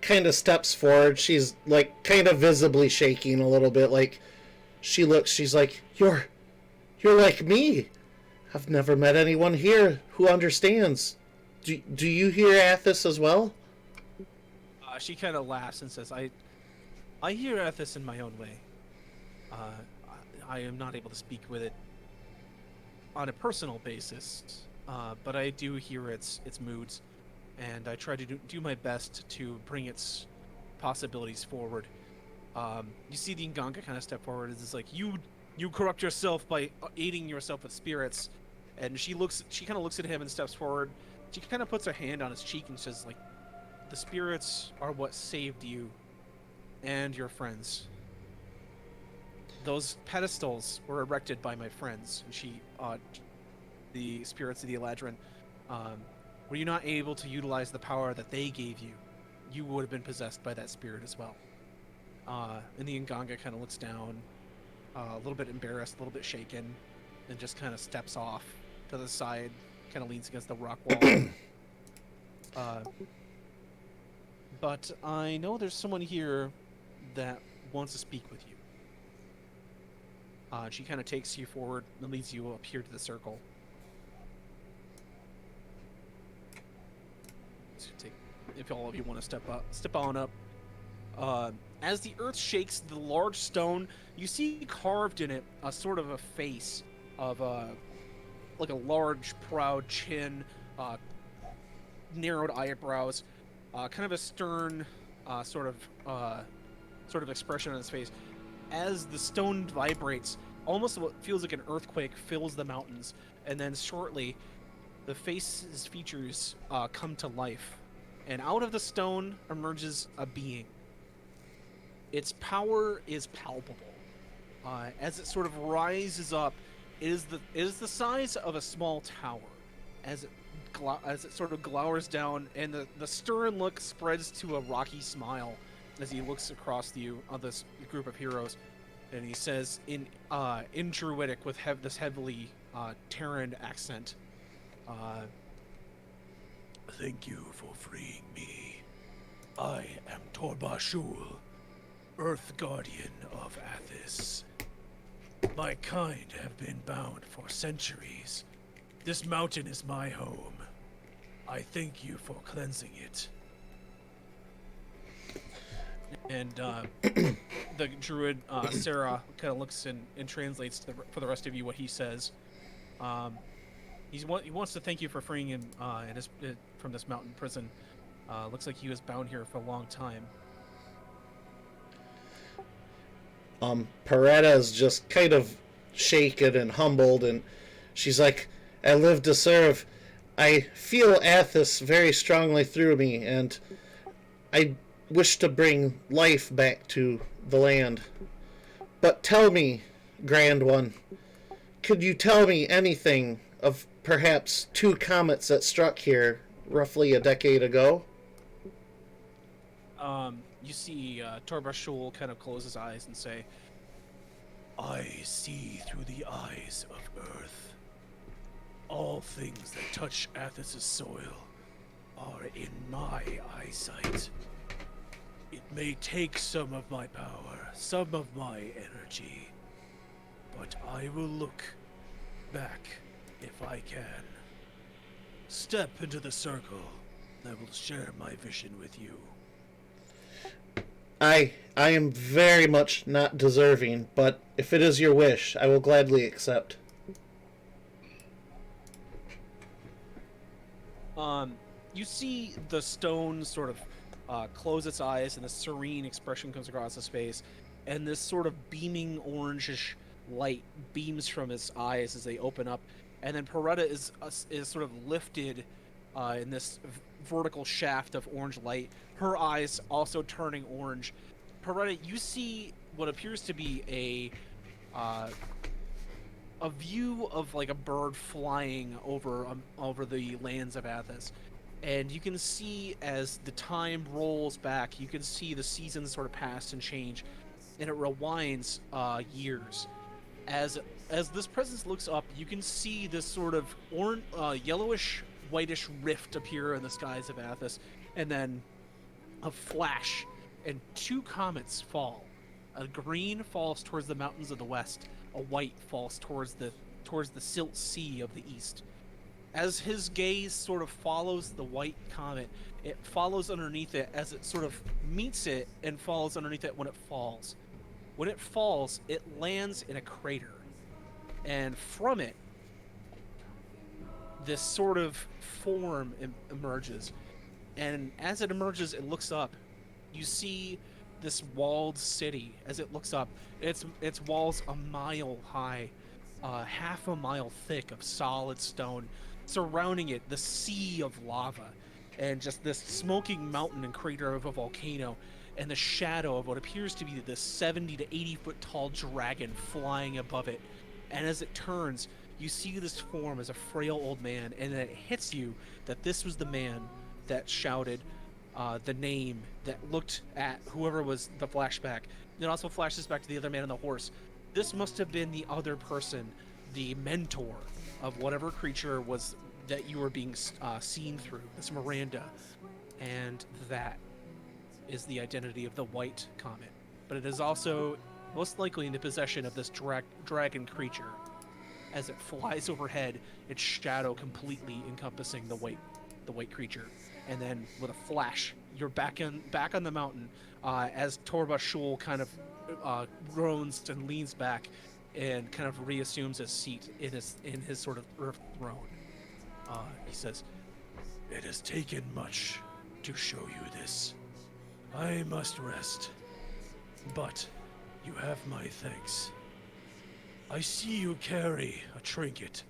kind of steps forward. She's like kind of visibly shaking a little bit. Like she's like, You're like me. I've never met anyone here who understands. Do you hear Athos as well? She kind of laughs and says, I hear Athos in my own way. I am not able to speak with it on a personal basis, but I do hear its moods, and I try to do my best to bring its possibilities forward. You see the Nganga kind of step forward. It's like, you corrupt yourself by aiding yourself with spirits. And she kind of looks at him and steps forward. She kind of puts her hand on his cheek and says, like, the spirits are what saved you and your friends. Those pedestals were erected by my friends. And the spirits of the Eladrin, were you not able to utilize the power that they gave you, you would have been possessed by that spirit as well. And the Nganga kind of looks down, a little bit embarrassed, a little bit shaken, and just kind of steps off to the side, kind of leans against the rock wall. But I know there's someone here that wants to speak with you. She kind of takes you forward and leads you up here to the circle. If all of you want to step on up. As the earth shakes, the large stone, you see carved in it a sort of a face of like a large, proud chin, narrowed eyebrows, kind of a stern sort of expression on his face. As the stone vibrates, almost what feels like an earthquake fills the mountains, and then shortly, the face's features come to life, and out of the stone emerges a being. Its power is palpable. As it sort of rises up, it is the size of a small tower. As it sort of glowers down, and the stern look spreads to a rocky smile as he looks across you on this group of heroes, and he says in Druidic with this heavily Terran accent, "Thank you for freeing me. I am Torbashul, Earth Guardian of Athis. My kind have been bound for centuries. This mountain is my home. I thank you for cleansing it." And the druid, Sarah, kind of looks and translates for the rest of you what he says. He wants to thank you for freeing him from this mountain prison. Looks like he was bound here for a long time. Peretta's just kind of shaken and humbled, and she's like, I live to serve. I feel Athos very strongly through me, and I wish to bring life back to the land. But tell me, Grand One, could you tell me anything of perhaps 2 comets that struck here roughly a decade ago? You see Torbashul kind of close his eyes and say, I see through the eyes of Earth. All things that touch Athos' soil are in my eyesight. It may take some of my power, some of my energy, but I will look back if I can. Step into the circle, and I will share my vision with you. I am very much not deserving, but if it is your wish, I will gladly accept. You see the stone sort of close its eyes, and a serene expression comes across his face, and this sort of beaming orangish light beams from his eyes as they open up, and then Peretta is sort of lifted in this vertical shaft of orange light. Her eyes also turning orange. Peretta, you see what appears to be a view of like a bird flying over the lands of Athos, and you can see as the time rolls back, you can see the seasons sort of pass and change, and it rewinds years. As this presence looks up, you can see this sort of yellowish, whitish rift appear in the skies of Athos, and then a flash, and two comets fall. A green falls towards the mountains of the west. A white falls towards the silt sea of the east. As his gaze sort of follows the white comet, it follows underneath it as it sort of meets it and follows underneath it when it falls. When it falls, it lands in a crater. And from it, this sort of form emerges. And as it emerges, it looks up. You see this walled city. As it looks up, its walls a mile high, half a mile thick of solid stone. Surrounding it, the sea of lava, and just this smoking mountain and crater of a volcano, and the shadow of what appears to be this 70 to 80 foot tall dragon flying above it. And as it turns, you see this form as a frail old man, and then it hits you that this was the man that shouted the name, that looked at whoever was the flashback. It also flashes back to the other man on the horse. This must have been the other person, the mentor of whatever creature was that you were being seen through, this Miranda. And that is the identity of the white comet. But it is also most likely in the possession of this dragon creature. As it flies overhead, its shadow completely encompassing the white creature. And then with a flash, you're back on the mountain as Torba Shul kind of groans and leans back and kind of reassumes his seat in his sort of earth throne. He says, "It has taken much to show you this. I must rest, but you have my thanks. I see you carry a trinket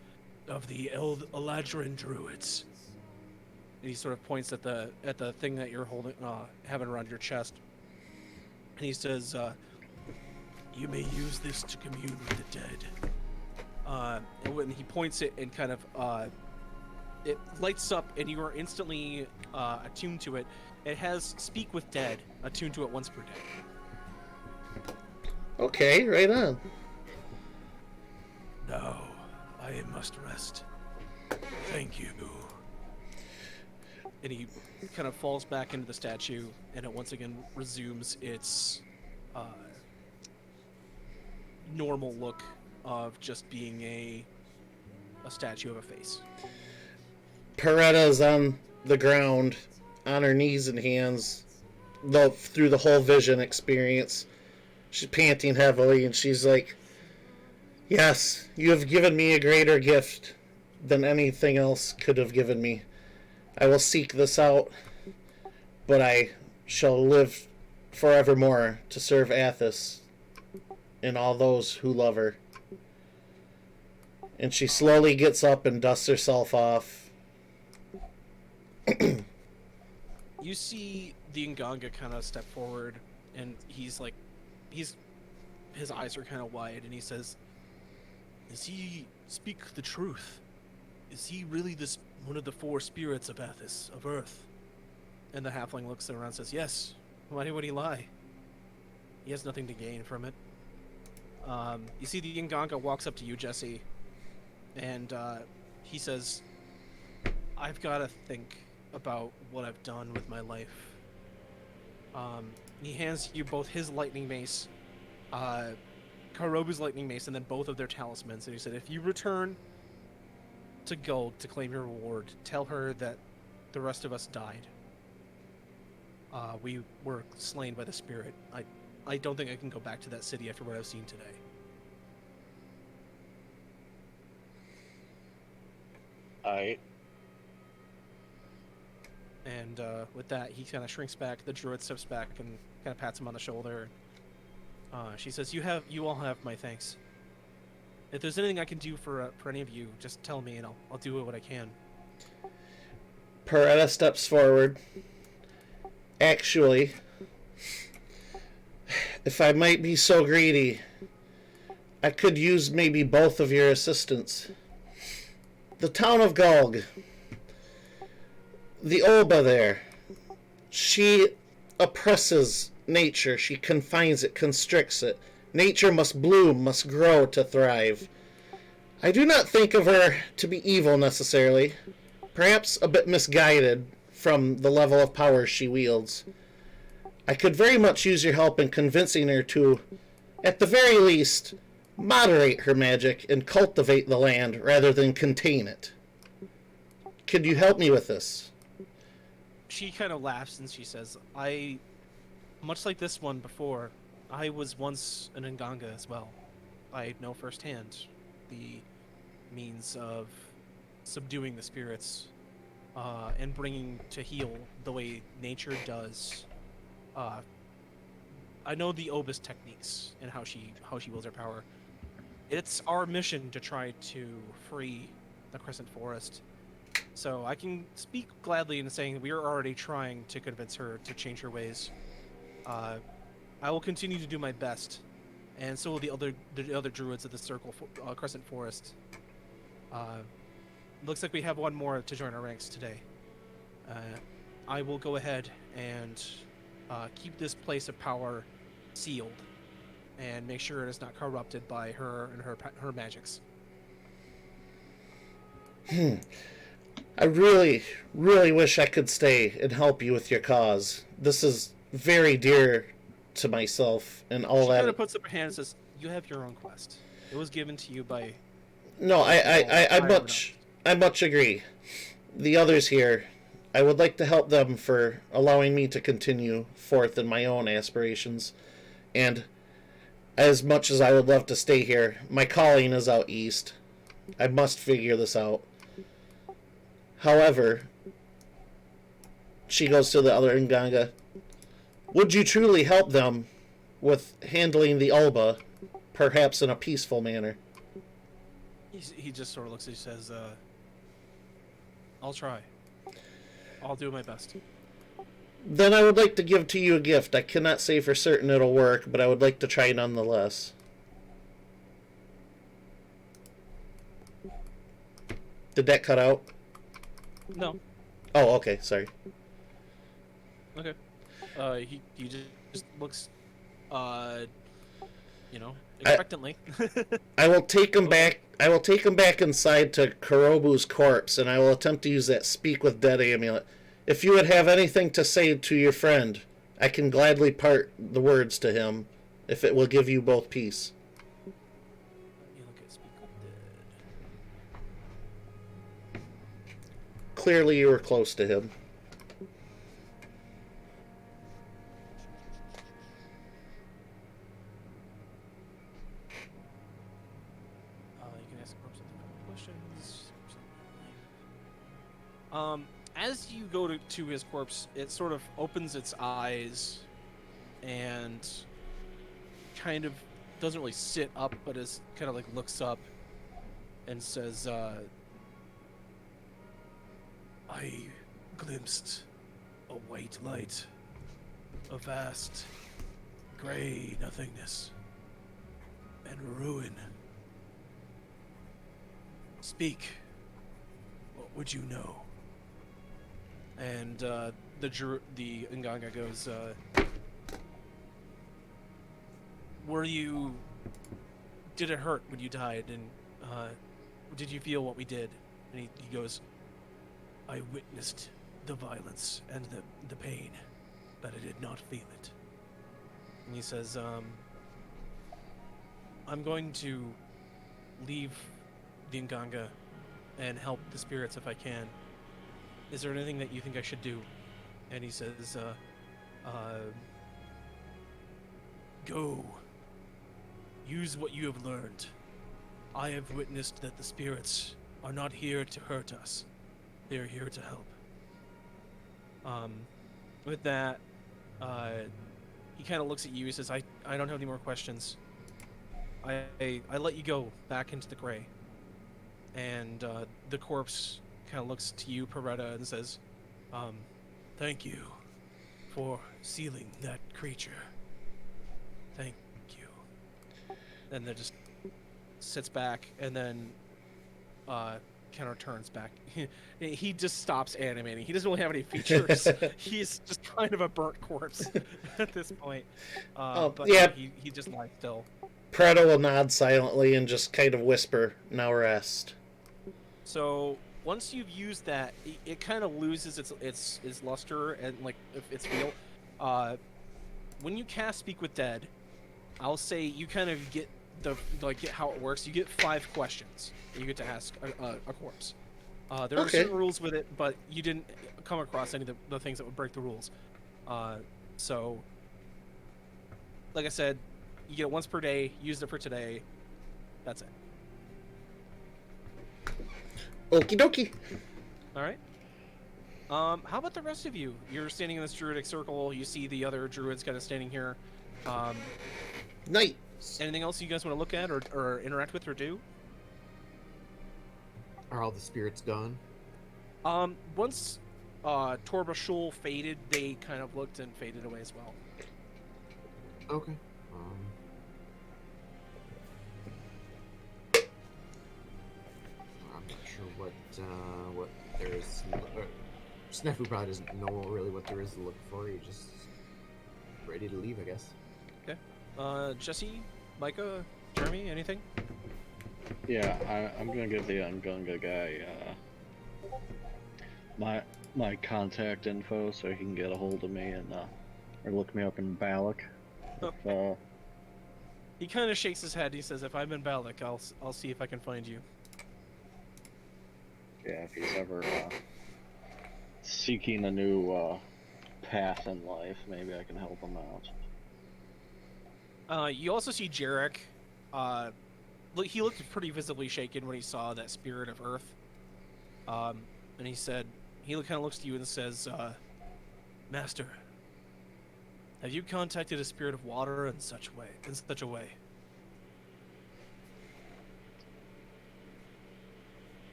of the Eladrin Druids." And he sort of points at the thing that you're holding, having around your chest. And he says, "You may use this to commune with the dead." And when he points it and kind of, it lights up, and you are instantly attuned to it. It has Speak with Dead attuned to it once per day. Okay, right on. Now, I must rest. Thank you. And he kind of falls back into the statue, and it once again resumes its normal look of just being a statue of a face. Peretta's on the ground, on her knees and hands, through the whole vision experience. She's panting heavily, and she's like, "Yes, you have given me a greater gift than anything else could have given me. I will seek this out, but I shall live forevermore to serve Athos and all those who love her." And she slowly gets up and dusts herself off. You see the Nganga kind of step forward, and his eyes are kind of wide, and he says, "Does he speak the truth? Is he really one of the four spirits of Athos, of Earth?" And the halfling looks around and says, "Yes. Why would he lie? He has nothing to gain from it." You see the Nganga walks up to you, Jesse, and he says, "I've got to think about what I've done with my life." He hands you both his lightning mace, Karobu's lightning mace, and then both of their talismans. And he said, "If you return to Gold to claim your reward, tell her that the rest of us died. We were slain by the spirit. I don't think I can go back to that city after what I've seen today." And with that, he kind of shrinks back. The druid steps back and kind of pats him on the shoulder. She says, "You all have my thanks. If there's anything I can do for any of you, just tell me, and I'll do what I can." Peretta steps forward. Actually, if I might be so greedy, I could use maybe both of your assistance. The town of Gulg, the Olba there, she oppresses nature. She confines it, constricts it. Nature must bloom, must grow to thrive. I do not think of her to be evil necessarily. Perhaps a bit misguided from the level of power she wields. I could very much use your help in convincing her to, at the very least, moderate her magic and cultivate the land rather than contain it. Could you help me with this? She kind of laughs and she says, much like this one before, I was once an Nganga as well. I know firsthand the means of subduing the spirits and bringing to heal the way nature does. I know the Obus techniques and how she wields her power. It's our mission to try to free the Crescent Forest. So I can speak gladly in saying we are already trying to convince her to change her ways. I will continue to do my best, and so will the other druids of the Crescent Forest. Looks like we have one more to join our ranks today. I will go ahead and keep this place of power sealed, and make sure it is not corrupted by her and her magics. I really, really wish I could stay and help you with your cause. This is very dear to myself and all She that. kind of puts up her hand and says, "You have your own quest. It was given to you by." No, I much agree. The others here, I would like to help them for allowing me to continue forth in my own aspirations. And as much as I would love to stay here, my calling is out east. I must figure this out. However, she goes to the other Nganga. Would you truly help them with handling the Alba, perhaps in a peaceful manner? He just sort of looks at you and says, "I'll try. I'll do my best." Then I would like to give to you a gift. I cannot say for certain it'll work, but I would like to try nonetheless. Did that cut out? No. Oh, okay, sorry. Okay. He just looks, expectantly. I will take him back. I will take him back inside to Kurobu's corpse, and I will attempt to use that Speak with Dead amulet. If you would have anything to say to your friend, I can gladly part the words to him, if it will give you both peace. You look at Speak with Dead. Clearly you were close to him. You can ask the corpse a couple questions. As you go to his corpse, it sort of opens its eyes and kind of doesn't really sit up, but is kind of like looks up and says, "I glimpsed a white light, a vast gray nothingness, and ruin. Speak. What would you know?" And the Nganga goes, did it hurt when you died? And did you feel what we did? And he goes, "I witnessed the violence and the pain, but I did not feel it." And he says, "I'm going to leave the Nganga and help the spirits if I can. Is there anything that you think I should do?" And he says, "Go. Use what you have learned. I have witnessed that the spirits are not here to hurt us. They are here to help." With that, he kind of looks at you. He says, I don't have any more questions. I let you go back into the gray. And the corpse kind of looks to you, Peretta, and says, thank you for sealing that creature. Thank you. And then just sits back, and then kind of turns back. He just stops animating. He doesn't really have any features. He's just kind of a burnt corpse at this point. But yeah. he just lies still. Prada will nod silently and just kind of whisper, "Now rest." So once you've used that, it kind of loses its luster and like if it's real. When you cast Speak with Dead, I'll say you kind of get get how it works. You get 5 questions that you get to ask a corpse. There are certain rules with it, but you didn't come across any of the things that would break the rules. So, like I said, you get it once per day. Use it for today. That's it. Okie dokie. All right. How about the rest of you? You're standing in this druidic circle. You see the other druids kind of standing here. Night. Anything else you guys want to look at or interact with or do? Are all the spirits gone? Once Torba Shul faded, they kind of looked and faded away as well. Okay. I'm not sure what there is. Snafu probably doesn't know really what there is to look for. He's just ready to leave, I guess. Okay. Jesse, Micah, Jeremy, anything? Yeah, I'm gonna give the Ungunga guy my contact info so he can get a hold of me and or look me up in Balak. Okay. He kind of shakes his head. He says, "If I'm in Balak, I'll see if I can find you." Yeah, if he's ever seeking a new path in life, maybe I can help him out. You also see Jarek. He looked pretty visibly shaken when he saw that spirit of Earth. And he said, he kind of looks to you and says, "Master, have you contacted a spirit of water in such a way?"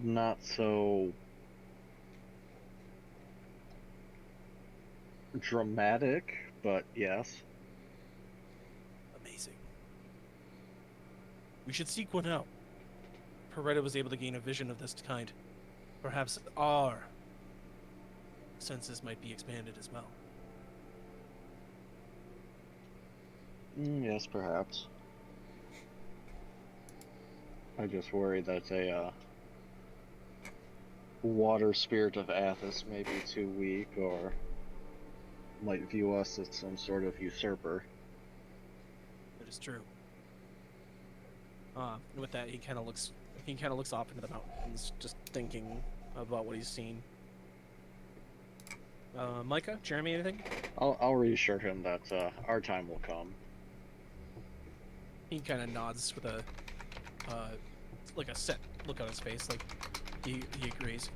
Not so dramatic, but yes. Amazing. We should seek one out. Peretta was able to gain a vision of this kind. Perhaps our senses might be expanded as well. Yes, perhaps. I just worry that a water spirit of Athos may be too weak, or might view us as some sort of usurper. That is true. And with that, he kind of looks off into the mountains, just thinking about what he's seen. Micah, Jeremy, anything? I'll reassure him that our time will come. He kind of nods with a like a set look on his face, like he agrees.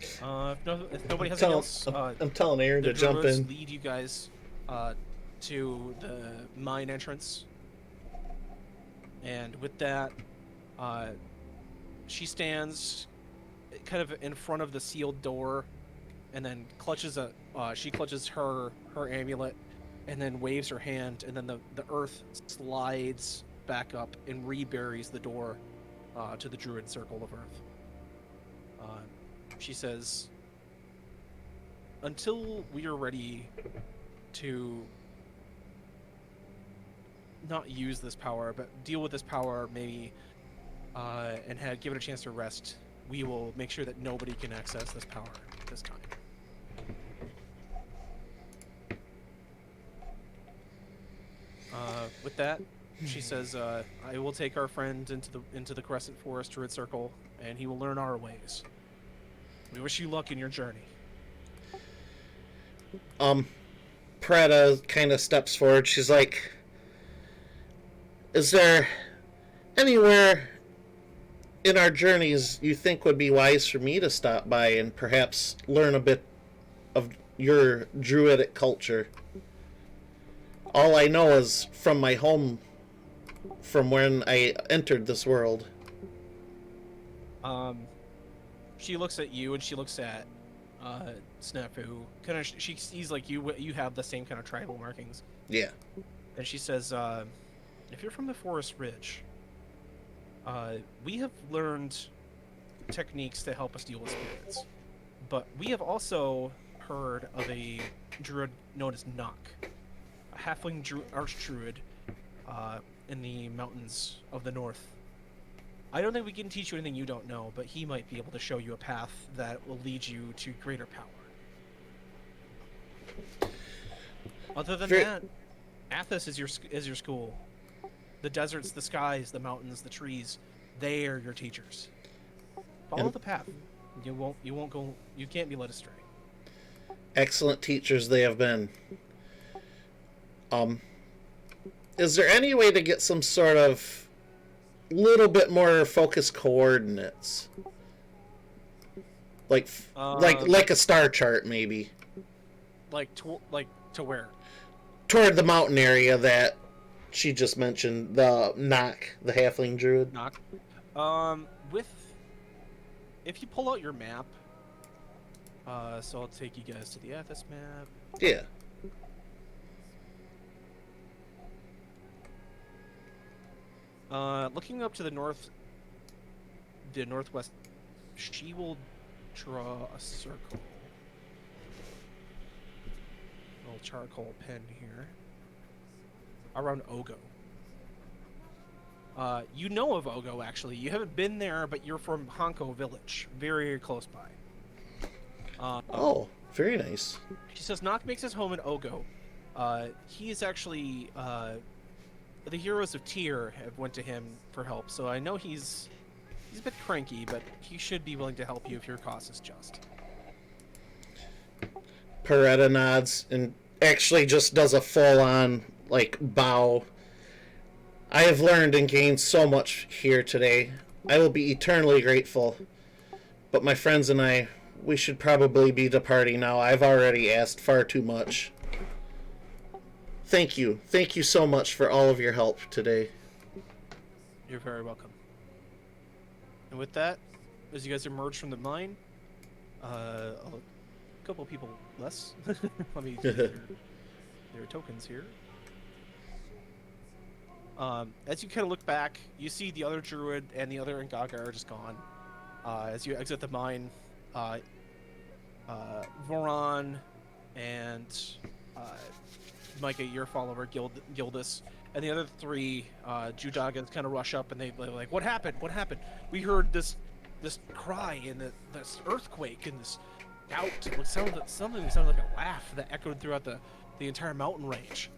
If nobody has anything else, I'm telling Aaron to jump in. Lead you guys to the mine entrance, and with that, she stands kind of in front of the sealed door, and then clutches her amulet, and then waves her hand, and then the earth slides back up and reburies the door to the druid circle of earth. She says, "Until we are ready to not use this power, but deal with this power maybe, and give it a chance to rest, we will make sure that nobody can access this power this time." With that, she says, "I will take our friend into the Crescent Forest Druid Circle, and he will learn our ways. We wish you luck in your journey." Prada kind of steps forward. She's like, "Is there anywhere in our journeys you think would be wise for me to stop by and perhaps learn a bit of your druidic culture? All I know is from my home, from when I entered this world. She looks at you and she looks at Snafu. Kind of, she sees like you have the same kind of tribal markings, Yeah. and she says, "If you're from the Forest Ridge, we have learned techniques to help us deal with spirits, but we have also heard of a druid known as Nock, a halfling archdruid in the mountains of the north. I don't think we can teach you anything you don't know, but he might be able to show you a path that will lead you to greater power. Other than that, Athos is your school. The deserts, the skies, the mountains, the trees, they are your teachers. Follow the path. You won't go. You can't be led astray." Excellent teachers they have been. Is there any way to get some sort of little bit more focused coordinates? Like a star chart, maybe. Like to where? Toward the mountain area that she just mentioned, the Nock, the halfling druid. Knock. If you pull out your map, so I'll take you guys to the Athos map. Yeah. Looking up to the northwest, she will draw a circle. A little charcoal pen here. Around Ogo. You know of Ogo, actually. You haven't been there, but you're from Honko Village, very close by. Oh, very nice. She says Nock makes his home in Ogo. He is actually the heroes of Tyr have went to him for help, so I know he's a bit cranky, but he should be willing to help you if your cause is just. Peretta nods and actually just does a full-on bow. I have learned and gained so much here today. I will be eternally grateful. But my friends and I, we should probably be departing now. I've already asked far too much. Thank you. Thank you so much for all of your help today. You're very welcome. And with that, as you guys emerge from the mine, a couple people less. Let me get their tokens here. As you kind of look back, you see the other druid and the other Ngaga are just gone. As you exit the mine, Voron and Micah, your follower, Gildus, and the other three Judagans kind of rush up and they're like, "What happened? What happened? We heard this cry and this earthquake and this doubt. Something that sounded like a laugh that echoed throughout the entire mountain range."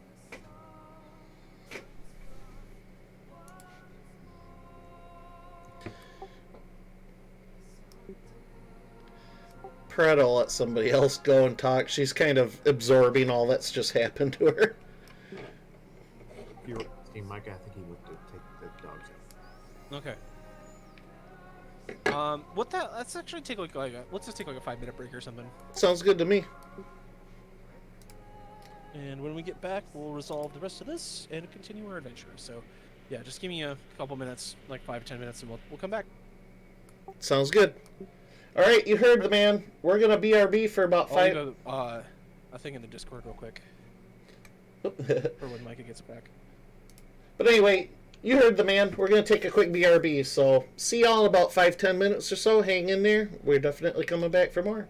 Peretta will let somebody else go and talk. She's kind of absorbing all that's just happened to her. You're right, Mike. I think he went to take the dogs out. Okay. Let's actually take let's just take like a 5-minute break or something. Sounds good to me. And when we get back, we'll resolve the rest of this and continue our adventure. So, yeah, just give me a couple minutes, like 5 or 10 minutes, and we'll come back. Sounds good. All right, you heard the man. We're gonna BRB for about 5. Leave a thing in the Discord real quick for when Micah gets back. But anyway, you heard the man. We're gonna take a quick BRB. So see y'all in about 5-10 minutes or so. Hang in there. We're definitely coming back for more.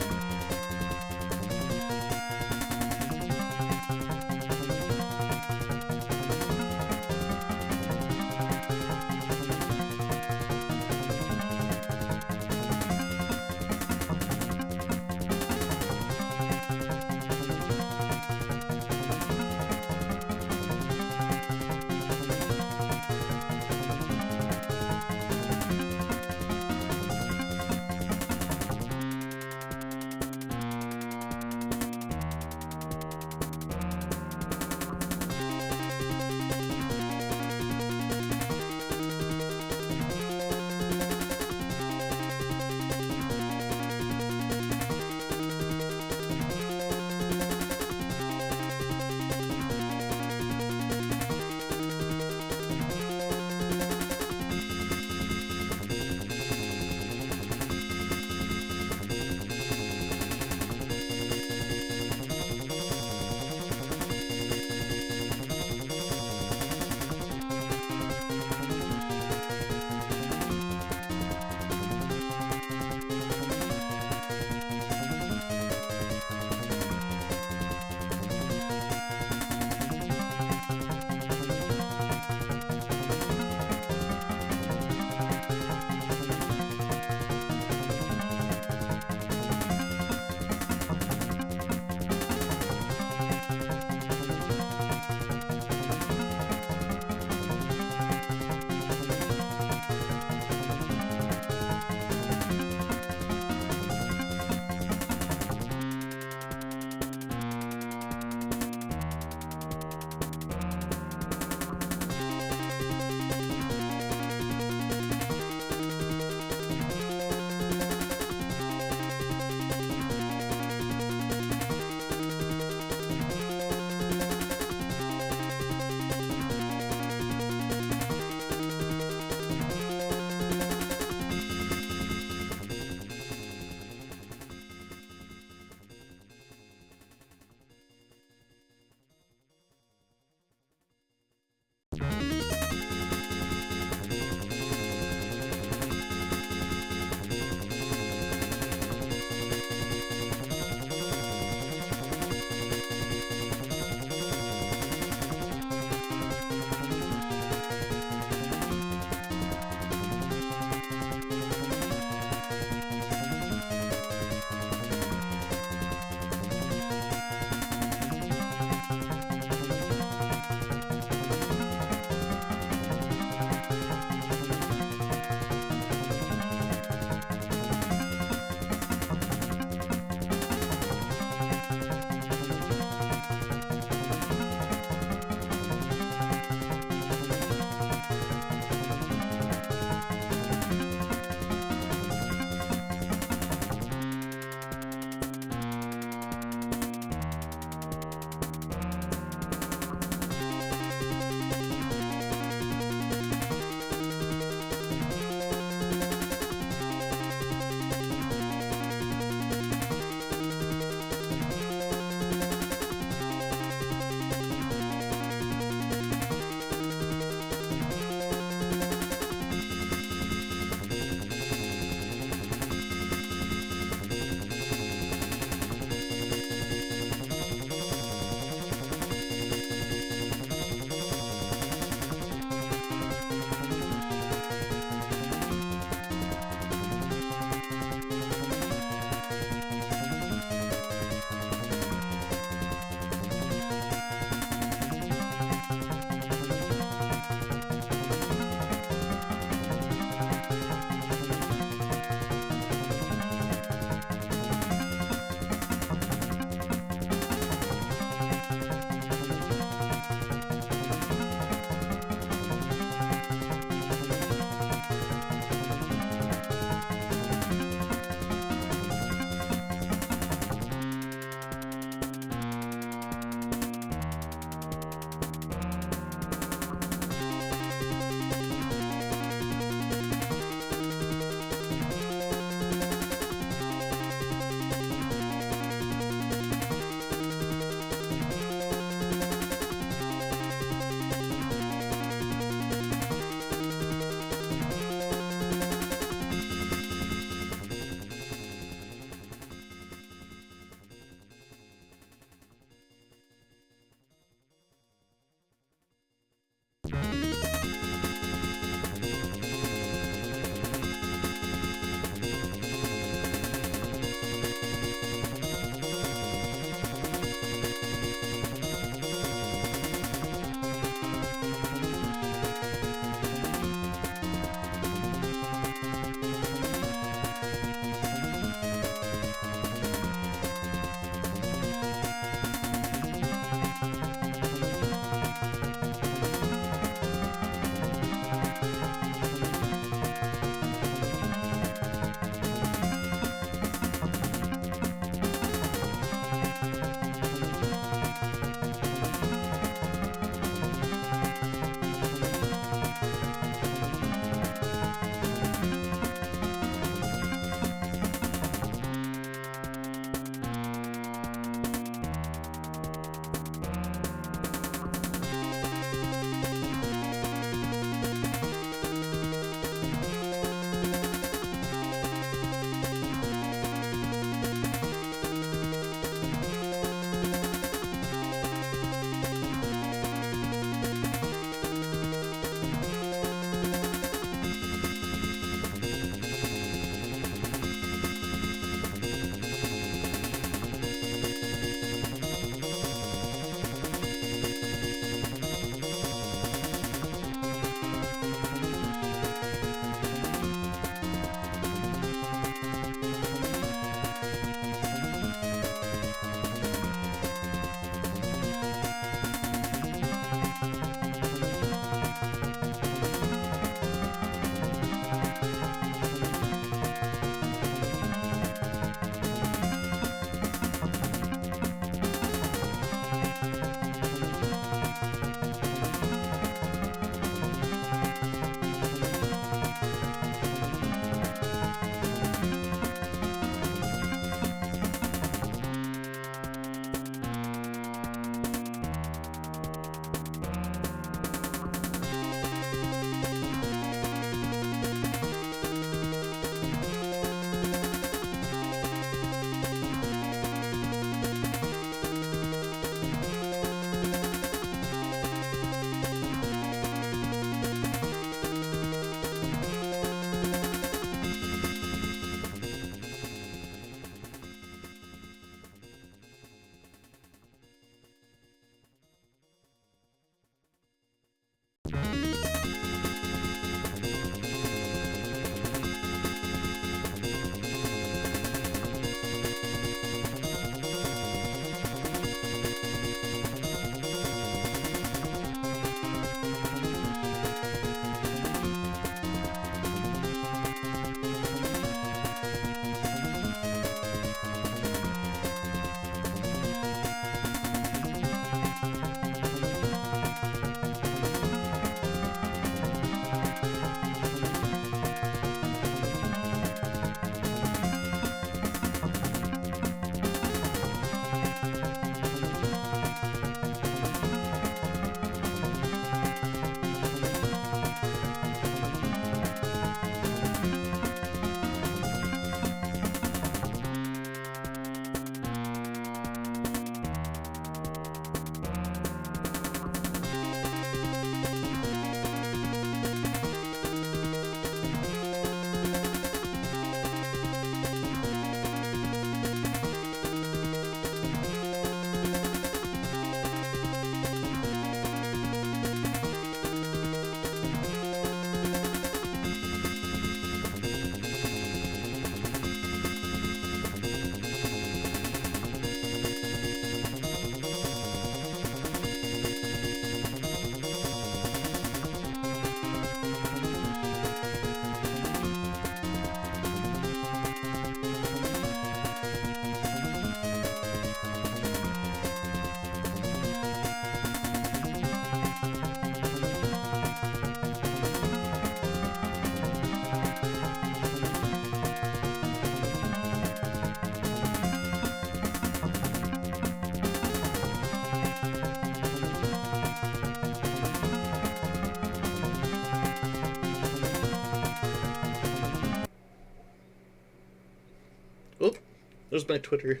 There's my Twitter.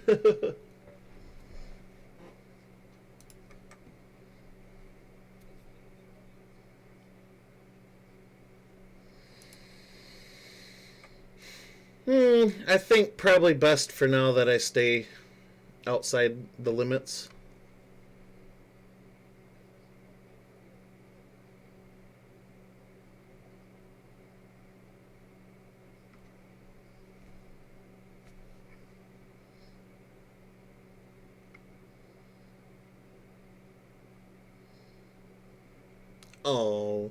I think probably best for now that I stay outside the limits. Oh.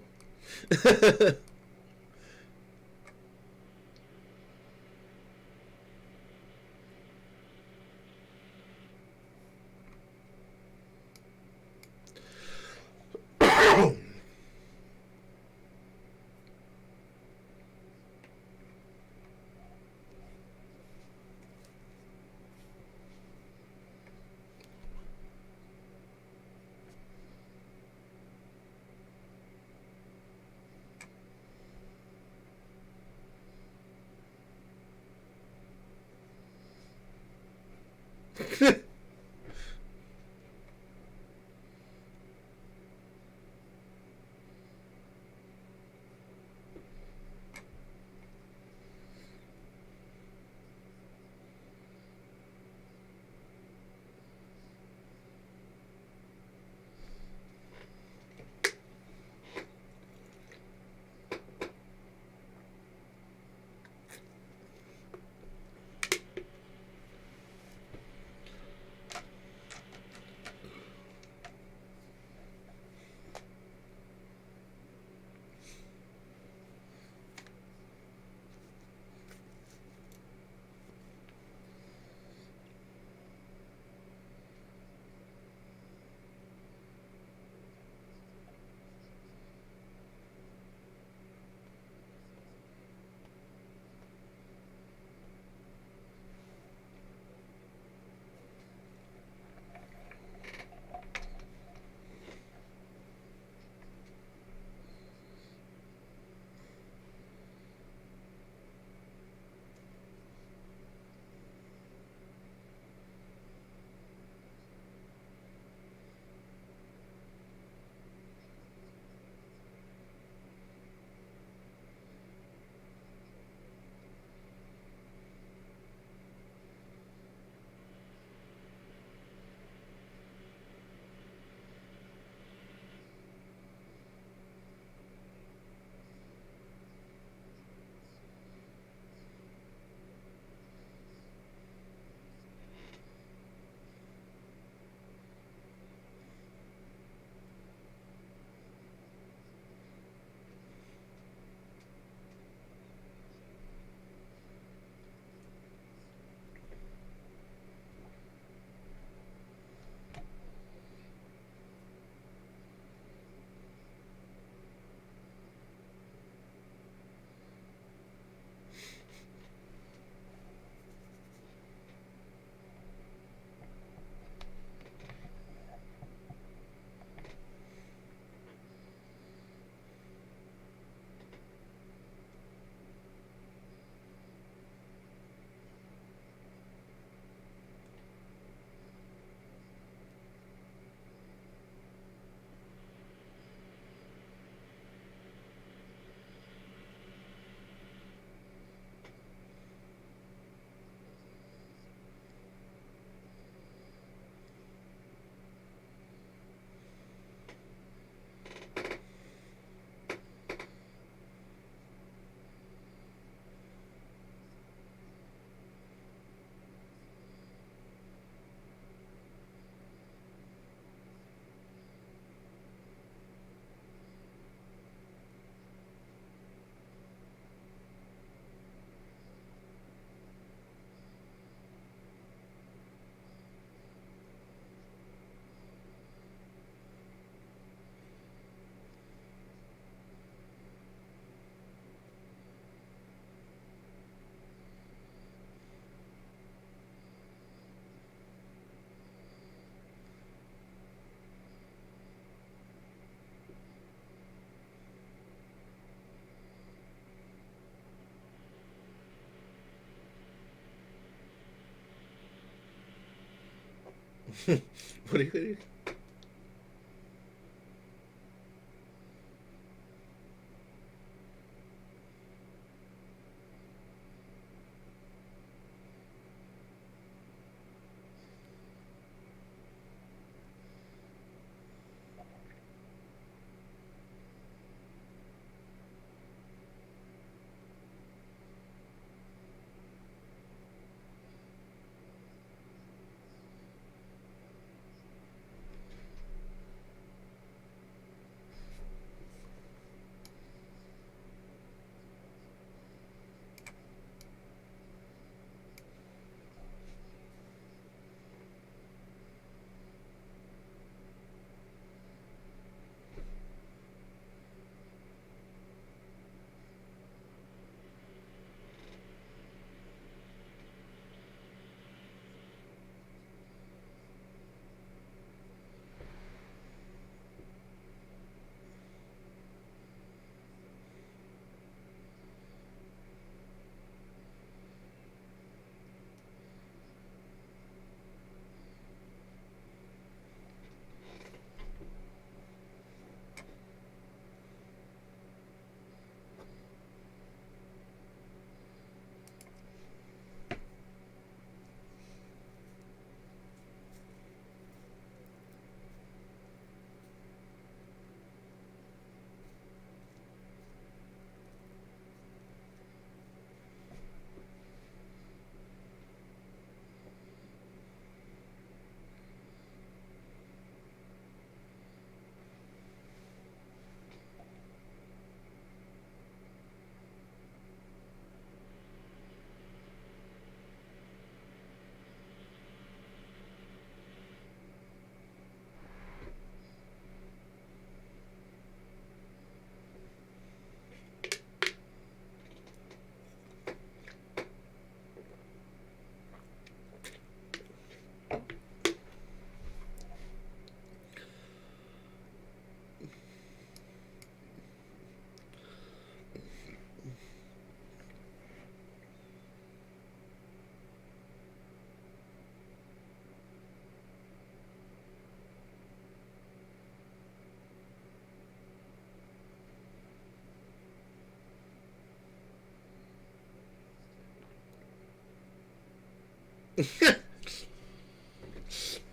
What do you?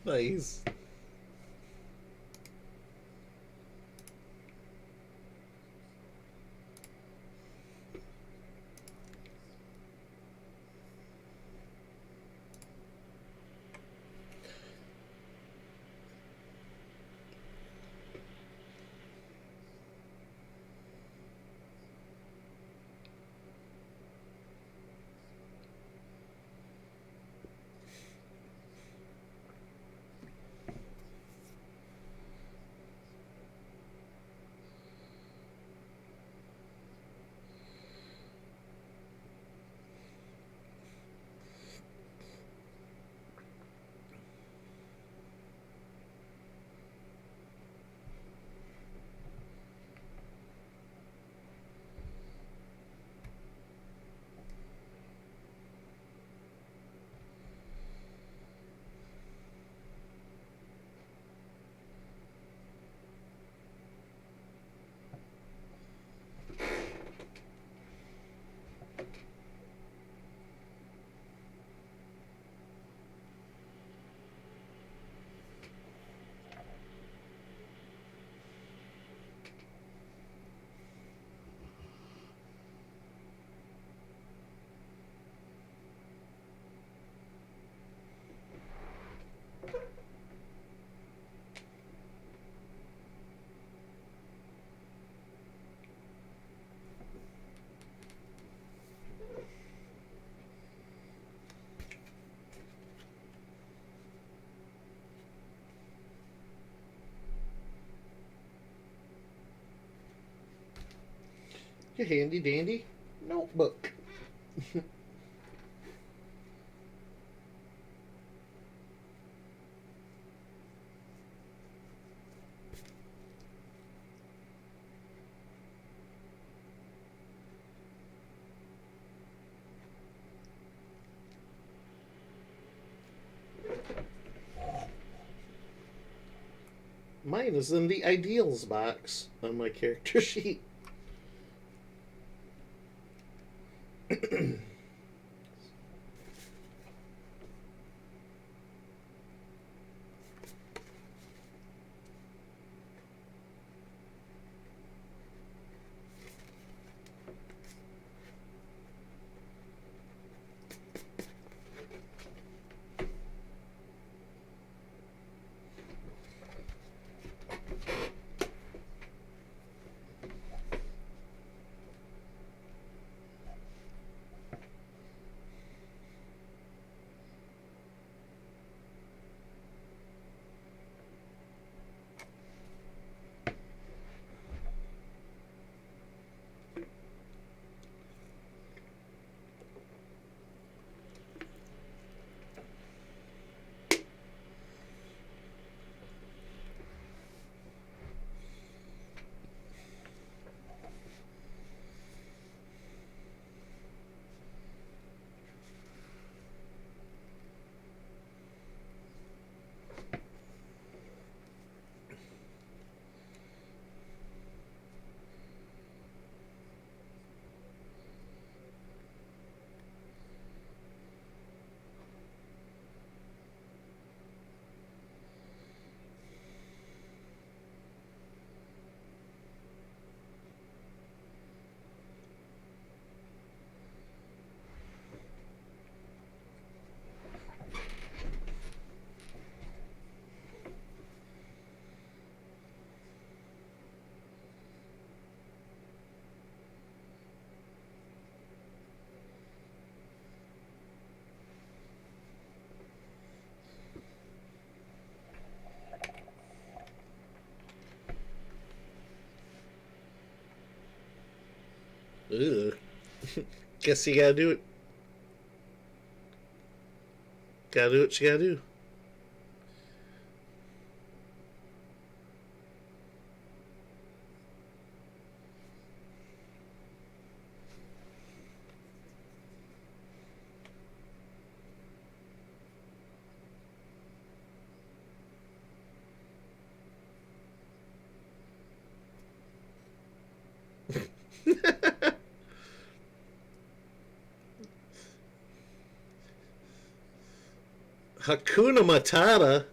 Nice. Your handy dandy notebook. Mine is in the ideals box on my character sheet. Ugh. Guess you gotta do it. Gotta do what you gotta do. Hakuna Matata.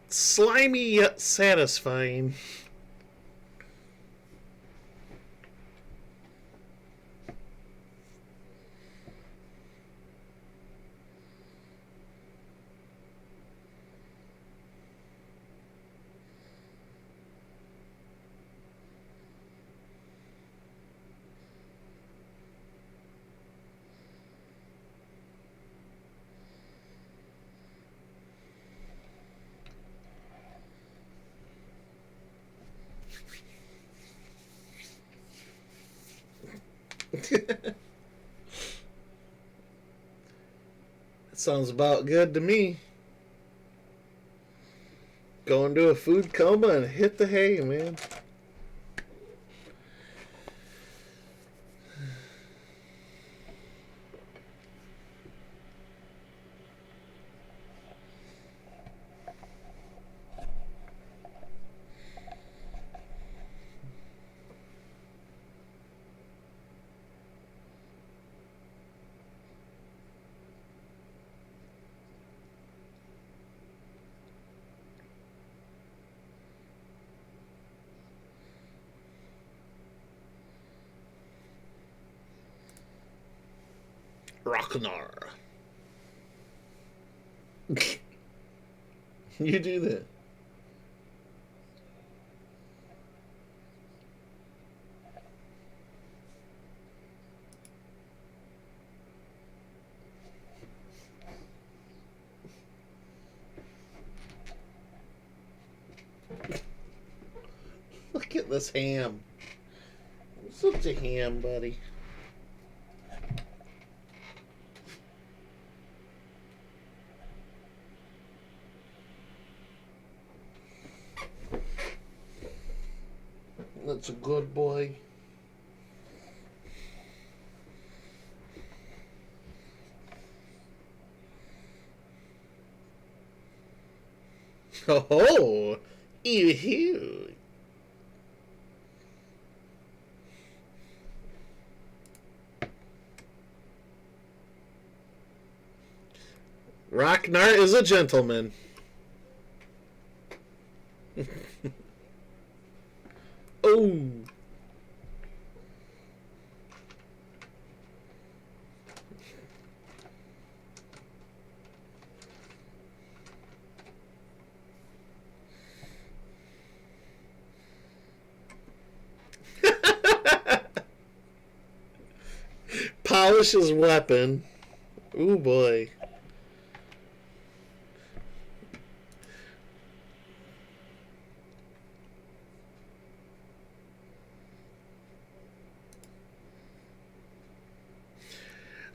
Slimy yet satisfying. That sounds about good to me. Go into a food coma and hit the hay, man. Rocknar. You do that. Look at this ham. Such a ham, buddy. That's a good boy. Oh, ew. Rocknar is a gentleman. Oh. Polish his weapon. Ooh boy.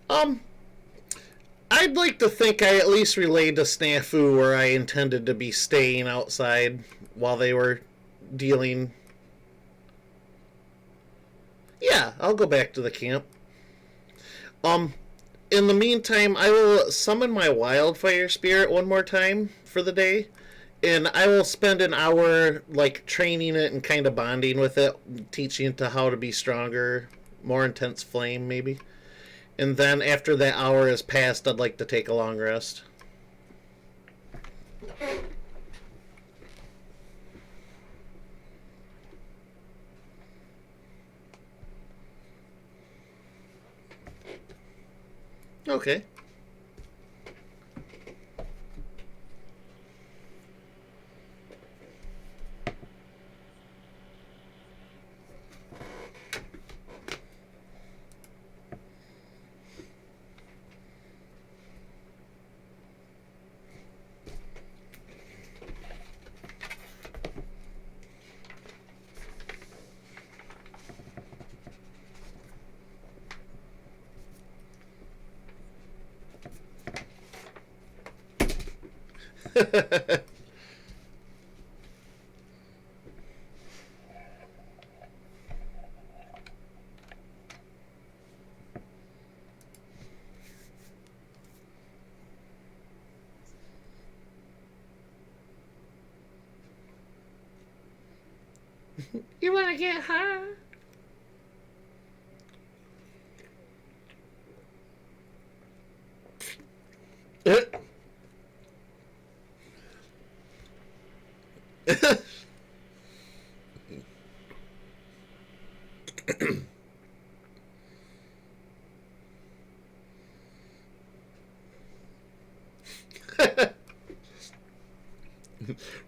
Um, I'd like to think I at least relayed to Snafu where I intended to be staying outside while they were dealing. Yeah, I'll go back to the camp. Um, in the meantime, I will summon my wildfire spirit one more time for the day, and I will spend an hour like training it and kind of bonding with it, teaching it to how to be stronger, more intense flame maybe. And then after that hour has passed, I'd like to take a long rest. Okay. You want to get high?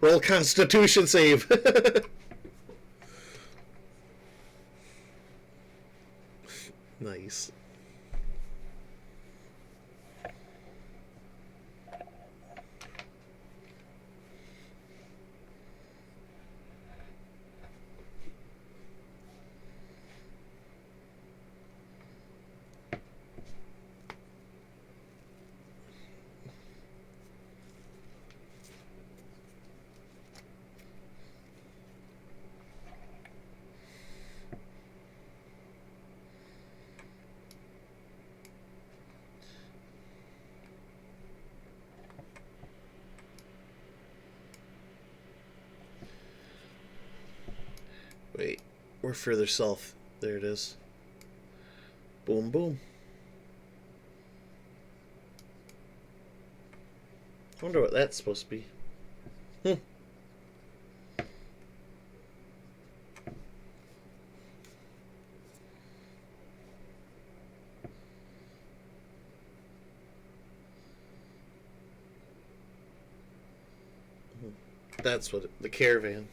Roll Constitution save. Nice. Wait, we're further south. There it is. Boom, boom. I wonder what that's supposed to be. That's what the caravan.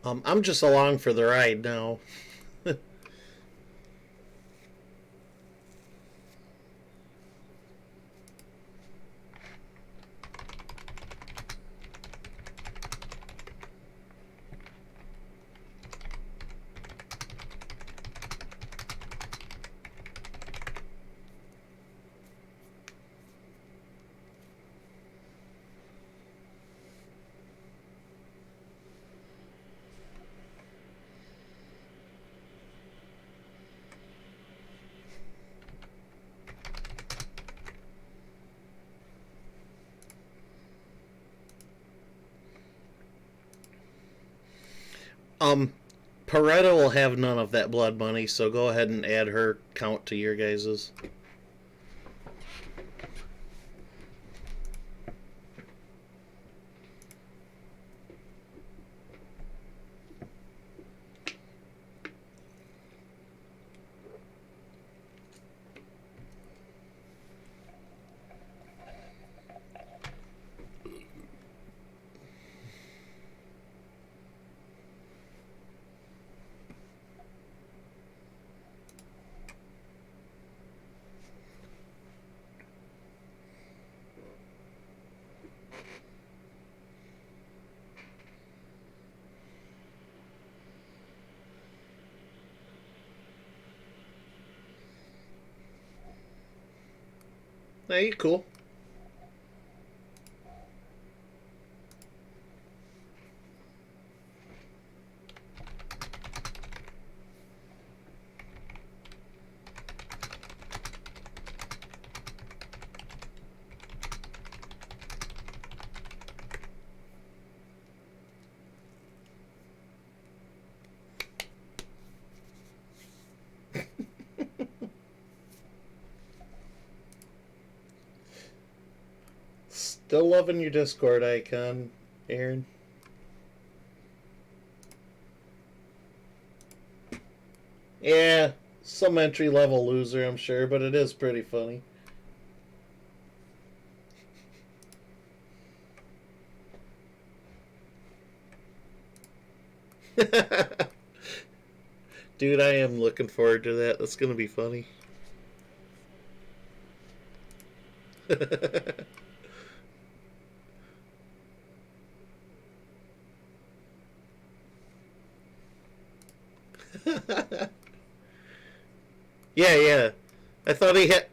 I'm just along for the ride now. Um, Peretta will have none of that blood money, so go ahead and add her count to your guys's. Hey, cool. Still loving your Discord icon, Aaron. Yeah, some entry level loser, I'm sure, but it is pretty funny. Dude, I am looking forward to that. That's gonna be funny. Yeah, yeah. I thought he had.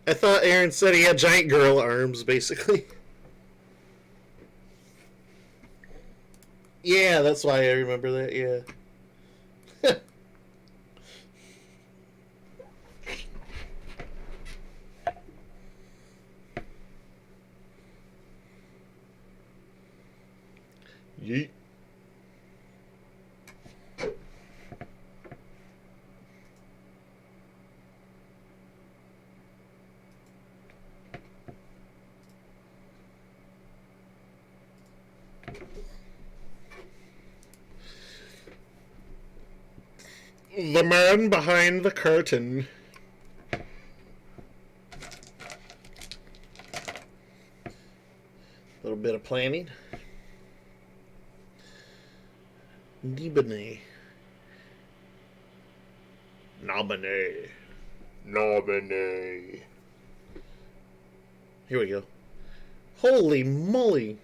I thought Aaron said he had giant girl arms, basically. Yeah, that's why I remember that. Yeah. Yeet. The man behind the curtain. A little bit of planning. Nibene. Nobene. Nobene. Here we go. Holy moly.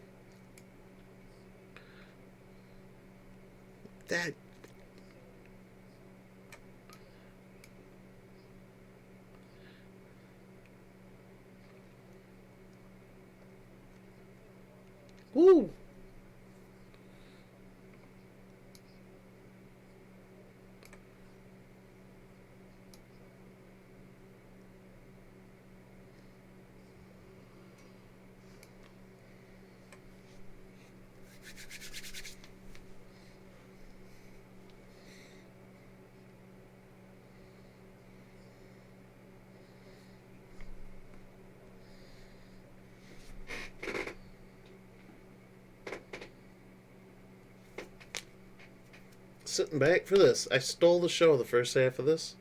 That. Woo. Sitting back for this. I stole the show the first half of this.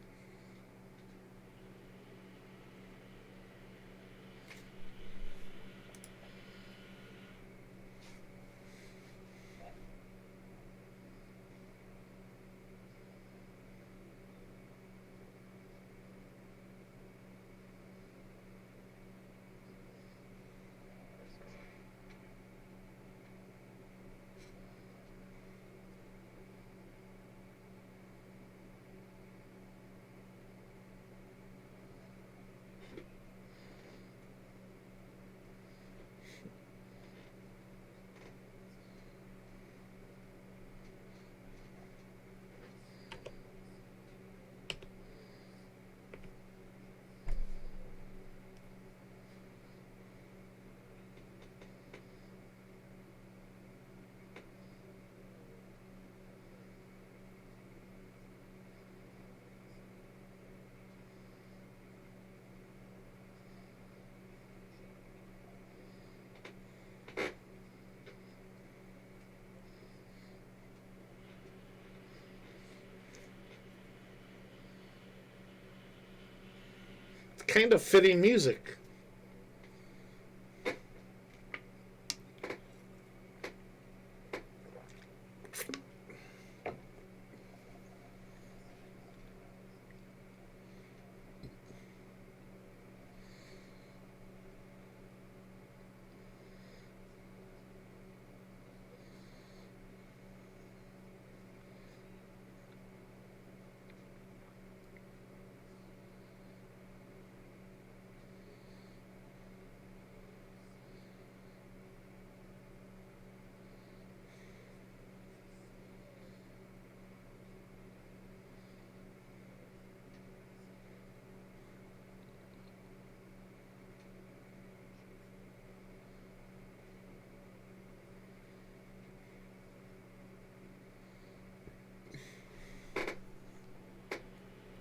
kind of fitting music.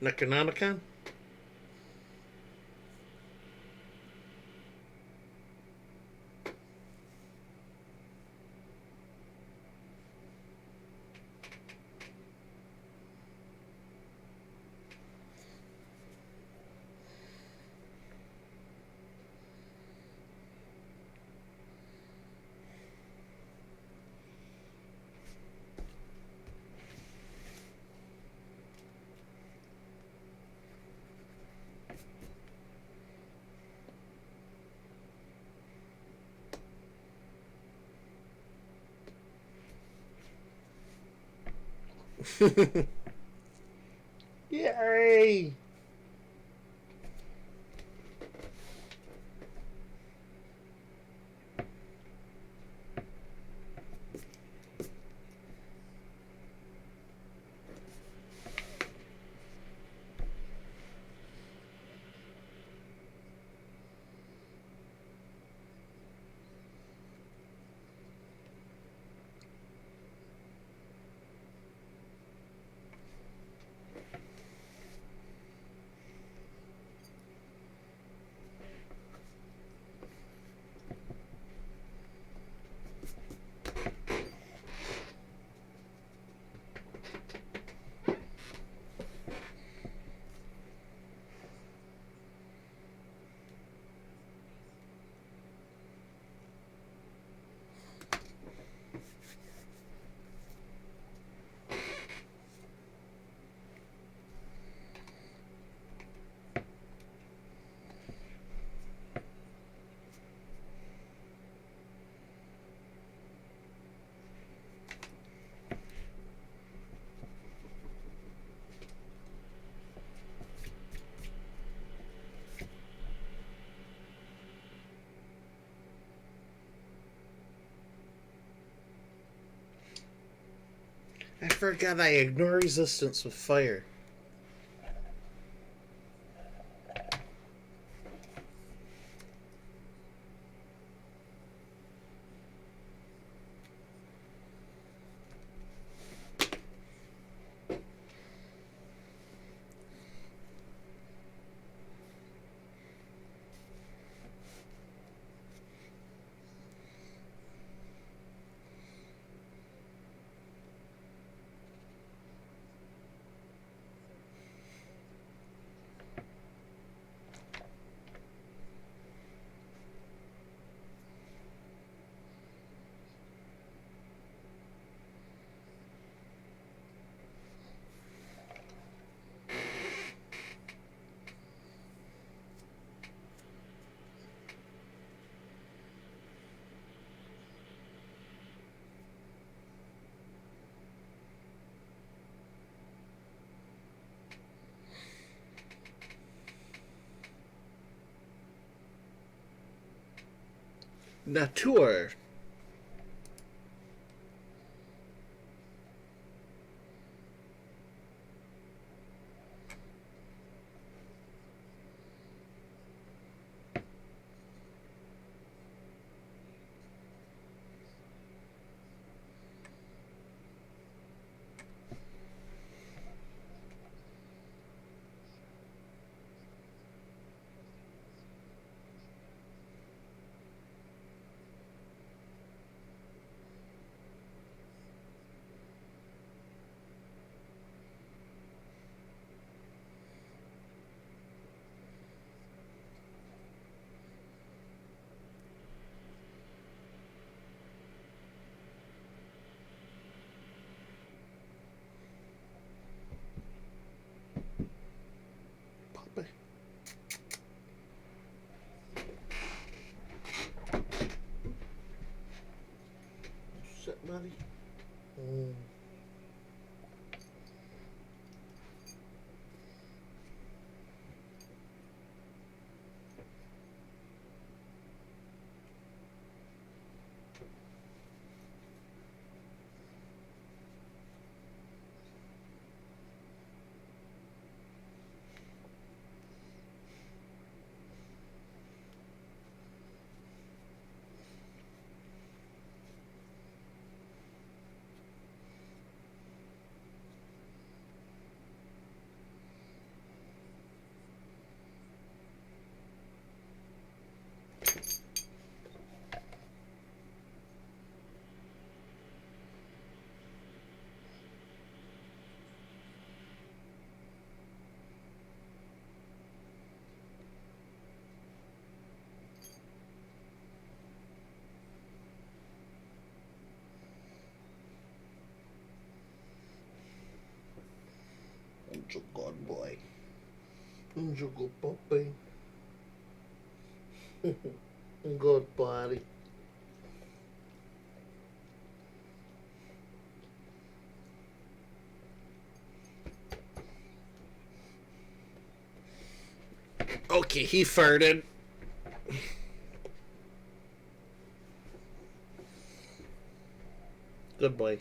Necronomicon? Yay! I forgot I ignore resistance with fire. Natur. buddy? Mm. He's a good boy. He's a good puppy. Good buddy. Okay, he farted. Good boy.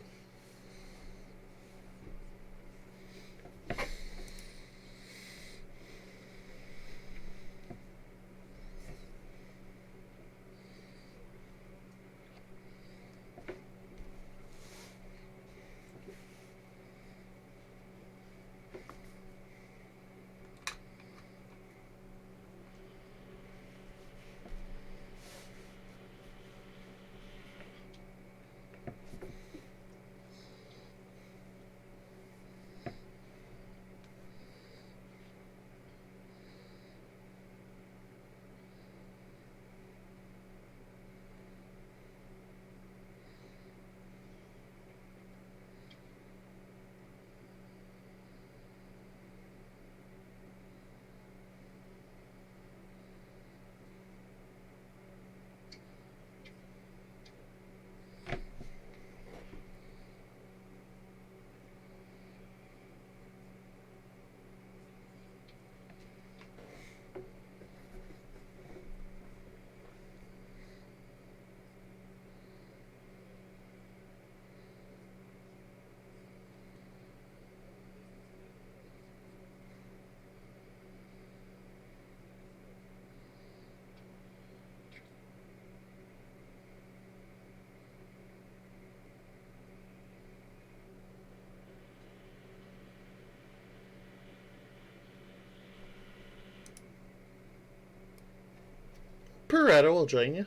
Peretta will join you.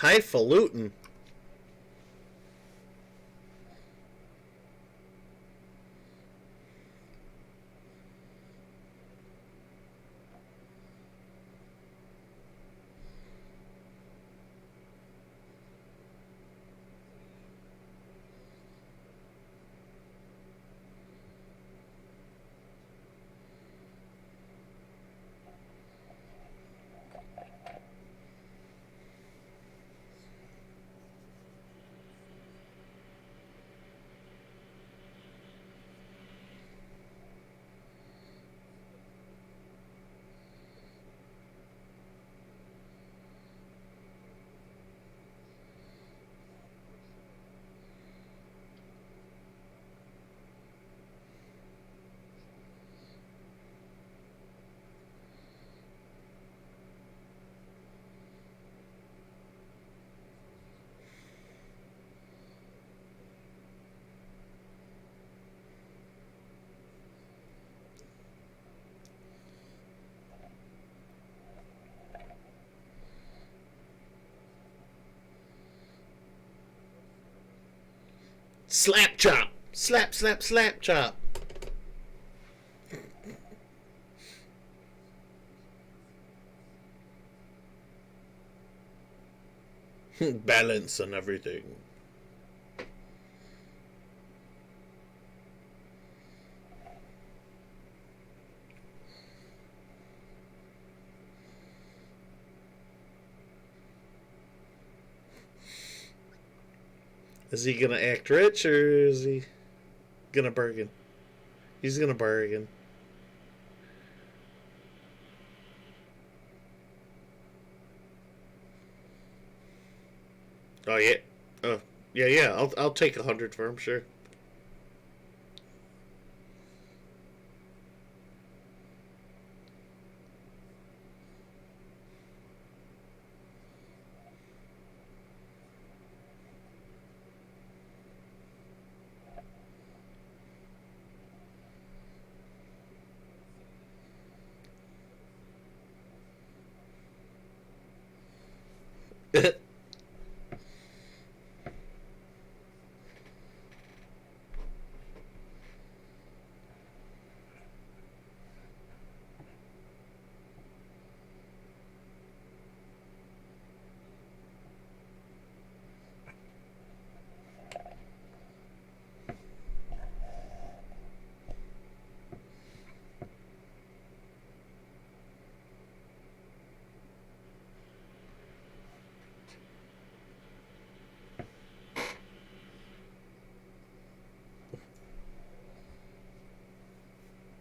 Highfalutin. Slap chop. Slap, slap, slap chop. Balance and everything. Is he gonna act rich or is he gonna bargain? He's gonna bargain. Oh yeah. Oh yeah, yeah. I'll take 100 for him, sure.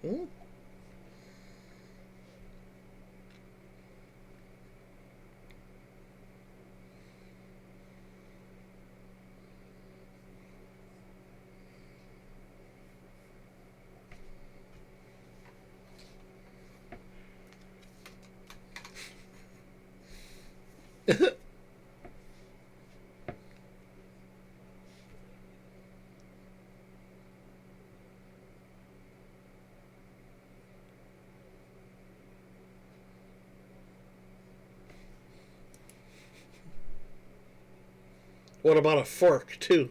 Hmm? What about a fork too?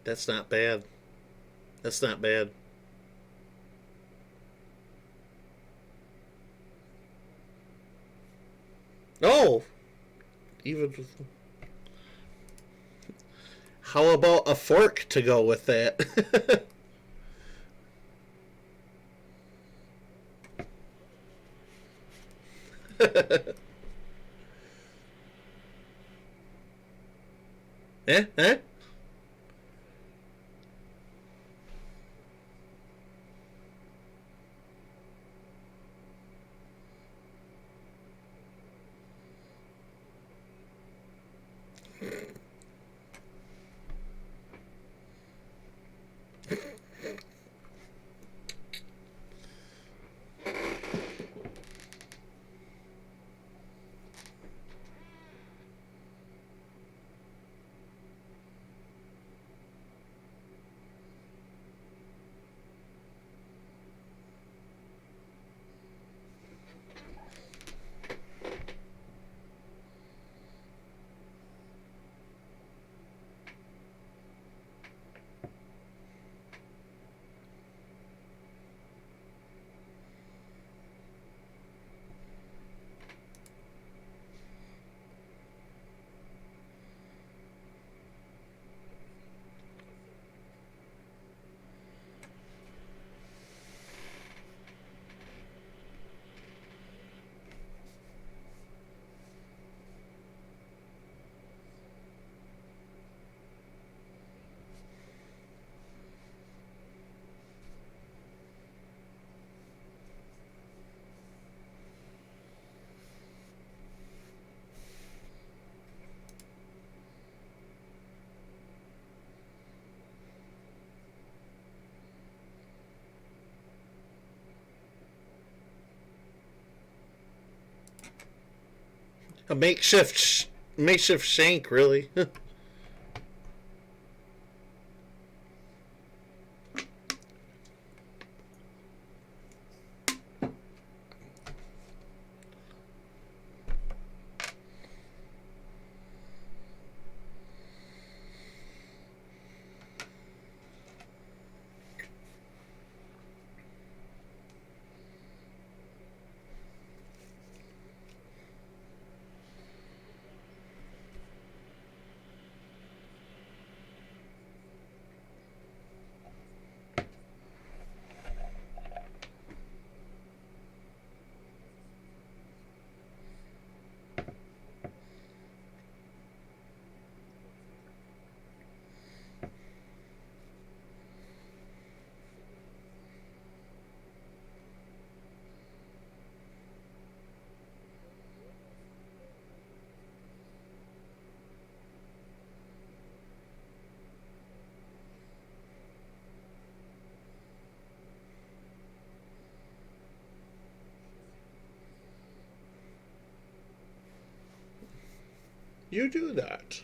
That's not bad. That's not bad. Oh, even. How about a fork to go with that? eh? Eh? A makeshift shank, really. You do that.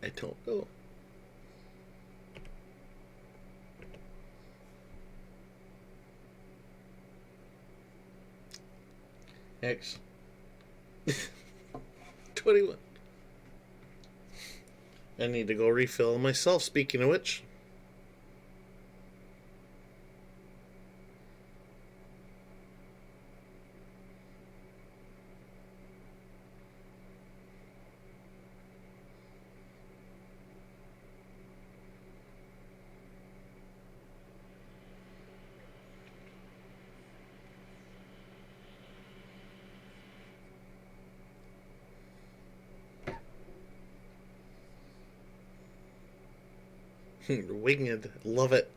I don't know. X. 21. I need to go refill myself, speaking of which. Winged. Love it.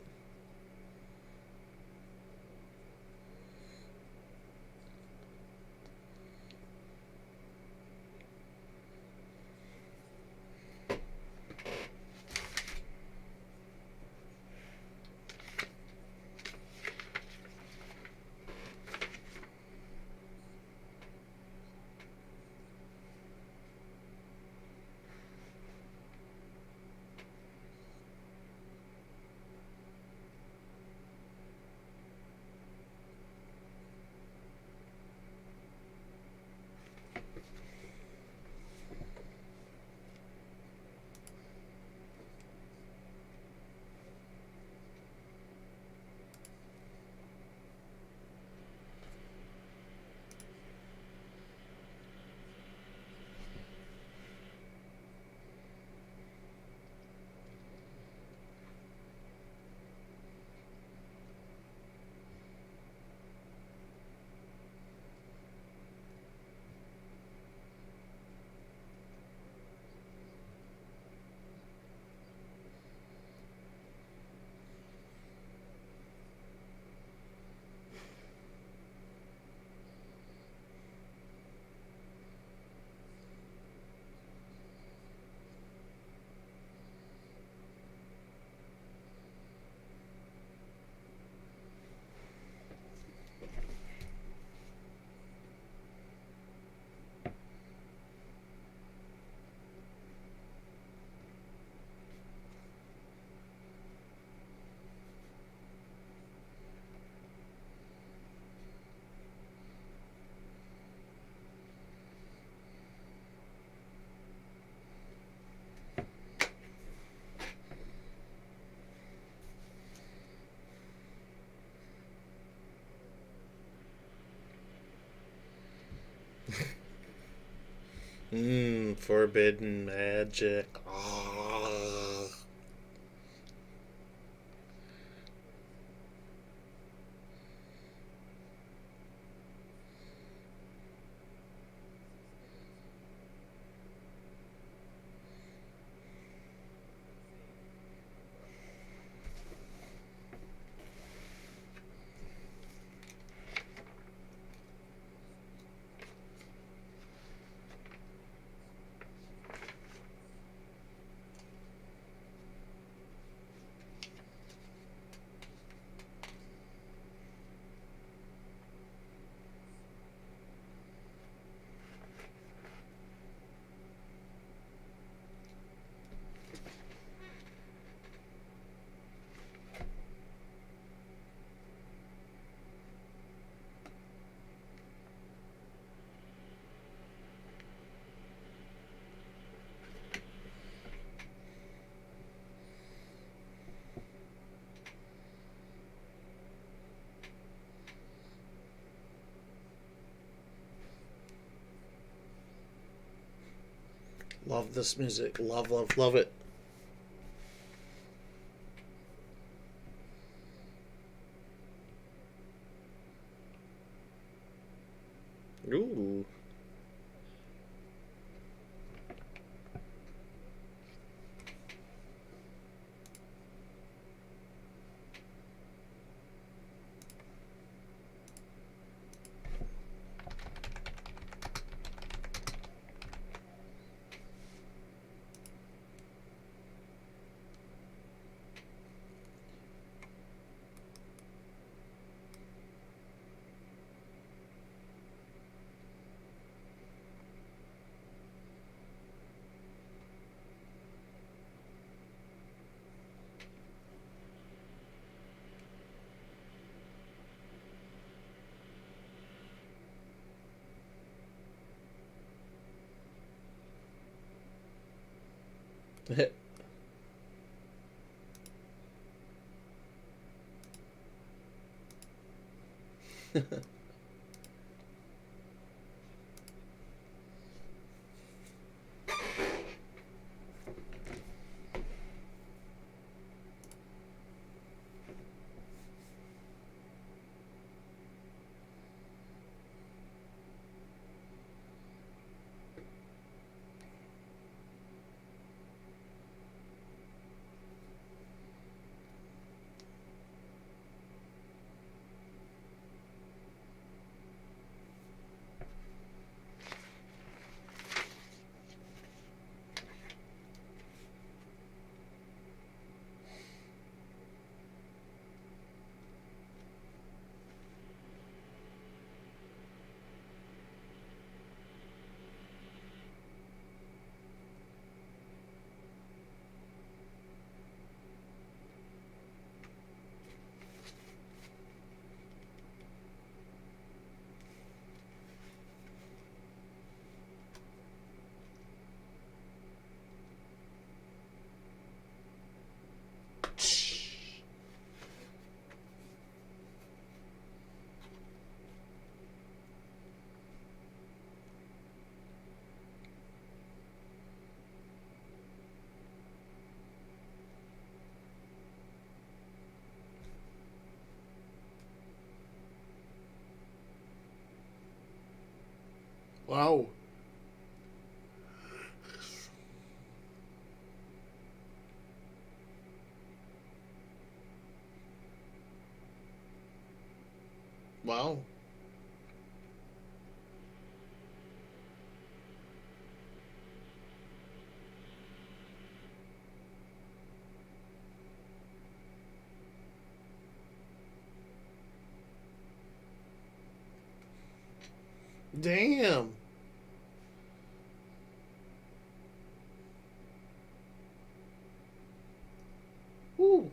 Forbidden magic. Ah. Love this music. Love, love, love it. Ooh. Wow. Wow. Damn. Woo.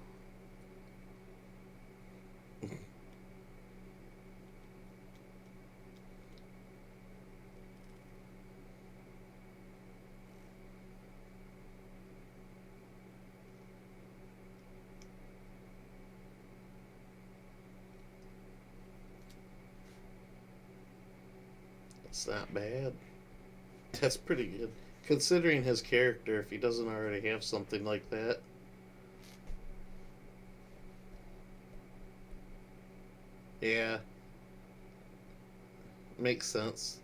That's not bad. That's pretty good. Considering his character, if he doesn't already have something like that. Yeah. Makes sense.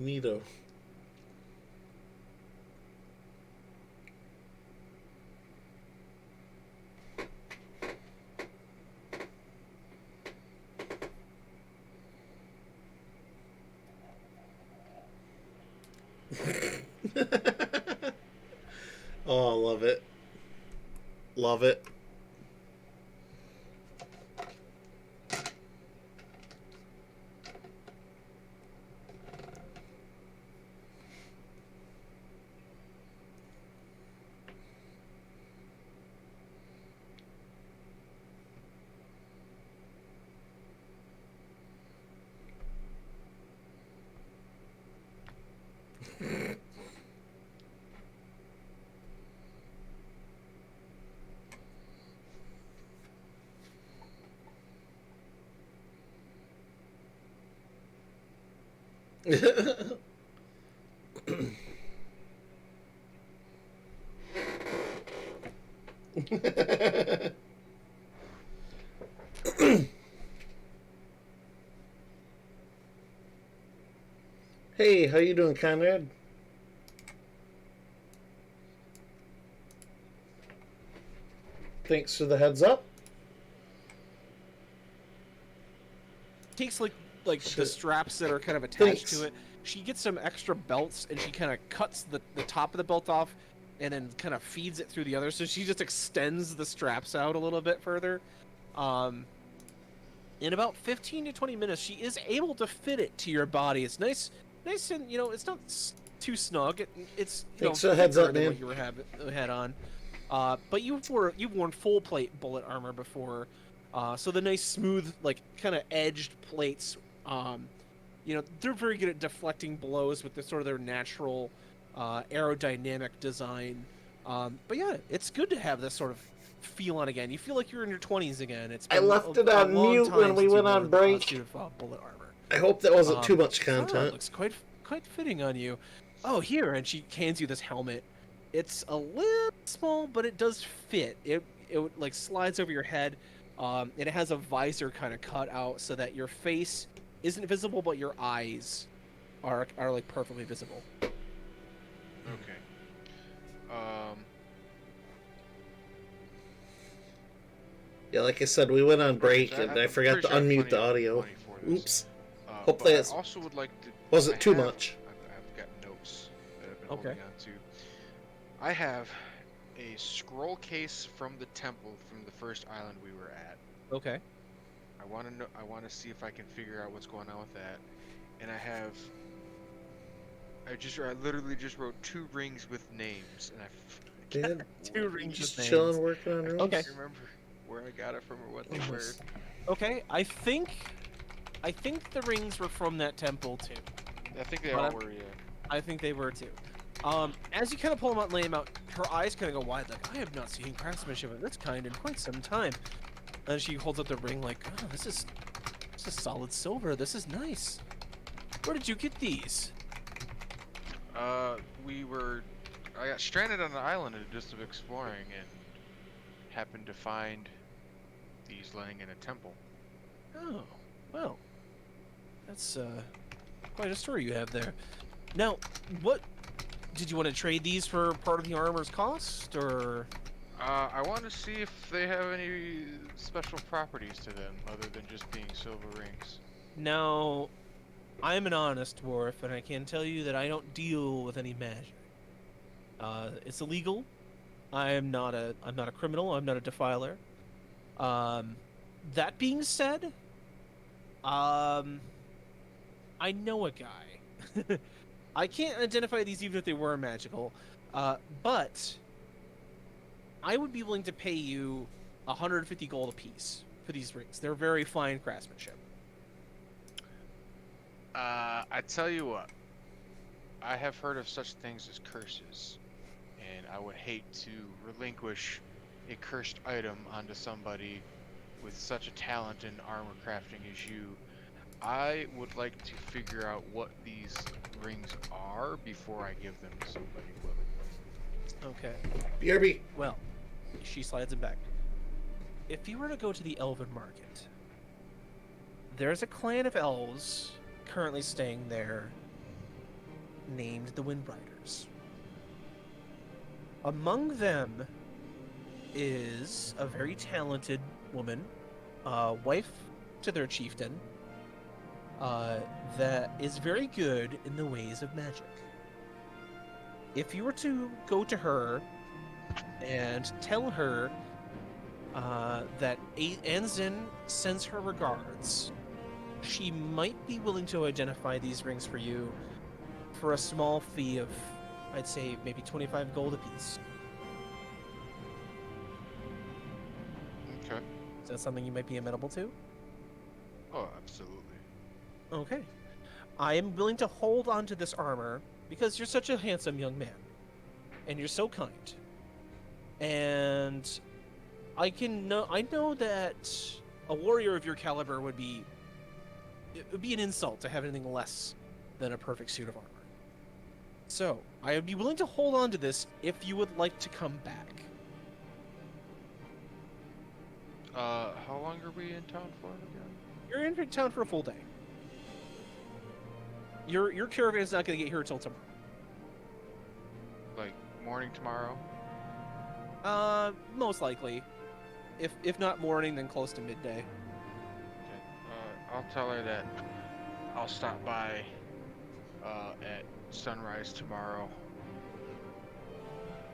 Neato. Oh, love it. Love it. Hey, how you doing, Conrad? Thanks for the heads up. Takes like Shit. the straps that are kind of attached Thanks. to it. She gets some extra belts and she kind of cuts the top of the belt off and then kind of feeds it through the other. So she just extends the straps out a little bit further. In about 15 to 20 minutes, she is able to fit it to your body. It's nice and it's not too snug. It's Thanks for the heads thicker up, than man. what you had on. But you've worn full plate bullet armor before, so the nice smooth like kind of edged plates. They're very good at deflecting blows with the sort of their natural aerodynamic design. But yeah, it's good to have this sort of feel on again. You feel like you're in your 20s again. It's I been left a it on long mute time when we since you went on wore break. a suit of bullet armor. I hope that wasn't too much Ah, it content. looks quite fitting on you. Oh, here, and she hands you this helmet. It's a little small, but it does fit. It like slides over your head. And it has a visor kind of cut out so that your face isn't visible, but your eyes are like perfectly visible. Okay. Yeah, like I said, we went on break okay, so and I I'm forgot to pretty sure I have unmute plenty the of audio. money for this. Oops. But Hopefully I it's also would like to. wasn't I too have- much. I've got notes that I've been Okay. holding on to. I have a scroll case from the temple from the first island we were at. Okay. I want to know. I want to see if I can figure out what's going on with that. And I have. I literally just wrote 2 rings with names, and Dude, 2 rings just with chilling, names. working on rooms. Okay. can't remember where I got it from or what they were. Almost. Okay, I think the rings were from that temple too. I think they But all I'm- were, yeah. I think they were too. As you kind of pull them out and lay them out, her eyes kind of go wide, like, I have not seen craftsmanship of this kind in quite some time. And she holds up the ring like, oh, this is solid silver. This is nice. Where did you get these? I got stranded on an island just of exploring and happened to find these laying in a temple. Oh, well, that's quite a story you have there. Now, what did you want to trade these for part of the armor's cost, or? I want to see if they have any special properties to them other than just being silver rings. Now, I'm an honest dwarf, and I can tell you that I don't deal with any magic. It's illegal. I'm not a criminal. I'm not a defiler. That being said, I know a guy. I can't identify these even if they were magical, but I would be willing to pay you 150 gold apiece for these rings. They're very fine craftsmanship. I tell you what, I have heard of such things as curses, and I would hate to relinquish a cursed item onto somebody with such a talent in armor crafting as you. I would like to figure out what these rings are before I give them to somebody willingly. Okay. BRB. Well, she slides it back. If you were to go to the Elven Market, there's a clan of elves currently staying there named the Windriders. Among them is a very talented woman, wife to their chieftain, that is very good in the ways of magic. If you were to go to her and tell her that Anzin sends her regards, she might be willing to identify these rings for you for a small fee of, I'd say, maybe 25 gold apiece. Okay. Is that something you might be amenable to? Oh, absolutely. Okay. I am willing to hold on to this armor because you're such a handsome young man. And you're so kind. And I know that a warrior of your caliber would be an insult to have anything less than a perfect suit of armor. So, I would be willing to hold on to this if you would like to come back. How long are we in town for again? You're in town for a full day. Your caravan's not going to get here until tomorrow. Like, morning tomorrow? Most likely. If not morning, then close to midday. Okay. I'll tell her that I'll stop by, at sunrise tomorrow.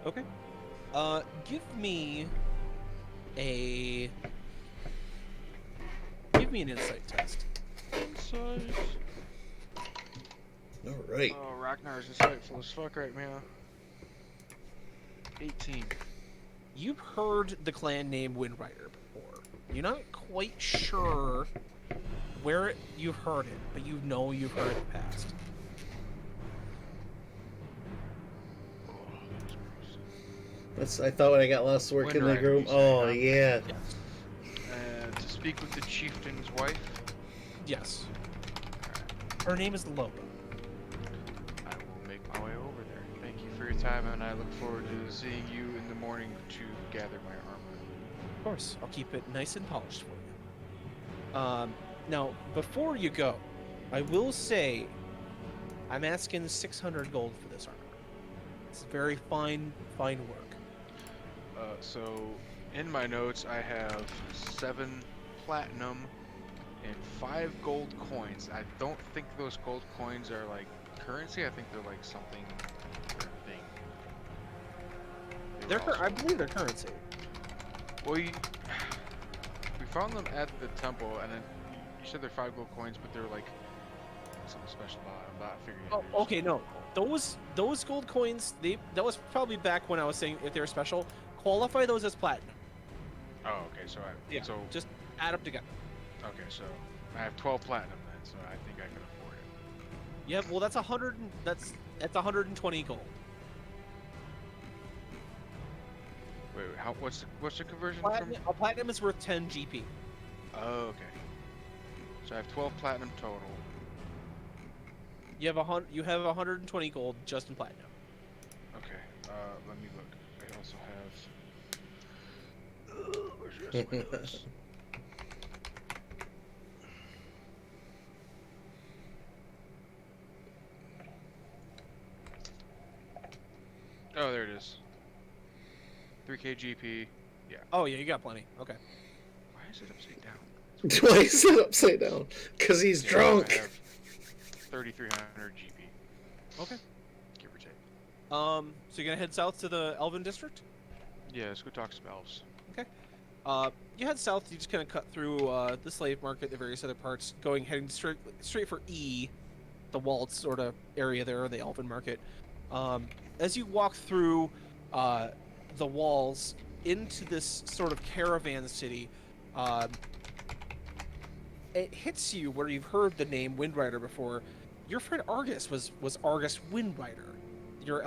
Okay. Give me an insight test. Insight. All right. Oh, Ragnar's insightful as fuck right now. 18. You've heard the clan name Windrider before. You're not quite sure where you've heard it, but you know you've heard it past. Oh, that's gross. That's. I thought when I got lost work in the Windrider, room. you say, Oh huh? yeah. To speak with the chieftain's wife? Yes. Her name is Loba. I will make my way over there. Thank you for your time, and I look forward to seeing you in the morning to gather my armor. Of course, I'll keep it nice and polished for you. Now, before you go, I will say I'm asking 600 gold for this armor. It's very fine work. So, in my notes, I have 7 platinum and 5 gold coins. I don't think those gold coins are like currency. I think they're like something for a thing. They were I also- believe they're currency. Well, we found them at the temple, and then you said they're 5 gold coins, but they're like something special about it. I'm not figuring it out. Oh, okay, no. Those gold coins, that was probably back when I was saying if they were special. Qualify those as platinum. Oh, okay. So so Just add them together. okay. So I have 12 platinum then, so I think I can afford it. Yeah, well, that's 100. That's 120 gold. Wait, how? What's the conversion A platinum is worth 10 GP. Oh, okay. So I have 12 platinum total. You have 120 gold just in platinum. Okay. Let me look. I also have. Where's the rest of my notes? Oh, there it is. 3k GP. Yeah. Oh yeah, you got plenty. Okay. Why is it upside down? Why is it upside down? Because he's I drunk. have 3,300 GP. Okay. Give or take. So you're gonna head south to the Elven district. Yeah, let's go talk spells. You head south. You just kind of cut through the slave market, the various other parts, heading straight for E, the walled sort of area there, the Elven market. As you walk through the walls into this sort of caravan city, it hits you where you've heard the name Windrider before. Your friend Argus was Argus Windrider, your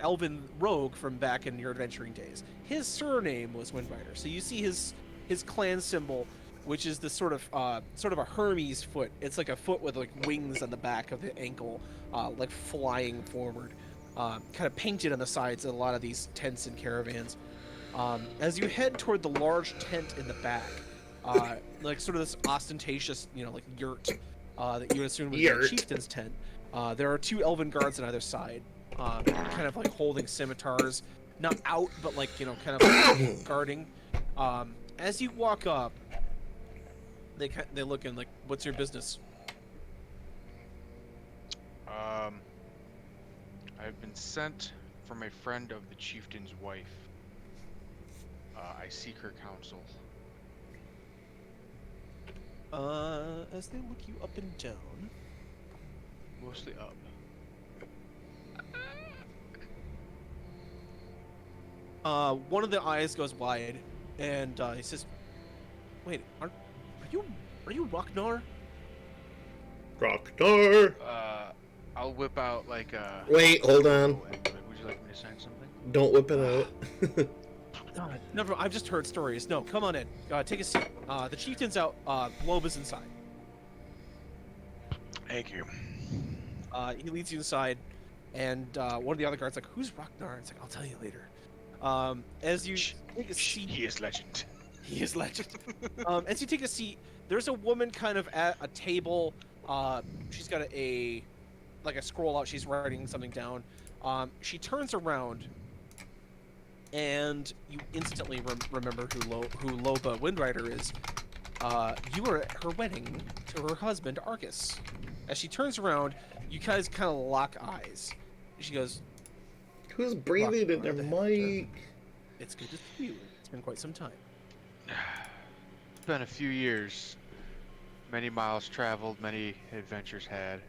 elven rogue from back in your adventuring days. His surname was Windrider. So you see his clan symbol, which is this sort of a Hermes foot. It's like a foot with like wings on the back of the ankle, like flying forward, kind of painted on the sides of a lot of these tents and caravans. As you head toward the large tent in the back, like sort of this ostentatious, like yurt that you would assume would be a chieftain's tent. There are 2 elven guards on either side, kind of like holding scimitars, not out, but like kind of like guarding. As you walk up, they look in like, "What's your business?" I've been sent from a friend of the chieftain's wife. I seek her counsel. As they look you up and down. Mostly up. One of the eyes goes wide, and he says, "Wait, are you Ragnar?" Rocknar. I'll whip out like a. Wait, hold on. Would you like me to sign something? Don't whip it out. Never. I've just heard stories. No, come on in. Take a seat. The chieftain's out. Globe is inside. Thank you. He leads you inside, and one of the other guards like, "Who's Ragnar?" It's like, "I'll tell you later." As you take a seat, He is legend. he is legend. As you take a seat, there's a woman kind of at a table. She's got a scroll out. She's writing something down. She turns around, and you instantly remember who Loba Windrider is. You were at her wedding to her husband Argus. As she turns around, you guys kind of lock eyes. She goes, Who's breathing in their mic? "It's good to see you. It's been quite some time." It's been a few years. Many miles traveled, many adventures had.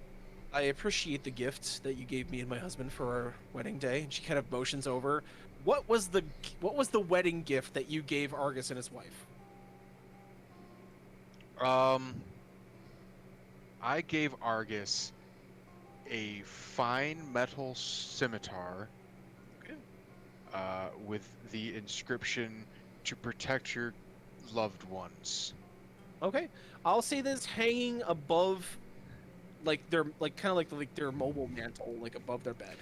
"I appreciate the gift that you gave me and my husband for our wedding day." And she kind of motions over. What was the wedding gift that you gave Argus and his wife? I gave Argus a fine metal scimitar with the inscription "To protect your loved ones." Okay, I'll say this hanging above, like their their mobile mantle, like above their bed.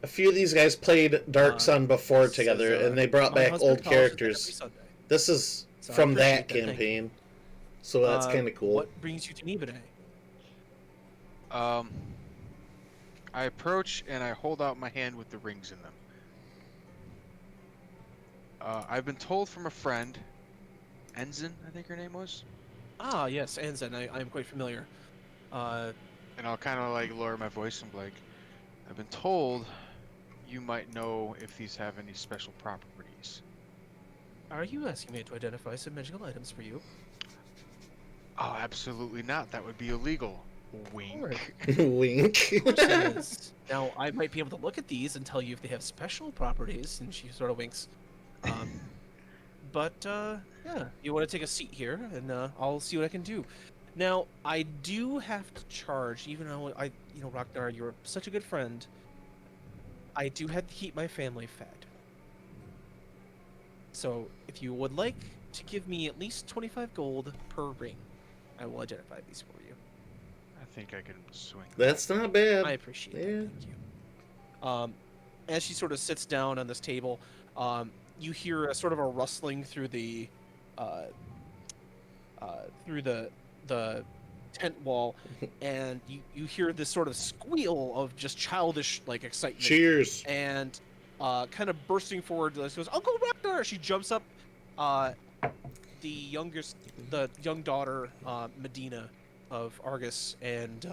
A few of these guys played Dark Sun before says, together, and they brought "My back husband old polishes it every characters. Sunday." This is So I from that appreciate that, thank you. campaign, so that's kind of cool. What brings you to Nibene? I approach and I hold out my hand with the rings in them. I've been told from a friend, Ensign, I think her name was. Ah, yes, Anzen. I am quite familiar. And I'll kind of like lower my voice and be like, I've been told you might know if these have any special properties. Are you asking me to identify some magical items for you? Oh, absolutely not. That would be illegal. Wink. Alright. Wink. Of course it is. Now, I might be able to look at these and tell you if they have special properties, and she sort of winks. Yeah, you want to take a seat here, and I'll see what I can do. Now, I do have to charge, even though Ragnar, you're such a good friend. I do have to keep my family fed. So, if you would like to give me at least 25 gold per ring, I will identify these for you. I think I can swing. That's not bad. I appreciate Yeah. that. Thank you. As she sort of sits down on this table, you hear a sort of a rustling through the the tent wall, and you hear this sort of squeal of just childish like excitement. Cheers. And kind of bursting forward, she goes, "Uncle Ragnar!" She jumps up. The young daughter, Medina of Argus and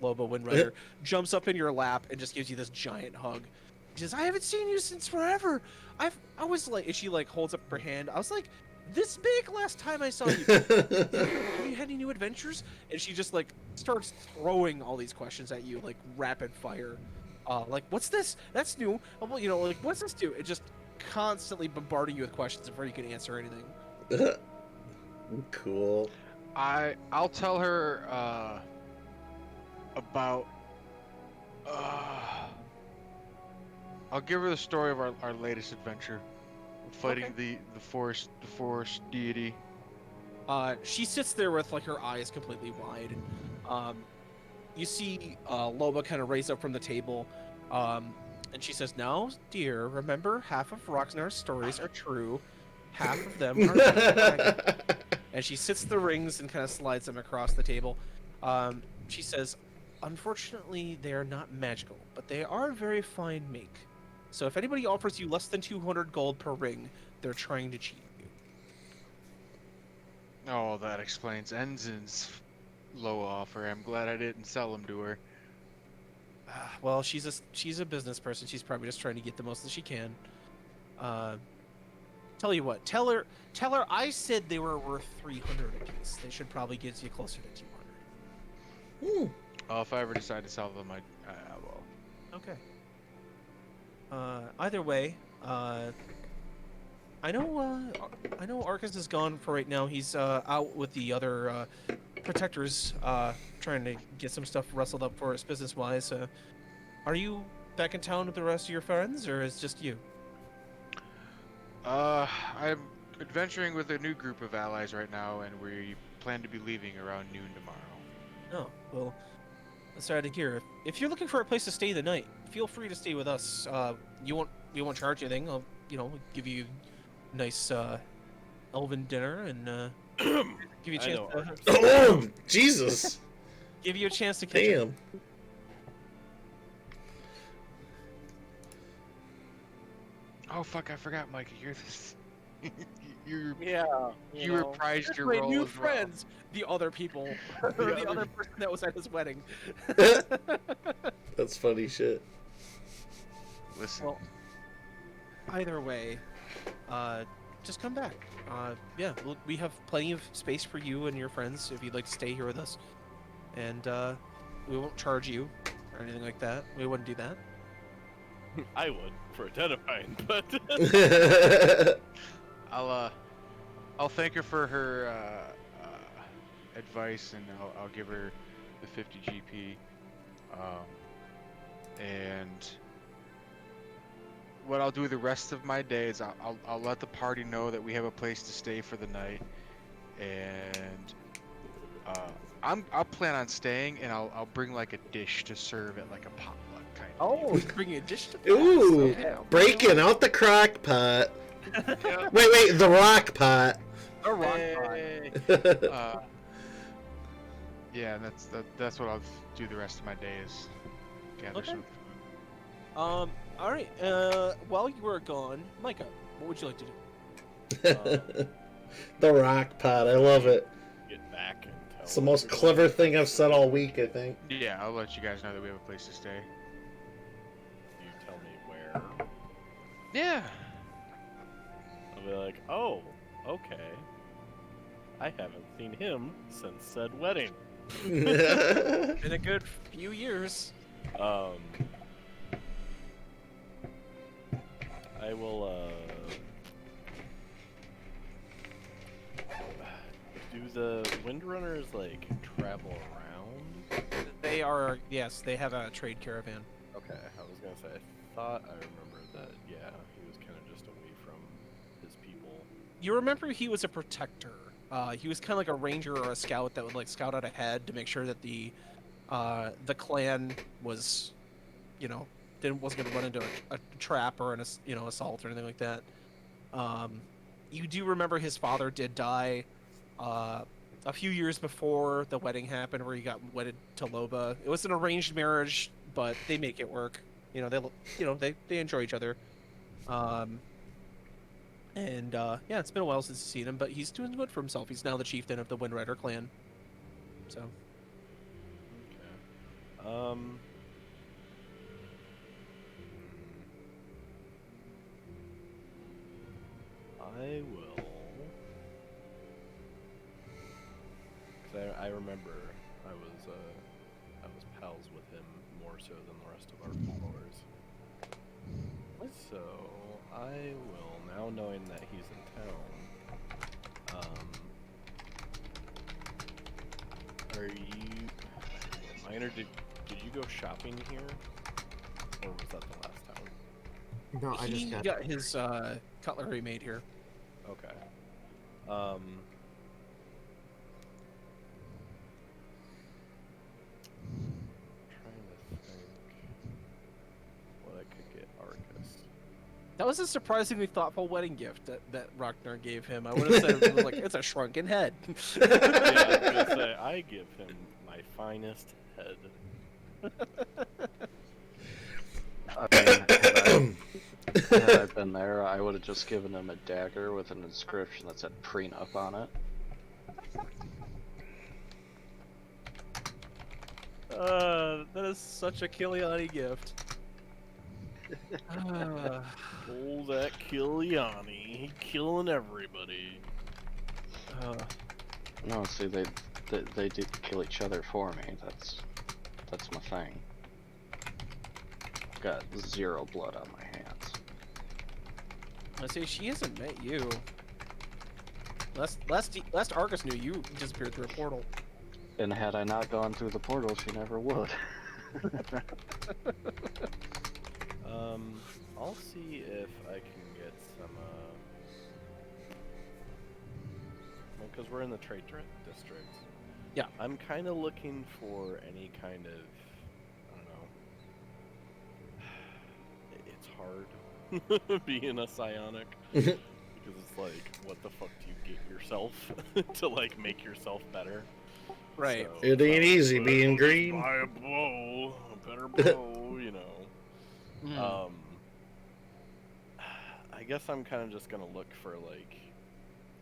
Lobo Windrider, jumps up in your lap and just gives you this giant hug. She says, "I haven't seen you since forever. I was like," and she like holds up her hand. I was like this big last time I saw you. Have you had any new adventures? And she just like starts throwing all these questions at you like rapid fire. Like, what's this? That's new. Well, like, what's this do? It just constantly bombarding you with questions before you can answer anything. Cool. I'll tell her about. I'll give her the story of our latest adventure, fighting the forest deity. She sits there with like her eyes completely wide. You see Loba kind of raise up from the table, and she says, "Now, dear, remember half of Roxnar's stories are true, half of them are not." And she sits the rings and kind of slides them across the table. She says, "Unfortunately, they are not magical, but they are very fine make. So if anybody offers you less than 200 gold per ring, they're trying to cheat you." Oh, that explains Ensign's low offer. I'm glad I didn't sell him to her. Well, she's a business person. She's probably just trying to get the most that she can. Tell you what, tell her I said they were worth 300 apiece. They should probably get you closer to 200. Well, if I ever decide to sell them, I will. Okay. Either way, I know Arcus is gone for right now. He's out with the other protectors, trying to get some stuff rustled up for us business-wise. Are you back in town with the rest of your friends, or is it just you? I'm adventuring with a new group of allies right now, and we plan to be leaving around noon tomorrow. Oh, well, sorry to hear. If you're looking for a place to stay the night, feel free to stay with us. You won't charge anything. I'll give you nice elven dinner and give you a I chance know to Arcus. Oh, Jesus. give you a chance to catch up. Damn. Oh fuck! I forgot, Mike. You're this. Yeah. You reprised your My role new as friends, the other people, the other person that was at his wedding. That's funny shit. well. Listen, Well, either way, just come back. Yeah, we have plenty of space for you and your friends if you'd like to stay here with us, and we won't charge you or anything like that. We wouldn't do that. I would for identifying, but I'll thank her for her advice, and I'll give her the 50 GP. And what I'll do the rest of my day is I'll let the party know that we have a place to stay for the night, and I'll plan on staying, and I'll bring like a dish to serve at like a potluck kind of. Oh, you're bringing a dish to Ooh, okay. breaking out the crock pot. Yeah. Wait, the rock pot. A rock Hey. Yeah, and that's what I'll do the rest of my day is gather Okay. some food. All right. While you were gone, Micah, what would you like to do? The rock pot. I love it. get back and tell. It's the most everybody. clever thing I've said all week, I think. Yeah, I'll let you guys know that we have a place to stay. You tell me where. Yeah. I'll be like, oh, okay. I haven't seen him since said wedding. In a good few years. I will do the Windrunner like travel around? They are, yes, they have a trade caravan. Okay, I was gonna say, I thought I remembered that, yeah, he was kind of just away from his people. You remember he was a protector. He was kind of like a ranger or a scout that would like scout out ahead to make sure that the clan was, wasn't going to run into a trap or an assault or anything like that. You do remember his father did die a few years before the wedding happened, where he got wedded to Loba. It was an arranged marriage, but they make it work. They enjoy each other. Yeah, it's been a while since you've seen him, but he's doing good for himself. He's now the chieftain of the Windrider clan. So. Okay. I will. Cause I remember I was pals with him more so than the rest of our followers. So I will, now knowing that he's in town, are you, Minor, did you go shopping here? Or was that the last time? No, I He just got his cutlery made here. Okay. Trying to think what I could get Arcus. That was a surprisingly thoughtful wedding gift that Ragnar gave him. I would have said it was like, it's a shrunken head. Yeah, I was gonna say, I give him my finest head. I mean, had I been there, I would have just given him a dagger with an inscription that said prenup on it. That is such a Kiliani gift. Oh, that Kiliani, killing everybody. No, see, they did kill each other for me. That's my thing. Got 0 blood on my hands. I say she hasn't met you. Last Argus knew you disappeared through a portal. And had I not gone through the portal, she never would. I'll see if I can get some, because we're in the trade district. Yeah. I'm kind of looking for any kind of, I don't know. It's hard being a psionic. Because it's like, what the fuck do you get yourself to, like, make yourself better? Right. So, It ain't easy being just green. buy a bow, a better bow, you know. I guess I'm kind of just gonna look for like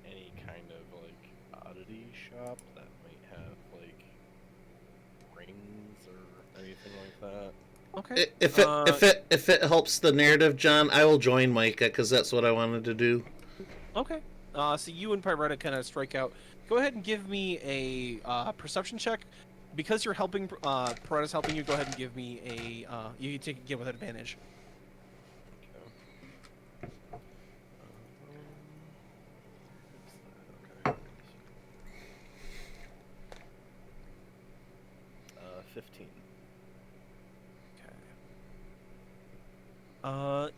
any kind of like oddity shop that might have like rings or anything like that. Okay. If it helps the narrative, John, I will join Micah because that's what I wanted to do. Okay. So you and Pyretta kind of strike out. Go ahead and give me a perception check. Because you're helping, Pyretta's helping you. Go ahead and give me a. You can take it with advantage. Okay. 15.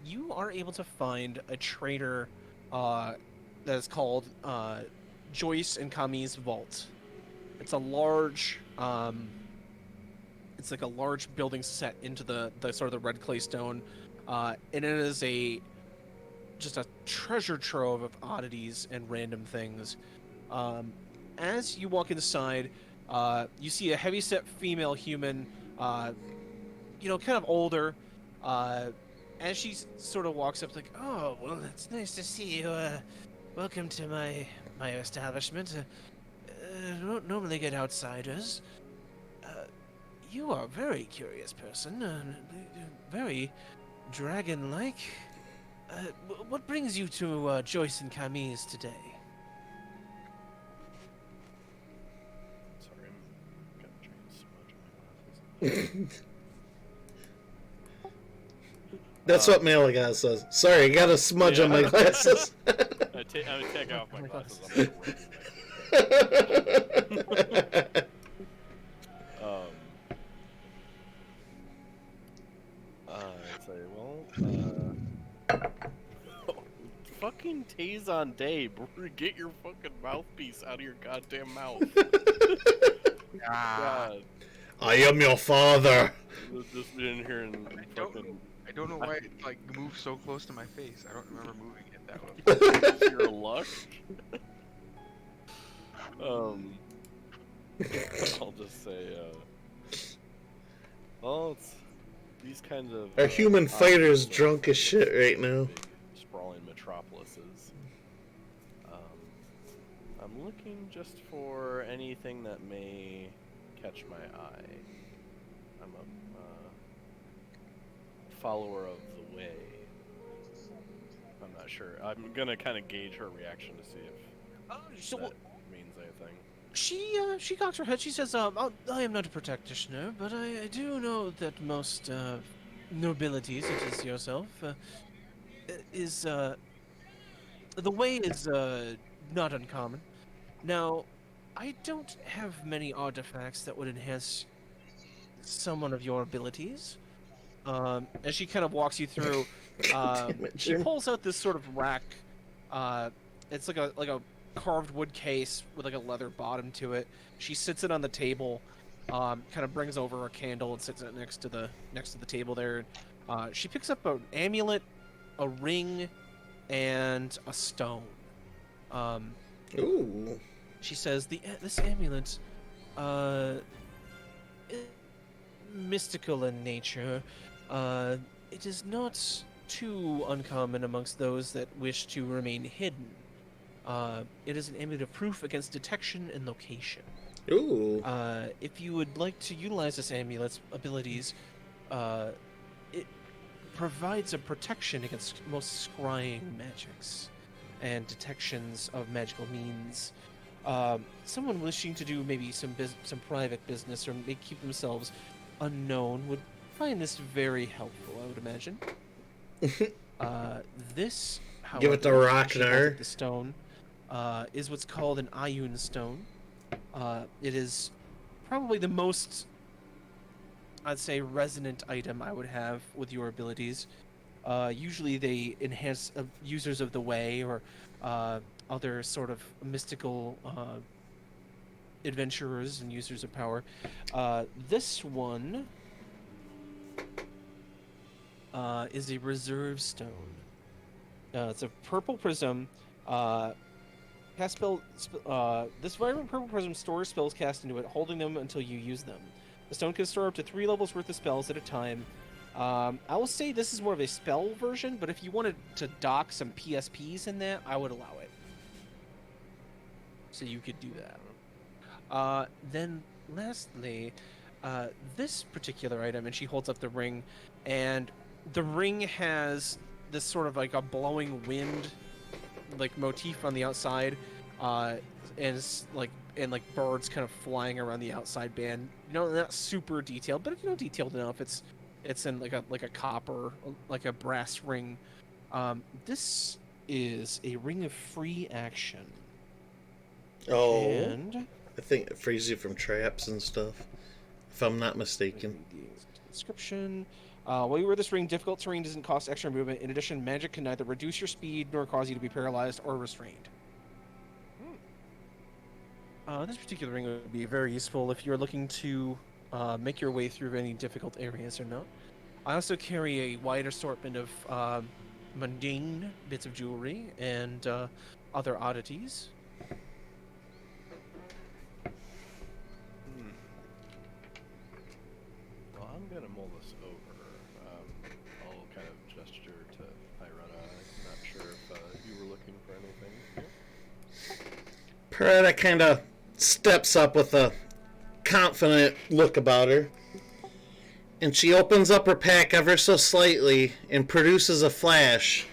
You are able to find a trader, that is called Joyce and Kami's Vault. It's a large, it's like a large building set into the sort of the red clay stone, and it is just a treasure trove of oddities and random things. As you walk inside, you see a heavyset female human, kind of older. As she sort of walks up, like, "Oh, well, it's nice to see you. Welcome to my establishment. Don't normally get outsiders. You are a very curious person, very dragon-like. What brings you to Joyce and Camille's today?" Sorry, I'm gonna try and smudge my glasses. That's what Malaga says. Sorry, I got a smudge on my glasses. I would take off my glasses. I'm gonna ruin my Um, I'd say, well, fucking tase on Dave. Get your fucking mouthpiece out of your goddamn mouth. God, I am your father. just be in here and fucking. I don't know why it like moved so close to my face. I don't remember moving it that way. It's your luck. I'll just say, well, it's these kinds of. Our human fighter's obstacles drunk as shit right now. big sprawling metropolises. I'm looking just for anything that may catch my eye. I'm a follower of the way. I'm not sure. I'm gonna kind of gauge her reaction to see if So that means anything. she cocks her head. She says, I am not a practitioner, but I do know that most nobilities, such as yourself, is the way is not uncommon. Now, I don't have many artifacts that would enhance someone of your abilities. As she kind of walks you through, she pulls out this sort of rack. It's like a carved wood case with like a leather bottom to it. She sits it on the table, kind of brings over a candle and sits it next to the table there. She picks up an amulet, a ring, and a stone. Ooh. She says this amulet, mystical in nature. It is not too uncommon amongst those that wish to remain hidden. It is an amulet of proof against detection and location. Ooh. If you would like to utilize this amulet's abilities, it provides a protection against most scrying magics and detections of magical means. Someone wishing to do maybe some private business or keep themselves unknown would find this very helpful, I would imagine. This, however, Give it the rock she and holds her. up the stone, is what's called an Ioun stone. It is probably the most, I'd say, resonant item I would have with your abilities. Usually they enhance users of the way or other sort of mystical adventurers and users of power. This one is a reserve stone. It's a purple prism. This vibrant purple prism stores spells cast into it, holding them until you use them. The stone can store up to 3 levels worth of spells at a time. I will say this is more of a spell version, but if you wanted to dock some PSPs in that, I would allow it. So you could do that. Then, lastly, this particular item, and she holds up the ring, and the ring has this sort of like a blowing wind, like motif on the outside, and it's like birds kind of flying around the outside band. You know, not super detailed, but detailed enough. It's in like a copper, like a brass ring. This is a ring of free action. Oh. And I think it frees you from traps and stuff, if I'm not mistaken. description. While you wear this ring, difficult terrain doesn't cost extra movement. In addition, magic can neither reduce your speed nor cause you to be paralyzed or restrained. This particular ring would be very useful if you're looking to make your way through any difficult areas or not. I also carry a wide assortment of mundane bits of jewelry and other oddities. Well, I'm gonna mull this over. I'll kind of gesture to Irena. I'm not sure if you were looking for anything here. Peretta kind of steps up with a confident look about her, and she opens up her pack ever so slightly and produces a flash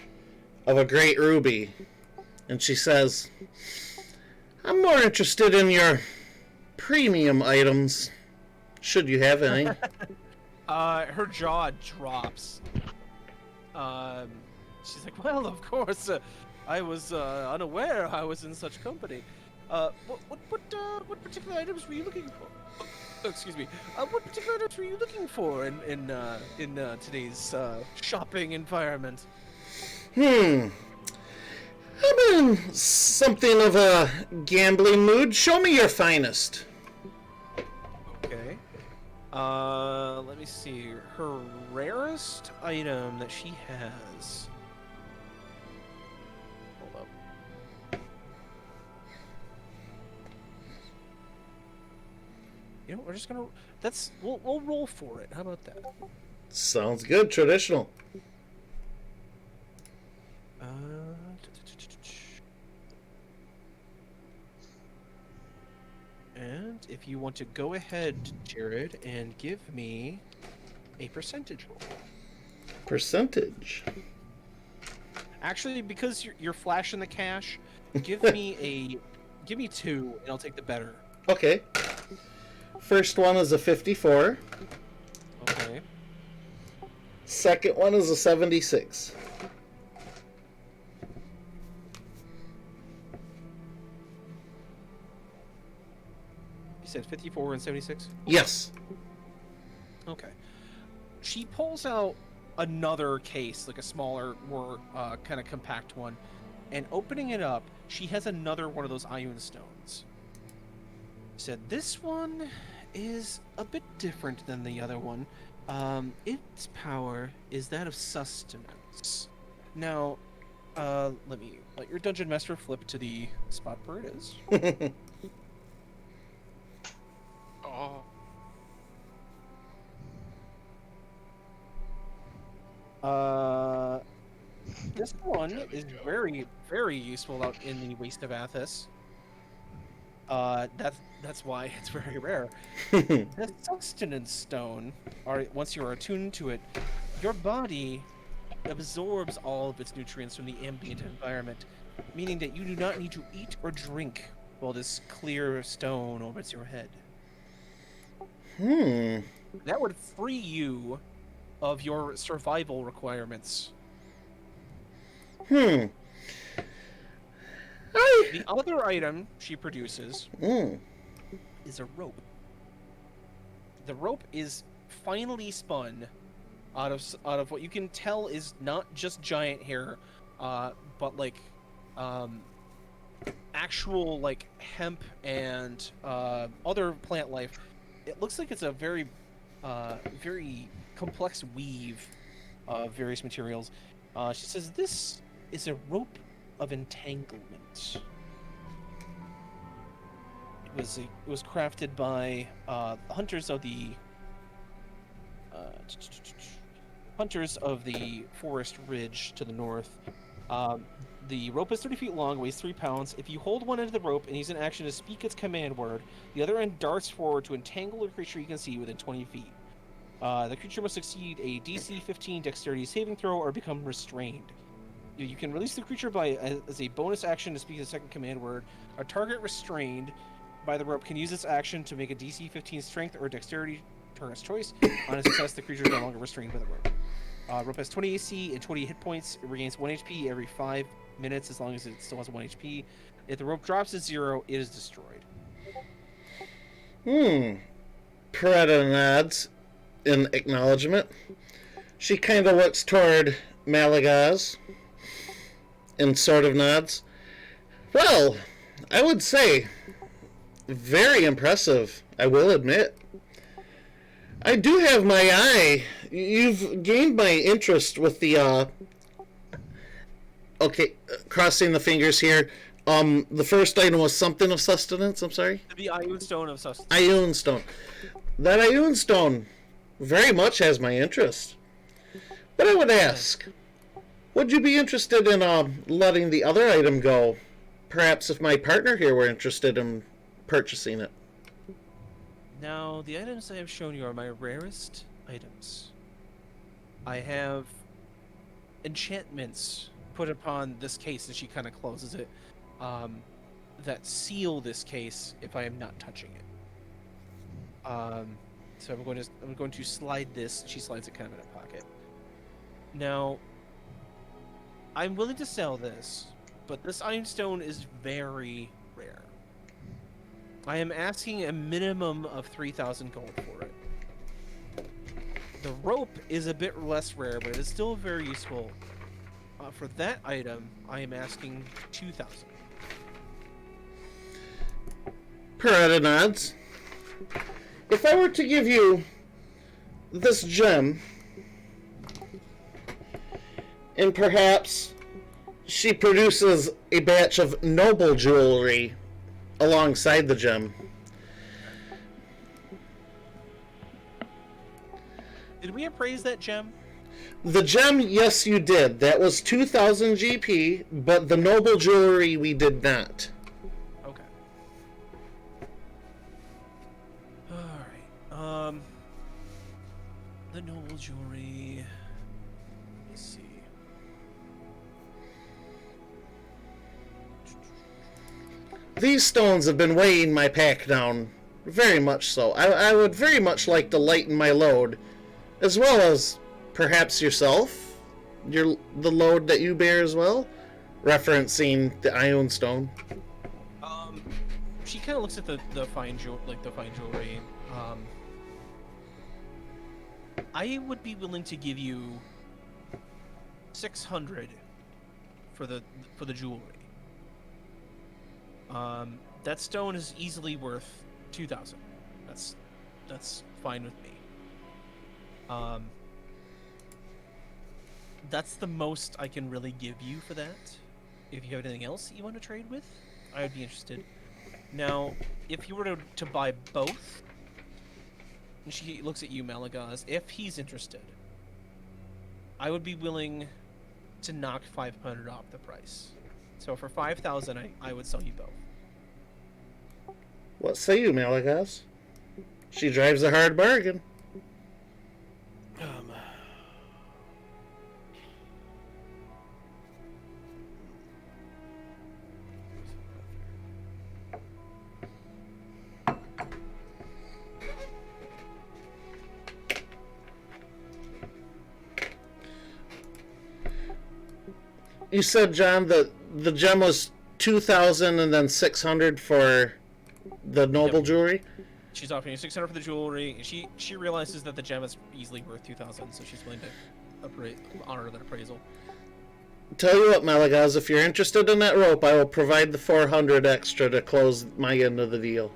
of a great ruby. And she says, I'm more interested in your premium items, should you have any. Her jaw drops. She's like, well, of course, I was unaware I was in such company. What particular items were you looking for? Oh, excuse me. What particular items were you looking for in today's shopping environment? Hmm. I'm in something of a gambling mood. Show me your finest. Okay. Let me see. Her rarest item that she has. Hold up. You know, we're just gonna. We'll roll for it. How about that? Sounds good. Traditional. Uh. And if you want to go ahead, Jared, and give me a percentage roll. Percentage. Actually, because you're flashing the cash, give me 2, and I'll take the better. Okay. First one is a 54. Okay. Second one is a 76. You said 54 and 76? Yes. Okay. She pulls out another case, like a smaller, more kind of compact one, and opening it up, she has another one of those Ioun stones. Said this one is a bit different than the other one. Its power is that of sustenance. Now, let me let your dungeon master flip to the spot where it is. Oh, This one is very, very useful out in the Waste of Athos. That's why it's very rare. The sustenance stone, once you are attuned to it, your body absorbs all of its nutrients from the ambient environment, meaning that you do not need to eat or drink while this clear stone orbits your head. That would free you of your survival requirements. The other item she produces is a rope. The rope is finely spun out of what you can tell is not just giant hair, but like actual like hemp and other plant life. It looks like it's a very very complex weave of various materials. She says this is a rope of entanglement. It was crafted by hunters of the forest ridge to the north. The rope is 30 feet long, weighs 3 pounds. If you hold one end of the rope and use an action to speak its command word, the other end darts forward to entangle a creature you can see within 20 feet. The creature must succeed a DC 15 dexterity saving throw or become restrained. You can release the creature as a bonus action to speak the second command word. A target restrained by the rope can use this action to make a DC 15 strength or dexterity target's choice. On a success, the creature is no longer restrained by the rope. Rope has 20 AC and 20 hit points. It regains 1 HP every 5 minutes as long as it still has 1 HP. If the rope drops to 0, it is destroyed. Peretta nods in acknowledgement. She kind of looks toward Malagaz and sort of nods. Well, I would say very impressive, I will admit. I do have my eye. You've gained my interest with the okay, crossing the fingers here. The first item was something of sustenance, I'm sorry? The Ioun Stone of Sustenance. Ioun Stone. That Ioun Stone very much has my interest. But I would ask, would you be interested in letting the other item go? Perhaps if my partner here were interested in purchasing it. Now, the items I have shown you are my rarest items. I have enchantments put upon this case, and she kind of closes it, that seal this case if I am not touching it. So I'm going to slide this. She slides it kind of in a pocket. Now, I'm willing to sell this, but this Ioun Stone is very rare. I am asking a minimum of 3,000 gold for it. The rope is a bit less rare, but it is still very useful. For that item, I am asking 2,000. Per nods. If I were to give you this gem, and perhaps she produces a batch of noble jewelry alongside the gem. Did we appraise that gem? The gem, yes, you did. That was 2,000 GP, but the noble jewelry we did not. Okay. Alright. The noble jewelry. Let's see. These stones have been weighing my pack down, very much so. I would very much like to lighten my load, as well as perhaps yourself, the load that you bear as well, referencing the Ion Stone. She kind of looks at the fine jewelry. I would be willing to give you 600 for the jewelry. That stone is easily worth 2,000. That's fine with me. That's the most I can really give you for that. If you have anything else you want to trade with, I would be interested. Now, if you were to buy both, and she looks at you, Malagaz, if he's interested, I would be willing to knock 500 off the price. So for 5,000, I would sell you both. What say you, Malagaz? She drives a hard bargain. You said, John, that the gem was 2,000 and then 600 for the noble jewelry? She's offering you 600 for the jewelry. She realizes that the gem is easily worth 2,000, so she's willing to honor that appraisal. Tell you what, Malagaz, if you're interested in that rope, I will provide the 400 extra to close my end of the deal.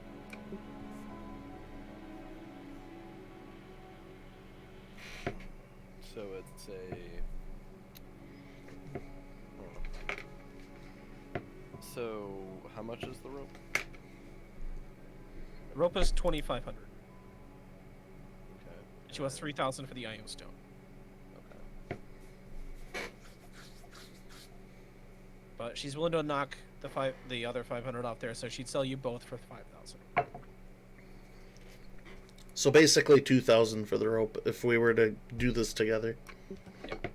So it's a... So, how much is the rope? The rope is 2,500. Okay. She wants 3,000 for the Ion Stone. Okay. But she's willing to knock the other 500 off there, so she'd sell you both for 5,000. So basically 2,000 for the rope if we were to do this together. Yep.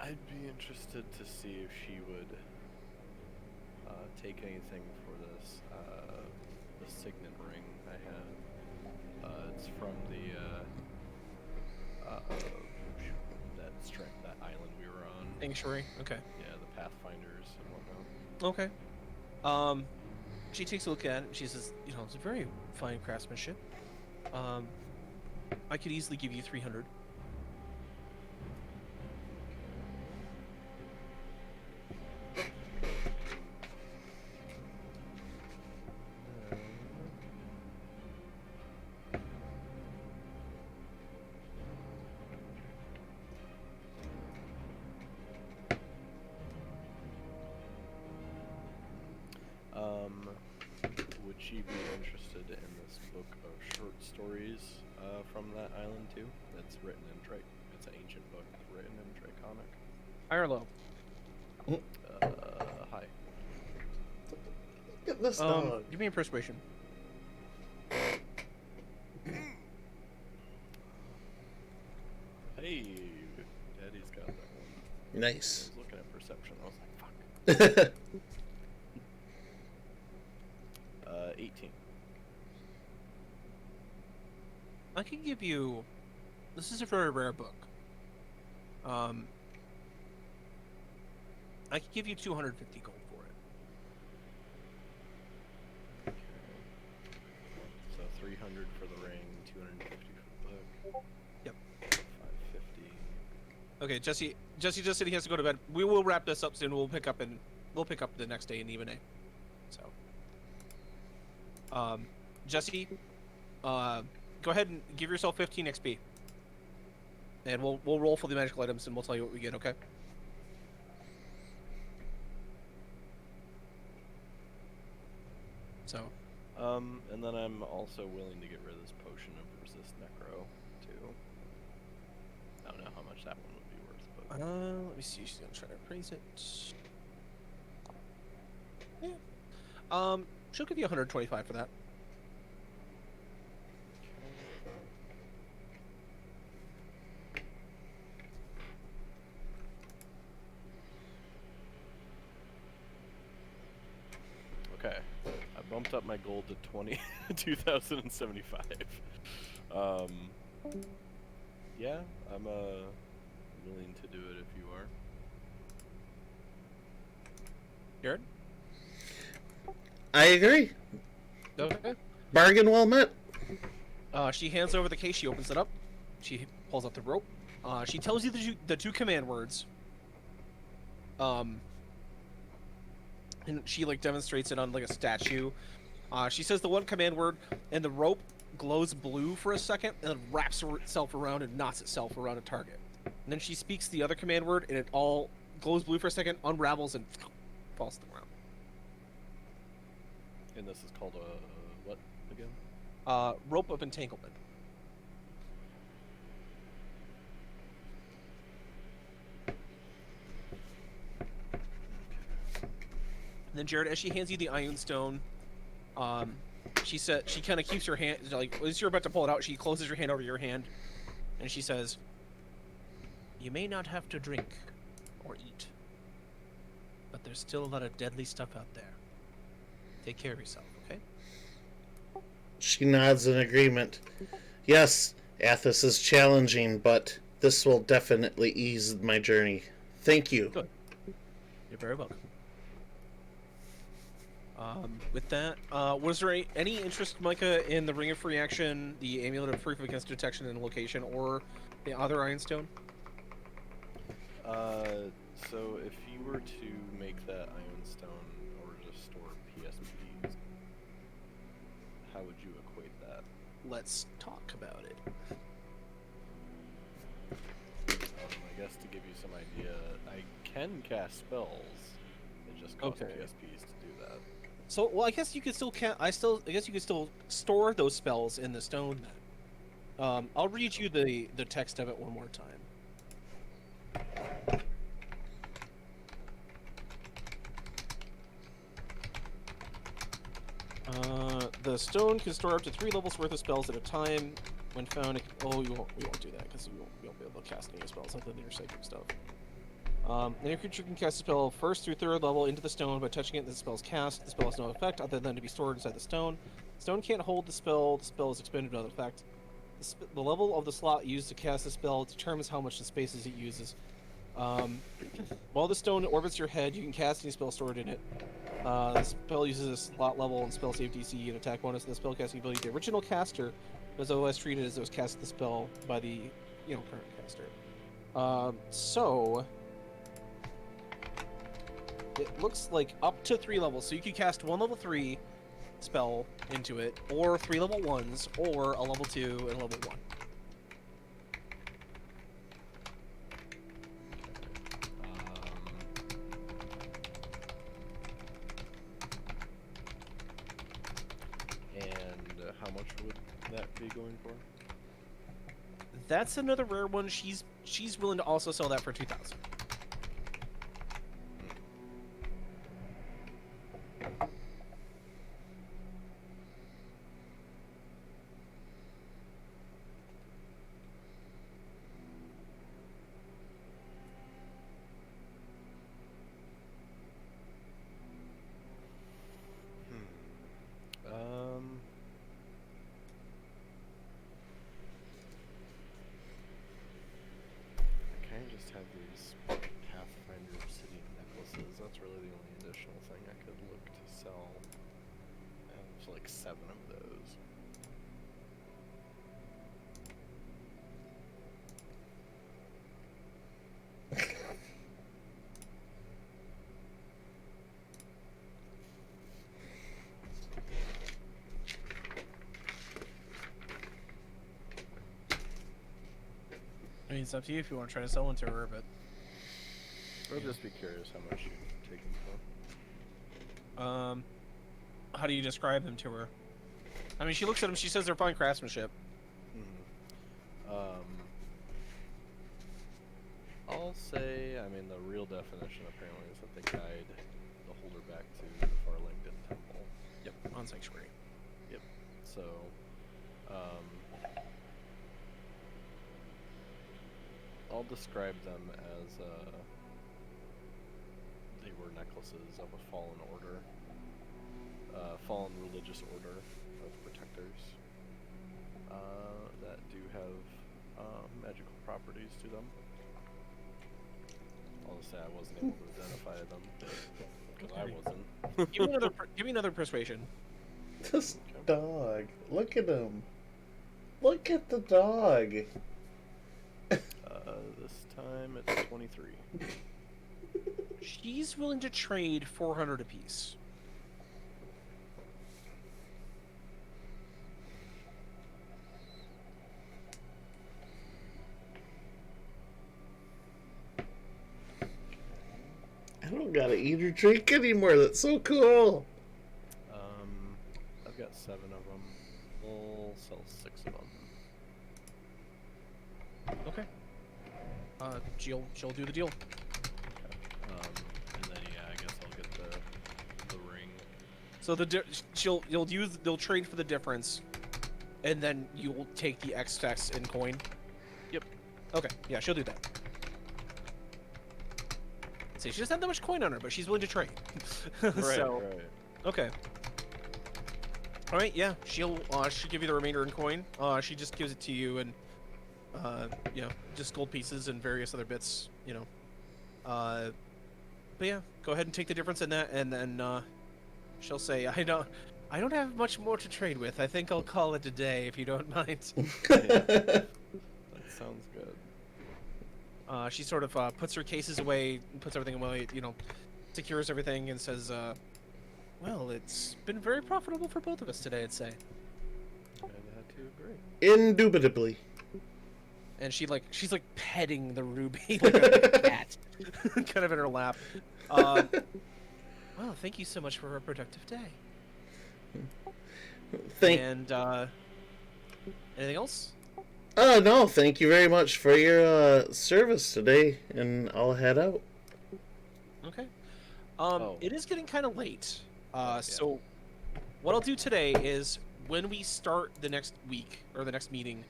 I'd be interested to see if she would take anything for this the signet ring I have. It's from the that island we were on. Sanctuary? Okay. Yeah, the Pathfinders and whatnot. Okay. She takes a look at it and she says, it's a very fine craftsmanship. I could easily give you 300. Would she be interested in this book of short stories from that island too? That's written in It's an ancient book written in Draconic. High or low? Hi. Get this dog. Give me a persuasion. Hey, Daddy's got that one. Nice. I was looking at perception. I was like, fuck. 18. I can give you... This is a very rare book. I could give you 250 gold for it. So 300 for the ring, 250 for the book. Yep. 550. Okay, Jesse just said he has to go to bed. We will wrap this up soon. We'll pick up the next day in even A. So, Jesse, go ahead and give yourself 15 XP, and we'll roll for the magical items, and we'll tell you what we get. Okay. So, And then I'm also willing to get rid of this potion of resist necro too. I don't know how much that one would be worth, but let me see. She's gonna try to appraise it. Yeah. She'll give you 125 for that. okay. I bumped up my gold to 2075. Yeah, I'm willing to do it if you are. Jared? I agree. Okay. Bargain well met. She hands over the case. She opens it up. She pulls out the rope. She tells you the two command words. And she like demonstrates it on like a statue. She says the one command word, and the rope glows blue for a second, and then wraps itself around and knots itself around a target. And then she speaks the other command word, and it all glows blue for a second, unravels, and falls to the ground. And this is called a what again? Rope of entanglement. And then Jared, as she hands you the iron stone, she kind of keeps her hand, like as you're about to pull it out, she closes her hand over your hand, and she says, "You may not have to drink or eat, but there's still a lot of deadly stuff out there. Take care of yourself, okay?" She nods in agreement. Yes, Athos is challenging, but this will definitely ease my journey. Thank you. Good. You're very welcome. With that, was there any interest, Micah, in the Ring of Free Action, the Amulet of Proof Against Detection and Location, or the other Iron Stone? So if you were to make that Iron Stone or just store PSPs, how would you equate that? Let's talk about it. I guess to give you some idea, I can cast spells. It just costs Okay. PSPs to do that. So, well, I guess you could still I guess you could still store those spells in the stone then. I'll read you the text of it one more time. The stone can store up to 3 levels worth of spells at a time. When found, we won't do that because we won't be able to cast any spells other than your psychic stuff. Any creature can cast a spell first through 3rd level into the stone by touching it. The spell's cast. The spell has no effect other than to be stored inside the stone. The stone can't hold the spell. The spell is expended without effect. The level of the slot used to cast the spell determines how much the spaces it uses. While the stone orbits your head, you can cast any spell stored in it. The spell uses a slot level and spell save DC and attack bonus, and the spell casting ability. The original caster was otherwise treated as it was cast the spell by the current caster. So it looks like up to 3 levels. So you could cast 1 level 3 spell into it, or 3 level 1s, or a level 2 and a level 1. And how much would that be going for? That's another rare one. She's willing to also sell that for 2,000. I kind of just to like 7 of those. I mean, it's up to you if you want to try to sell into her, but I'll just be curious how much you take them for. how do you describe them to her? I mean, she looks at them. She says they're fine craftsmanship. I'll say, I mean, the real definition apparently is that they guide the holder back to the Farlington Temple. Yep, on sanctuary. Yep. So, I'll describe them as they were necklaces of a fallen order, fallen religious order of protectors that do have magical properties to them. I'll just say I wasn't able to identify them because I wasn't. Give me another persuasion. This dog. Look at him. Look at the dog. This time it's 23. She's willing to trade 400 apiece. I don't gotta eat or drink anymore. That's so cool. I've got 7 of them. We'll sell 6 of them. Okay. She'll do the deal. And then yeah, I guess I'll get the ring. So they'll trade for the difference, and then you'll take the excess in coin. Yep. Okay. Yeah, she'll do that. See, she doesn't have that much coin on her, but she's willing to trade. Right. Okay. All right. Yeah, she'll give you the remainder in coin. She just gives it to you and just gold pieces and various other bits. But yeah, go ahead and take the difference in that, and then she'll say, I don't have much more to trade with. I think I'll call it a day if you don't mind. That sounds good. She sort of puts her cases away, puts everything away, secures everything, and says, well, it's been very profitable for both of us today, I'd say. I'd have to agree. Indubitably. And she's like petting the ruby like a cat, kind of in her lap. Well, thank you so much for a productive day. And anything else? No, thank you very much for your service today, and I'll head out. Okay. Oh. It is getting kind of late. Yeah. So what I'll do today is when we start the next week or the next meeting,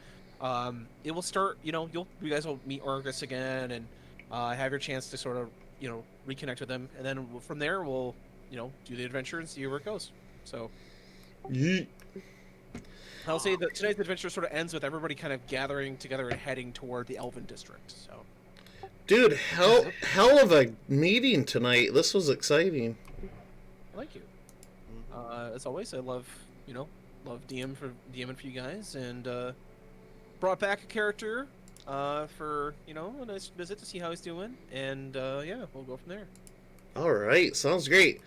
it will start. You guys will meet Argus again and have your chance to sort of reconnect with them, and then from there we'll do the adventure and see where it goes. So. Yeet. I'll say that tonight's adventure sort of ends with everybody kind of gathering together and heading toward the Elven District. So, Dude, hell of a meeting tonight. This was exciting. thank you. As always, I love DMing for you guys, and brought back a character for a nice visit to see how he's doing, and yeah, we'll go from there. All right, sounds great.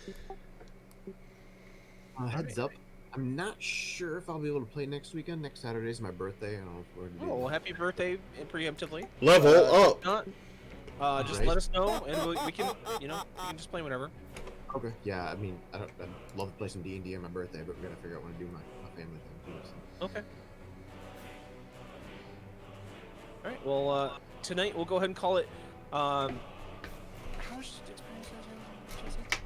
Heads up. I'm not sure if I'll be able to play next weekend. Next Saturday is my birthday. I don't know if we're gonna do Well, happy birthday preemptively. Level up. If not, just Right. let us know, and we can we can just play whenever. Okay. Yeah, I mean, I'd love to play some D&D on my birthday, but we gotta figure out when to do my family thing too. So. Okay. All right. Well, tonight we'll go ahead and call it. How much experience do you have, Jesse?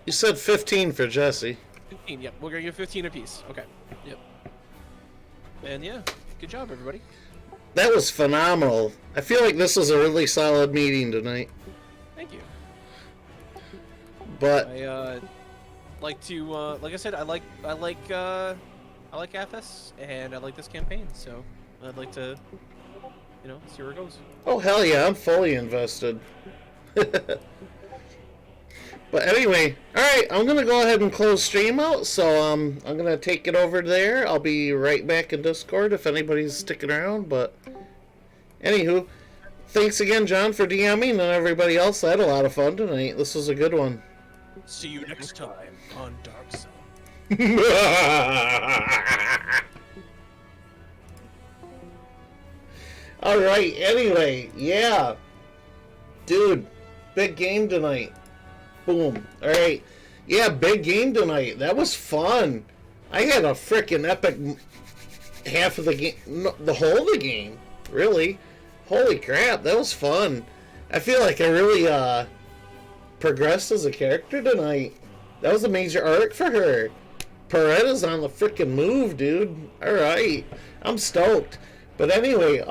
You said 15 for Jesse. 15. Yep. We're gonna give 15 apiece. Okay. Yep. And yeah, good job, everybody. That was phenomenal. I feel like this was a really solid meeting tonight. Thank you. But I like to like I said, I like Athos, and I like this campaign, so I'd like to see where it goes. oh hell yeah, I'm fully invested. But anyway, alright, I'm going to go ahead and close stream out, so I'm going to take it over there. I'll be right back in Discord if anybody's sticking around, but anywho, thanks again, John, for DMing, and everybody else. I had a lot of fun tonight. This was a good one. See you next time on Dark Zone. Alright, anyway, yeah. Dude, big game tonight. Boom. Alright. Yeah, big game tonight. That was fun. I had a freaking epic half of the game. No, the whole of the game. Really. Holy crap, that was fun. I feel like I really, progressed as a character tonight. That was a major arc for her. Paretta's on the freaking move, dude. Alright. I'm stoked. But anyway,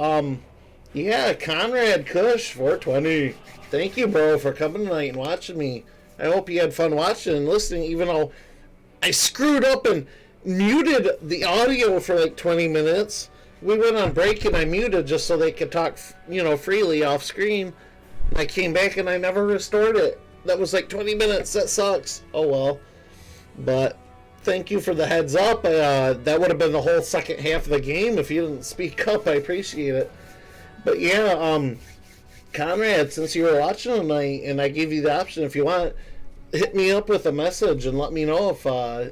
yeah, Conrad Kush, 420. Thank you, bro, for coming tonight and watching me. I hope you had fun watching and listening, even though I screwed up and muted the audio for like 20 minutes. We went on break and I muted just so they could talk, freely off screen. I came back and I never restored it. That was like 20 minutes. That sucks. Oh, well. But thank you for the heads up. That would have been the whole second half of the game if you didn't speak up. I appreciate it. But yeah, Conrad, since you were watching tonight and I gave you the option, if you want, hit me up with a message and let me know if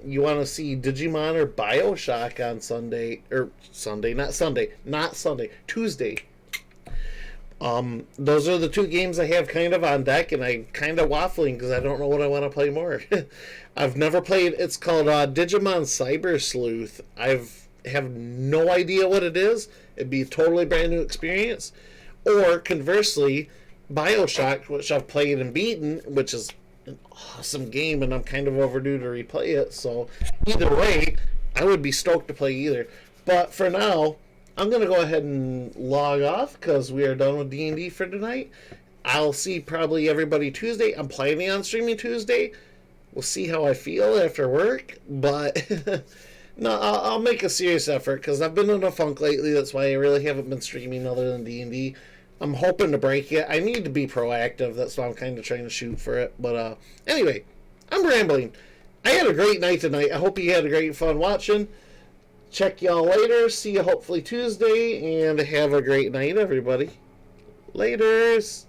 you want to see Digimon or Bioshock on Tuesday. Those are the two games I have kind of on deck, and I'm kind of waffling because I don't know what I want to play more. I've never played. It's called Digimon Cyber Sleuth. Have no idea what it is. It'd be a totally brand new experience. Or conversely, Bioshock, which I've played and beaten, which is an awesome game, and I'm kind of overdue to replay it. So either way, I would be stoked to play either. But for now, I'm going to go ahead and log off because we are done with D&D for tonight. I'll see probably everybody Tuesday. I'm planning on streaming Tuesday. We'll see how I feel after work. But no, I'll make a serious effort because I've been in a funk lately. That's why I really haven't been streaming other than D&D. I'm hoping to break it. I need to be proactive. That's why I'm kind of trying to shoot for it. But anyway, I'm rambling. I had a great night tonight. I hope you had a great fun watching. Check y'all later. See you hopefully Tuesday. And have a great night, everybody. Laters.